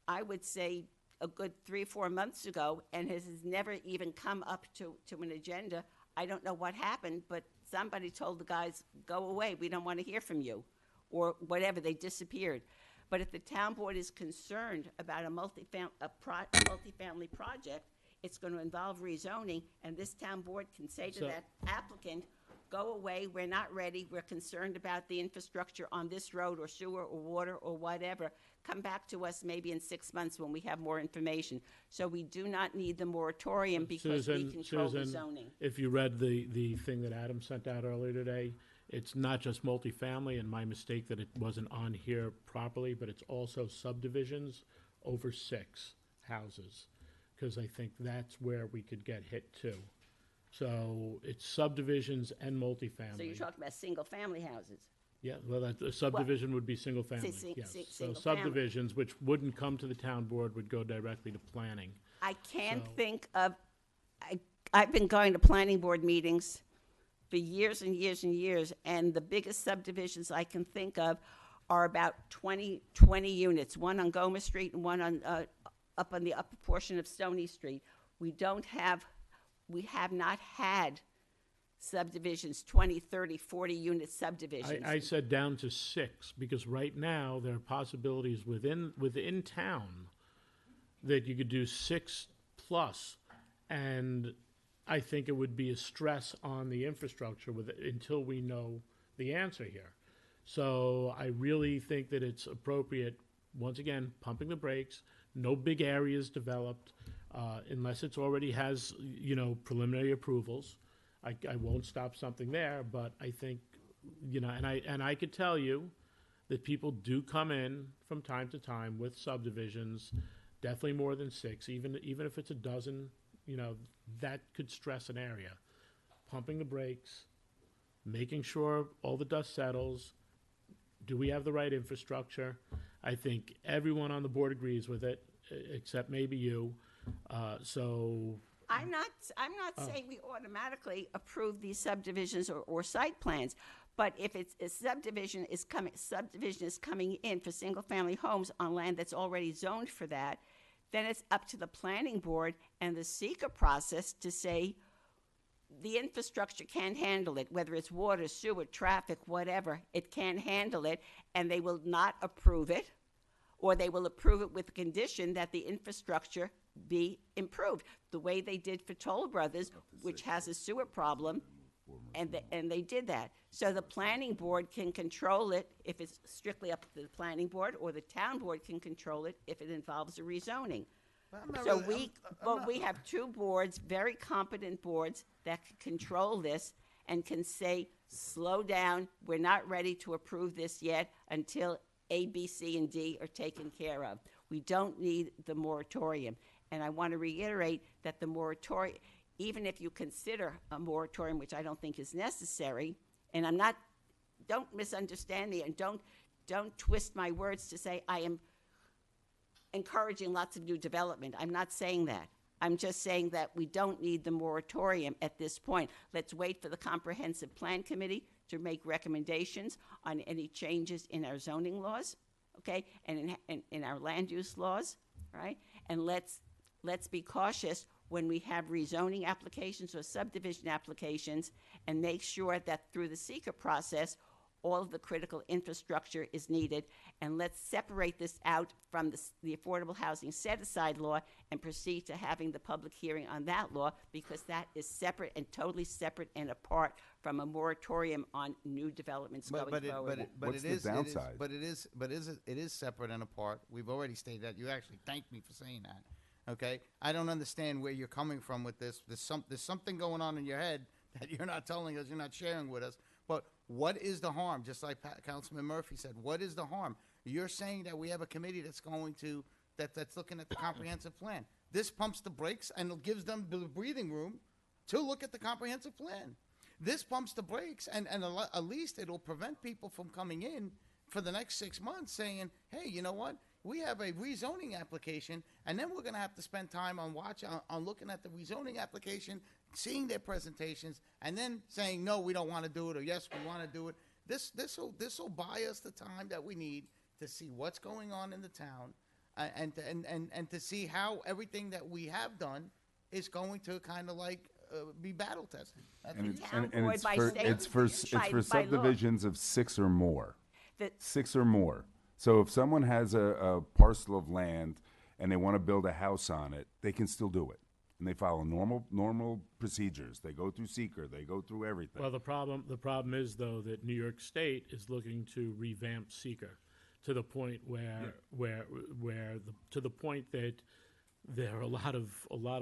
I would say a good 3 or 4 months ago, and has never even come up to an agenda. I don't know what happened, but somebody told the guys, go away, we don't want to hear from you, or whatever, they disappeared. But if the town board is concerned about a multifamily project, it's going to involve rezoning, and this town board can say to that applicant, go away, we're not ready, we're concerned about the infrastructure on this road or sewer or water or whatever. Come back to us maybe in 6 months when we have more information. So we do not need the moratorium because we control the zoning. If you read the thing that Adam sent out earlier today, it's not just multifamily, and my mistake that it wasn't on here properly, but it's also subdivisions over 6 houses, because I think that's where we could get hit too. So it's subdivisions and multifamily. So you're talking about single-family houses? Yeah, well, that, a subdivision would be single family, yes. So single family. subdivisions, which wouldn't come to the town board, would go directly to planning. I can't So- think of, I've been going to planning board meetings for years and years and years, and the biggest subdivisions I can think of are about 20 units, one on Goma Street and one on, up on the upper portion of Stony Street. We have not had subdivisions, 20, 30, 40 unit subdivisions. I said down to 6, because right now, there are possibilities within town that you could do 6 plus, and I think it would be a stress on the infrastructure until we know the answer here. So I really think that it's appropriate, once again, pumping the brakes, no big areas developed, unless it's already has, preliminary approvals. I won't stop something there, but I think, and I could tell you that people do come in from time to time with subdivisions, definitely more than 6, even if it's a dozen, that could stress an area. Pumping the brakes, making sure all the dust settles. Do we have the right infrastructure? I think everyone on the board agrees with it, except maybe you. I'm not saying we automatically approve these subdivisions or site plans, but if it's a subdivision is coming in for single-family homes on land that's already zoned for that, then it's up to the planning board and the seeker process to say the infrastructure can't handle it, whether it's water, sewer, traffic, whatever, it can't handle it, and they will not approve it, or they will approve it with the condition that the infrastructure be improved, the way they did for Toll Brothers, which has a sewer problem, and they did that. So the planning board can control it if it's strictly up to the planning board, or the town board can control it if it involves a rezoning. So we have 2 boards, very competent boards, that can control this and can say, slow down, we're not ready to approve this yet until A, B, C, and D are taken care of. We don't need the moratorium. And I want to reiterate that the moratorium, even if you consider a moratorium, which I don't think is necessary, and don't misunderstand me, and don't twist my words to say I am encouraging lots of new development. I'm not saying that. I'm just saying that we don't need the moratorium at this point. Let's wait for the Comprehensive Plan Committee to make recommendations on any changes in our zoning laws, okay, and in our land use laws, right? And let's be cautious when we have rezoning applications or subdivision applications, and make sure that through the seeker process, all of the critical infrastructure is needed. And let's separate this out from the Affordable Housing Set-Aside Law and proceed to having the public hearing on that law, because that is separate and totally separate and apart from a moratorium on new developments going forward. What's the downside? It is separate and apart. We've already stated that. You actually thanked me for saying that. Okay? I don't understand where you're coming from with this. There's something going on in your head that you're not telling us, you're not sharing with us. But what is the harm? Just like Councilman Murphy said, what is the harm? You're saying that we have a committee that's that's looking at the comprehensive plan. This pumps the brakes and it gives them the breathing room to look at the comprehensive plan. This pumps the brakes, and at least it'll prevent people from coming in for the next 6 months saying, hey, you know what? We have a rezoning application, and then we're going to have to spend time on looking at the rezoning application, seeing their presentations, and then saying, no, we don't want to do it, or yes, we want to do it. This will buy us the time that we need to see what's going on in the town, and to see how everything that we have done is going to kind of like be battle tested. It's for subdivisions of 6 or more. 6 or more. So if someone has a parcel of land and they want to build a house on it, they can still do it. And they follow normal procedures. They go through seeker. They go through everything. Well, the problem is, though, that New York State is looking to revamp seeker to the point where to the point that there are a lot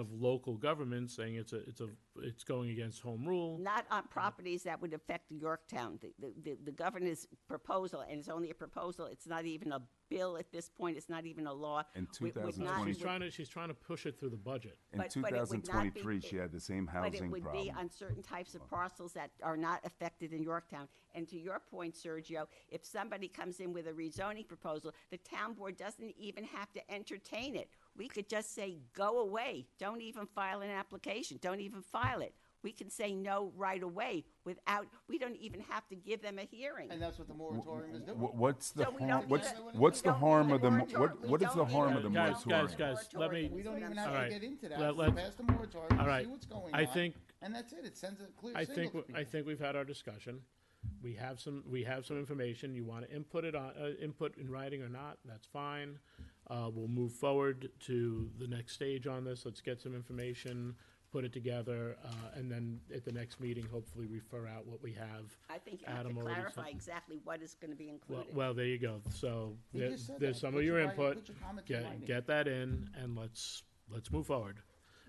of local governments saying it's going against home rule. Not on properties that would affect Yorktown. The governor's proposal, and it's only a proposal, it's not even a bill at this point, it's not even a law. In would not- 2020 She's trying to push it through the budget. In but it would not be- 2023, she had the same But it housing would problem. be on certain types of parcels that are not affected in Yorktown. And to your point, Sergio, if somebody comes in with a rezoning proposal, the town board doesn't even have to entertain it. We could just say, go away. Don't even file an application. Don't even file it. We can say no right away without, we don't even have to give them a hearing. And that's what the moratorium is doing. What's the So we harm? don't What's need a- what's we the don't harm need of a the moratorium. We what is the don't harm need of the a moratorium? Guys, let me. We don't even have all to right, get into that. let- Let's pass the moratorium, all right. see what's going I on. think- And that's it. It sends a clear I signal to people. think we've had our discussion. We have some information. You want to input it on input in writing or not? That's fine. We'll move forward to the next stage on this. Let's get some information, put it together, and then at the next meeting, hopefully refer out what we have. I think you have Adam to already clarify said- exactly what is going to be Well, included. well, there you go. So He just said there's that. some Put of your your writing- input. put your comments in writing. Get that in, and let's move forward.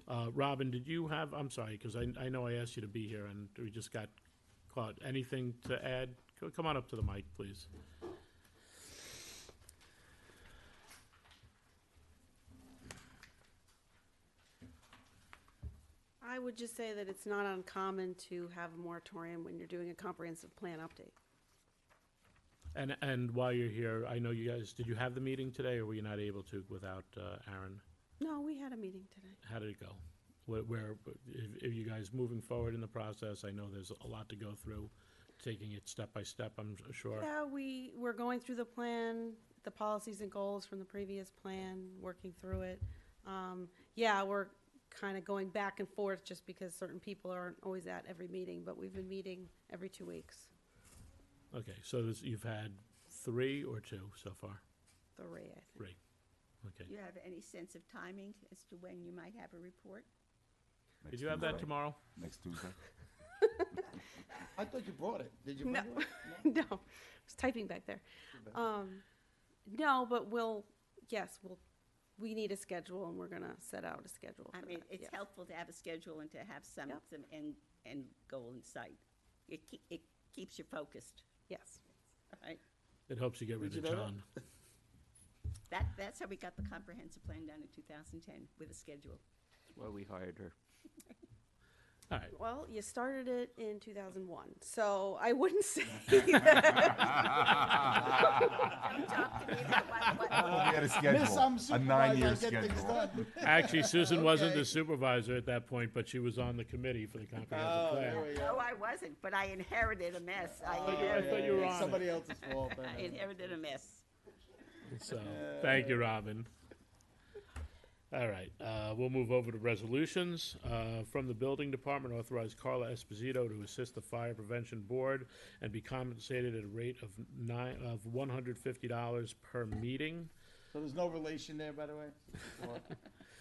Robin, did you have? I'm sorry, because I know I asked you to be here, and we just got caught. Anything to add? Come on up to the mic, please. I would just say that it's not uncommon to have a moratorium when you're doing a comprehensive plan update. And while you're here, I know you guys. Did you have the meeting today, or were you not able to without Aaron? No, we had a meeting today. How did it go? Where if you guys moving forward in the process? I know there's a lot to go through, taking it step by step. I'm sure. Yeah, we're going through the plan, the policies and goals from the previous plan, working through it. Yeah, we're kind of going back and forth just because certain people aren't always at every meeting, but we've been meeting every 2 weeks. Okay, so you've had 3 or 2 so far? 3, I think. 3. Okay. Do you have any sense of timing as to when you might have a report? Did you have that tomorrow? Next Tuesday. I thought you brought it. Did you No, bring it? no, I was typing back there. No, but we need a schedule, and we're gonna set out a schedule I for mean, that, it's yes. helpful to have a schedule and to have some end goal in sight. It keeps you focused. Yes. All right. It helps you get rid Did of you know John. That's how we got the comprehensive plan done in 2010 with a schedule. Well, we hired her. All right. Well, you started it in 2001, so I wouldn't say We had a schedule, Miss, I'm a supervisor, 9-year I get things schedule. done. Actually, Susan wasn't Okay. the supervisor at that point, but she was on the committee for the comprehensive Oh, plan. there we go. No, I wasn't, but I inherited a mess. I thought you were on it. Somebody else's fault. I I know. inherited a mess. So, thank you, Robin. All right, we'll move over to resolutions. From the Building Department, authorize Carla Esposito to assist the Fire Prevention Board and be compensated at a rate of $150 per meeting. So there's no relation there, by the way? Or-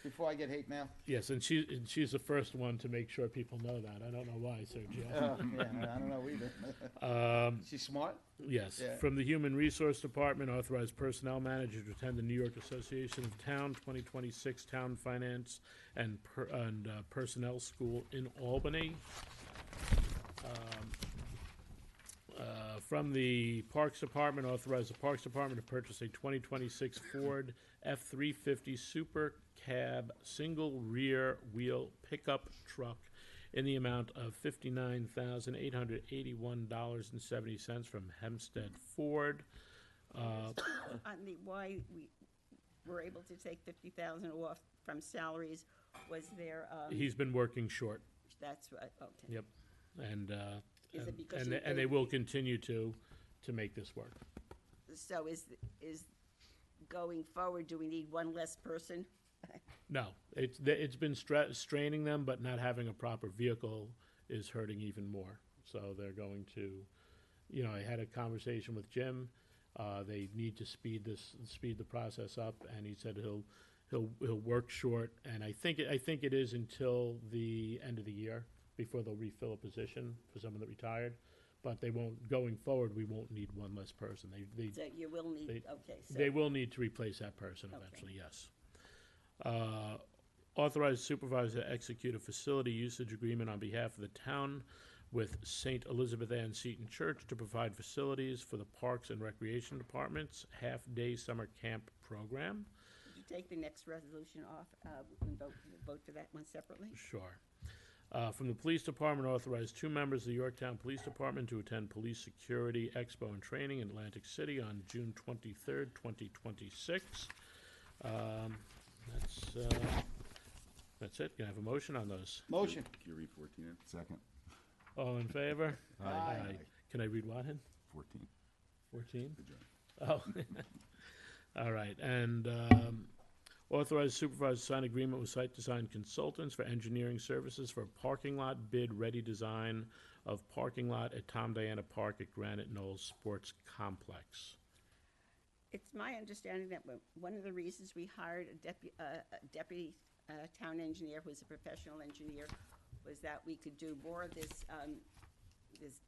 Before I get hate mail? Yes, and she's the first one to make sure people know that. I don't know why, Sergio. Yeah, I don't know either. She's smart? Yes. Yeah. From the Human Resource Department, authorize personnel manager to attend the New York Association of Town 2026 Town Finance and Personnel School in Albany. From the Parks Department, authorize the Parks Department to purchase a 2026 Ford F-350 Super Cab single rear wheel pickup truck in the amount of $59,881.70 from Hempstead Ford. On the why we were able to take 50,000 off from salaries, was there? He's been working short. That's right. Okay. Yep, and Is it because and they will continue to make this work. So is going forward? Do we need one less person? No, it's been straining them, but not having a proper vehicle is hurting even more. So they're going to, I had a conversation with Jim. They need to speed the process up, and he said he'll work short. And I think it is until the end of the year before they'll refill a position for someone that retired. But they won't, going forward, we won't need one less person. So you will need. Okay. So They will need to replace that person eventually. Yes. Authorize supervisor to execute a facility usage agreement on behalf of the town with St. Elizabeth Ann Seton Church to provide facilities for the Parks and Recreation Department's half-day summer camp program. Could you take the next resolution off and vote for that one separately? Sure. From the Police Department, authorize 2 members of the Yorktown Police Department to attend Police Security Expo and Training in Atlantic City on June 23rd, 2026. That's it. Can I have a motion on those? Motion. Can you read 14 in? Second. All in favor? Aye. Can I read what in? 14. 14? Good job. Oh. All right. And authorize supervisor to sign agreement with Site Design Consultants for engineering services for parking lot bid ready design of parking lot at Tom Diana Park at Granite Knolls Sports Complex. It's my understanding that one of the reasons we hired a deputy town engineer who is a professional engineer was that we could do more of this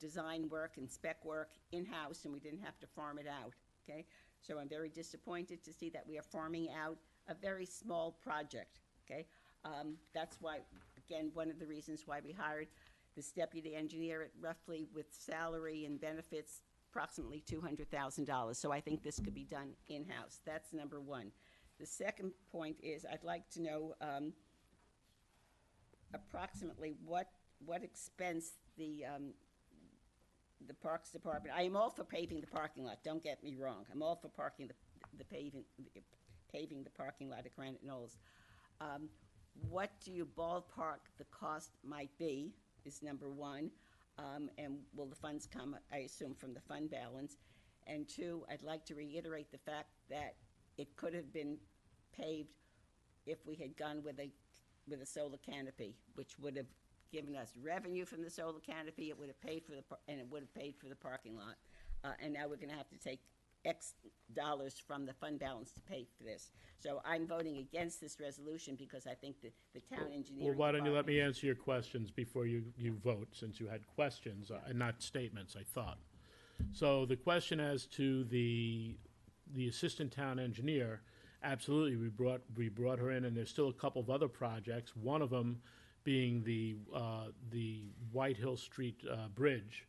design work and spec work in-house, and we didn't have to farm it out, okay? So I'm very disappointed to see that we are farming out a very small project, okay? That's why, again, one of the reasons why we hired this deputy engineer at roughly, with salary and benefits, approximately $200,000. So I think this could be done in-house. That's number one. The second point is I'd like to know approximately what expense the Parks Department. I am all for paving the parking lot. Don't get me wrong. I'm all for paving the parking lot at Granite Knolls. What do you ballpark the cost might be? Is number one. And will the funds come, I assume, from the fund balance? And 2, I'd like to reiterate the fact that it could have been paved if we had gone with a solar canopy, which would have given us revenue from the solar canopy. It would have paid for and it would have paid for the parking lot. And now we're going to have to take X dollars from the fund balance to pay for this. So I'm voting against this resolution because I think that the town engineering. Well, why don't you let me department- answer your questions before you vote, since you had questions and not statements, I thought. So the question as to the assistant town engineer, absolutely, we brought her in, and there's still a couple of other projects. One of them being the White Hill Street bridge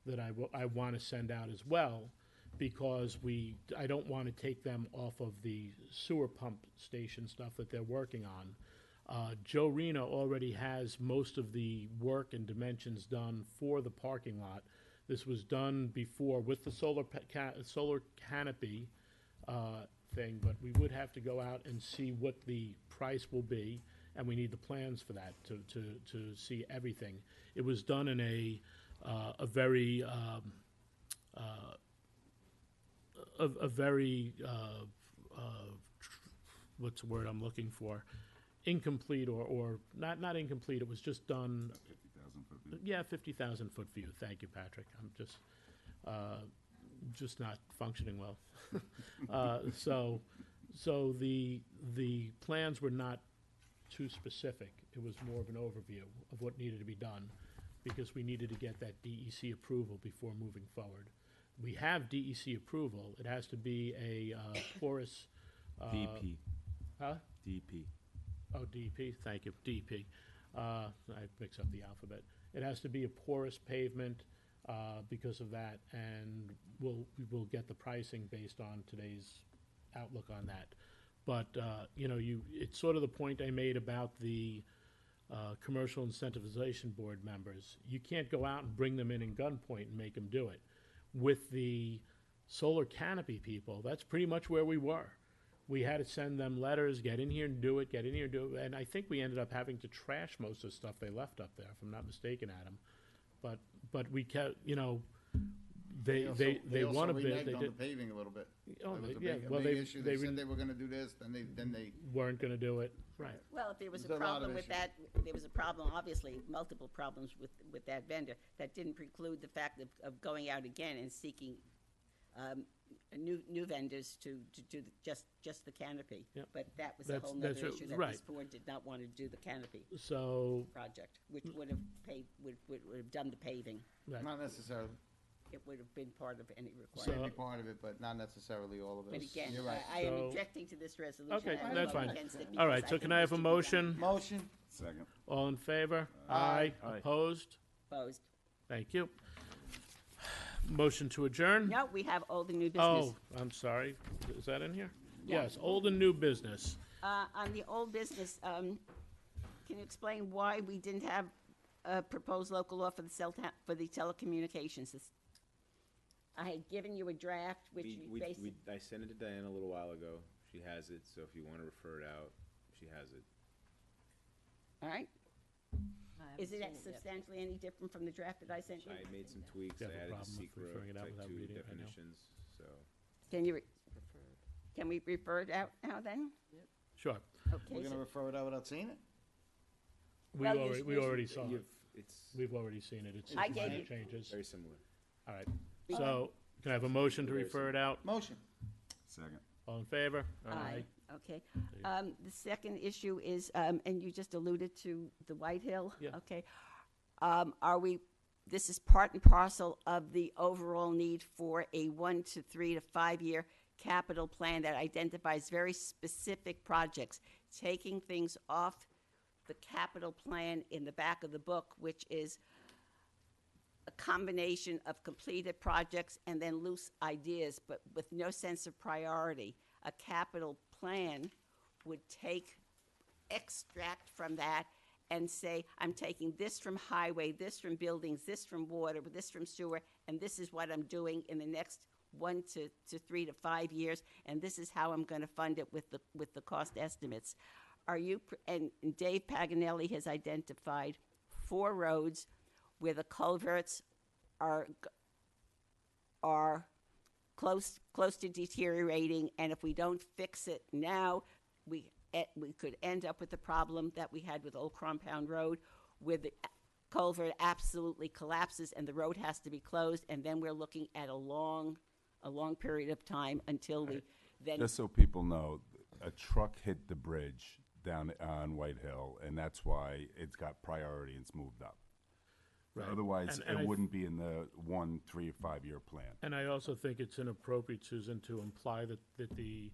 that I want to send out as well, because I don't want to take them off of the sewer pump station stuff that they're working on. Joe Reno already has most of the work and dimensions done for the parking lot. This was done before with the solar canopy thing, but we would have to go out and see what the price will be, and we need the plans for that to see everything. It was done in a very what's the word I'm looking for? Incomplete or not incomplete. It was just done. 50,000 foot view. Yeah, 50,000 foot view. Thank you, Patrick. I'm just not functioning well. So the plans were not too specific. It was more of an overview of what needed to be done, because we needed to get that DEC approval before moving forward. We have DEC approval. It has to be a porous. DP. Huh? DP. Oh, DEP. Thank you, DEP. I mix up the alphabet. It has to be a porous pavement because of that, and we will get the pricing based on today's outlook on that. But it's sort of the point I made about the commercial incentivization board members. You can't go out and bring them in gunpoint and make them do it. With the solar canopy people, that's pretty much where we were. We had to send them letters, get in here and do it, and I think we ended up having to trash most of the stuff they left up there, if I'm not mistaken, Adam. But we kept, they want to They bid. also They reneged on the did. paving a little bit. Oh, That was a yeah, big, well, a big they- issue. they They said ren- they were gonna do this, then they Weren't going to do it. Right. Well, if there was There's a a lot of problem with issues. that, there was a problem, obviously, multiple problems with that vendor. That didn't preclude the fact of going out again and seeking new vendors to do just the canopy. Yep. But that was a That's- whole that's nother it, issue, that right. this board did not want to do the canopy So project, which would have done the paving. Right. Not necessarily. it would have been part of any Might requirement. be part of it, but not necessarily all of it. But again, You're right. I am So- objecting to this resolution. Okay, I that's vote fine. against it All because right, so think can I have a this should be done. motion? Motion. Second. All in favor? Aye. Aye. Opposed? Opposed. Thank you. Motion to adjourn? No, we have old and new business. Oh, I'm sorry. Is that in here? Yeah. Yes, old and new business. On the old business, can you explain why we didn't have a proposed local law for for the telecommunications system? I had given you a draft, which you basically. I sent it to Diana a little while ago. She has it, so if you want to refer it out, she has it. All right. I Is it haven't seen it yet. substantially any different from the draft that I sent you? I made some tweaks. Do you I have a added the problem with secret, referring it out type without 2 reading it right now? definitions, so. Can you, can we refer it out now then? Sure. Okay. We're gonna refer it out without seeing it? Well, We already saw it. You've- It's We've already seen it. It's I gave minor you- changes. very similar. All right. So, can I have a motion to refer it out? Motion. Second. All in favor? Aye. Okay. The second issue is, and you just alluded to the White Hill. Yeah. Okay. This is part and parcel of the overall need for a 1 to 3 to 5 year capital plan that identifies very specific projects, taking things off the capital plan in the back of the book, which is a combination of completed projects and then loose ideas, but with no sense of priority. A capital plan would extract from that and say, I'm taking this from highway, this from buildings, this from water, this from sewer, and this is what I'm doing in the next 1 to 3 to 5 years, and this is how I'm going to fund it with the cost estimates. And Dave Paganelli has identified 4 roads where the culverts are close to deteriorating, and if we don't fix it now, we could end up with the problem that we had with Old Compound Road, where the culvert absolutely collapses and the road has to be closed, and then we're looking at a long period of time until we then. Just so people know, a truck hit the bridge down on White Hill, and that's why it's got priority and it's moved up. Right. Otherwise, And it wouldn't be in the 1, 3, 5 year plan. And I also think it's inappropriate, Susan, to imply that the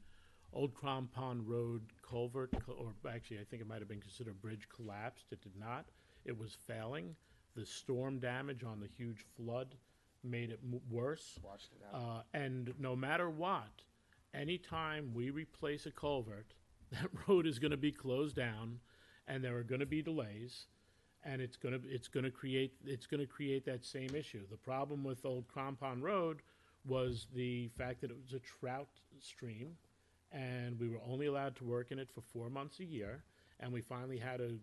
Old Crom Pond Road culvert, or actually, I think it might have been considered a bridge, collapsed. It did not. It was failing. The storm damage on the huge flood made it worse. Washed it out. And no matter what, anytime we replace a culvert, that road is going to be closed down, and there are going to be delays, and it's going to create that same issue. The problem with Old Crom Road was the fact that it was a trout stream, and we were only allowed to work in it for 4 months a year. And we finally had to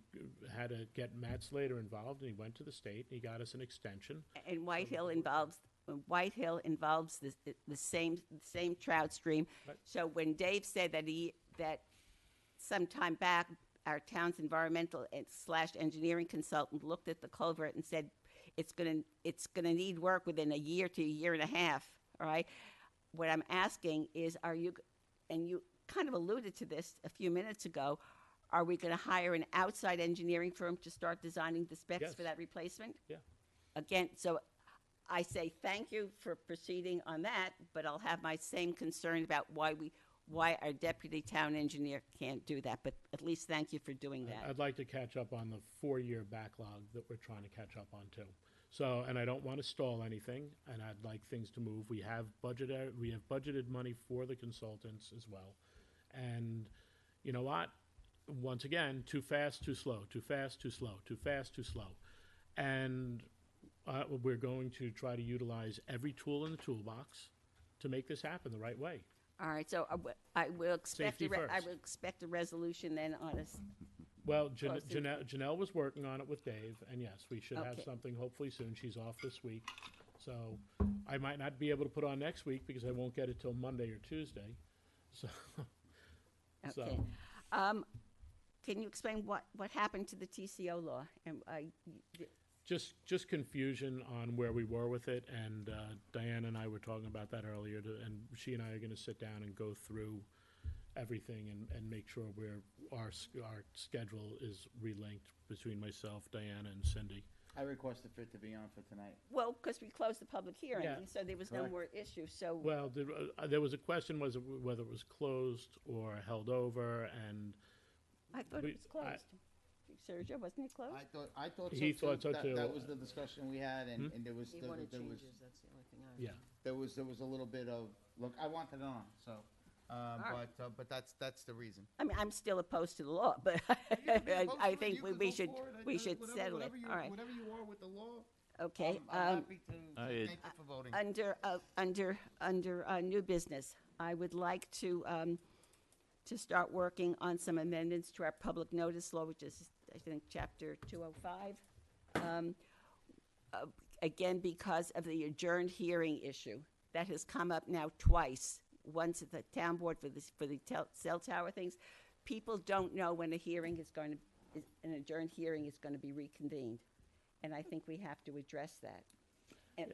get Matt Slater involved, and he went to the state and he got us an extension. And White Hill involves the same trout stream. Right. So when Dave said that some time back, our town's environmental / engineering consultant looked at the culvert and said it's gonna need work within a year to a year and a half. All right. What I'm asking is, and you kind of alluded to this a few minutes ago, are we going to hire an outside engineering firm to start designing the specs Yes. for that replacement? Yeah. Again, so I say thank you for proceeding on that, but I'll have my same concern about why our deputy town engineer can't do that. But at least thank you for doing that. I'd like to catch up on the 4-year backlog that we're trying to catch up on too. So, and I don't want to stall anything, and I'd like things to move. We have budgeted money for the consultants as well. And you know what? Once again, too fast, too slow, too fast, too slow, too fast, too slow. And we're going to try to utilize every tool in the toolbox to make this happen the right way. All right, so I will expect Safety I first. will expect a resolution then on us. Well, Close to- Janelle was working on it with Dave, and yes, we should have Okay. something hopefully soon. She's off this week. So I might not be able to put on next week because I won't get it till Monday or Tuesday. So, Okay. Can you explain what happened to the TCO law? And just confusion on where we were with it, and Diana and I were talking about that earlier, and she and I are going to sit down and go through everything and make sure our schedule is relinked between myself, Diana, and Cindy. I requested for it to be on for tonight. Well, because we closed the public hearing, Yeah. so there was no Correct. more issue, so. Well, there was a question was whether it was closed or held over, and I thought we- it was closed. Sergio, wasn't it closed? I thought so He too. thought so That- too. That was the discussion we had, and, Hmm? and there was, He there wanted was, there was, changes, that's the only thing I was. yeah. there was a little bit of, look, I wanted it on, so, right. but that's the reason. I mean, I'm still opposed to the law, but I think we should settle it. All right. Whatever you are with the law, Okay. I'm happy to, I- thank you for voting. Under new business, I would like to start working on some amendments to our public notice law, which is, I think, chapter 205. Again, because of the adjourned hearing issue that has come up now twice. Once at the town board for the cell tower things, people don't know when a hearing is going to, an adjourned hearing is going to be reconvened, and I think we have to address that. And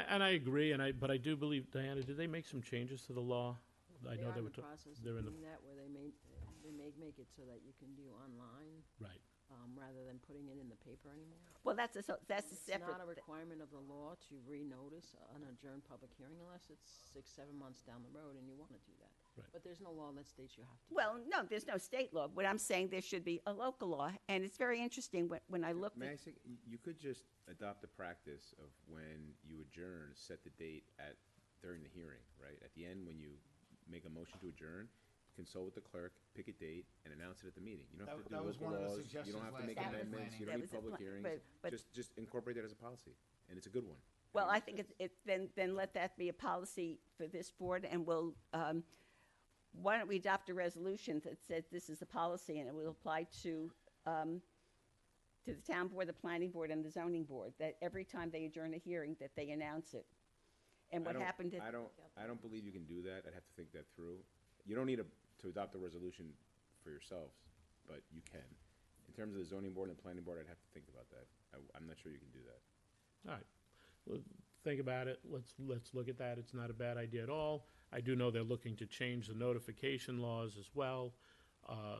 And I agree, but I do believe, Diana, did they make some changes to the law? I know They are they in were. the process They're of in the doing that, where they may make it so that you can do online, right. rather than putting it in the paper anymore. Well, that's a separate. It's not a requirement of the law to renotice an adjourned public hearing unless it's 6-7 months down the road and you want to do that. Right. But there's no law that states you have to. Well, no, there's no state law. What I'm saying, there should be a local law, and it's very interesting when I looked May I at. say, you could just adopt the practice of when you adjourn, set the date during the hearing, right? At the end, when you make a motion to adjourn, consult with the clerk, pick a date, and announce it at the meeting. You don't have to do That was local one of the laws, you suggestions don't have to last make time. amendments, you That don't was need the public plan, hearings. but- Just incorporate that as a policy, and it's a good one. Well, I think then let that be a policy for this board, and we'll, why don't we adopt a resolution that says this is a policy, and it will apply to the town board, the planning board, and the zoning board, that every time they adjourn a hearing, that they announce it. And what happened at. I don't believe you can do that. I'd have to think that through. You don't need to adopt a resolution for yourselves, but you can. In terms of the zoning board and the planning board, I'd have to think about that. I'm not sure you can do that. All right. Well, think about it. Let's look at that. It's not a bad idea at all. I do know they're looking to change the notification laws as well.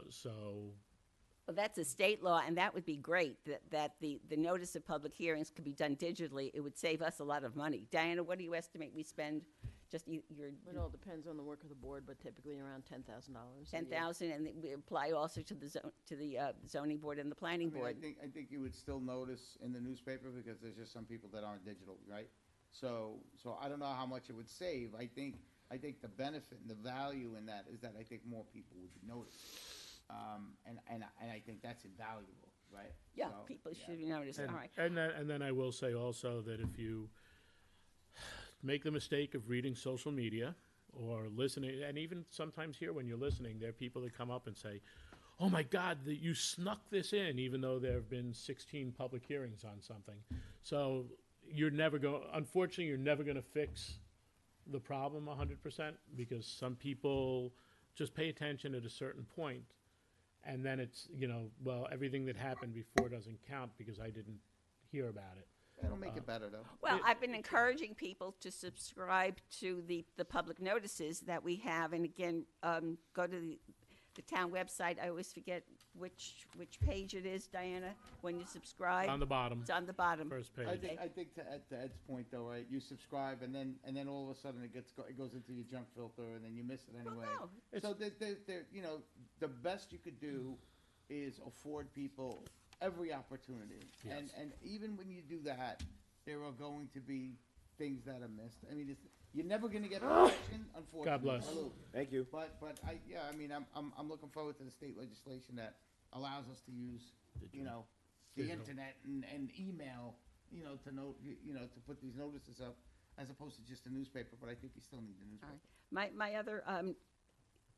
So Well, that's a state law, and that would be great, that the notice of public hearings could be done digitally. It would save us a lot of money. Diana, what do you estimate we spend, just your. It all depends on the work of the board, but typically around $10,000. 10,000, and we apply also to the zoning board and the planning I mean, board. I think you would still notice in the newspaper because there's just some people that aren't digital, right? So I don't know how much it would save. I think the benefit and the value in that is that I think more people would notice. And I think that's invaluable, right? Yeah, So, people yeah. should notice, all right. And then I will say also that if you make the mistake of reading social media or listening, and even sometimes here when you're listening, there are people that come up and say, "Oh my God, that you snuck this in," even though there have been 16 public hearings on something. So unfortunately, you're never going to fix the problem 100% because some people just pay attention at a certain point, and then it's, well, everything that happened before doesn't count because I didn't hear about it. It'll make it better, though. Well, I've been encouraging people to subscribe to the public notices that we have, and again, go to the town website. I always forget which page it is, Diana, when you subscribe. On the bottom. It's on the bottom. First page. I think to Ed's point though, right? You subscribe and then all of a sudden it goes into your junk filter and then you miss it anyway. no. So the best you could do is afford people every opportunity. Yes. And even when you do that, there are going to be things that are missed. I mean, you're never going to get perfection, unfortunately. God bless. Salute. Thank you. But I'm looking forward to the state legislation that allows us to use, the Digital. internet and email, to put these notices up as opposed to just a newspaper. But I think you still need the newspaper. All right. My other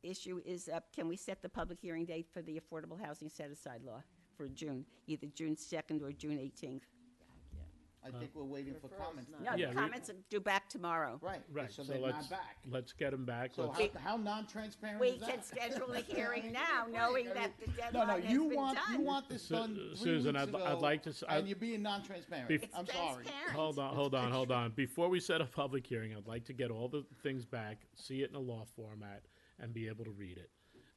issue is, can we set the public hearing date for the Affordable Housing Set-Aside Law for June, either June 2nd or June 18th? I think we're waiting for comments. No, Yeah, the we- comments are due back tomorrow. Right. Right. So So they're let's not back. let's get them back. So Let's- how non-transparent We is that? can schedule a hearing now, knowing that the No, deadline has you been want done. this Su- done 3 Susan, weeks I'd ago, like to s- and you're being non-transparent. Bef- I'm sorry. Hold on. Before we set a public hearing, I'd like to get all the things back, see it in a law format, and be able to read it.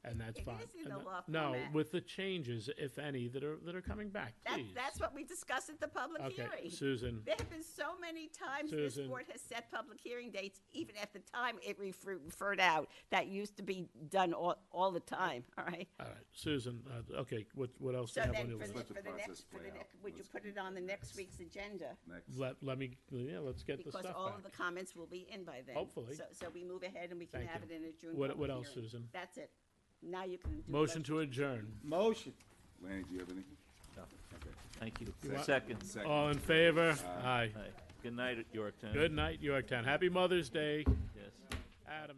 and that's It fine. is in And the law no, format. with the changes, if any, that are coming back, please. That's what we discussed at the public Okay, hearing. Susan. There have been so many times this Susan. board has set public hearing dates, even at the time it referred out. That used to be done all the time, all right? All right, Susan, okay, what else do So you have on then, your for list? the next, would you put it on the next week's agenda? Let's get the Because stuff all back. of the comments will be in by then. Hopefully. So we move ahead and we can Thank have you. it in a June What public else, hearing. Susan? That's it. Now you can do. Motion to adjourn. Motion. Lanny, do you have anything? No. Thank you. You want- Second. All in favor? Aye. Good night, Yorktown. Good night, Yorktown. Happy Mother's Day. Yes. Adam.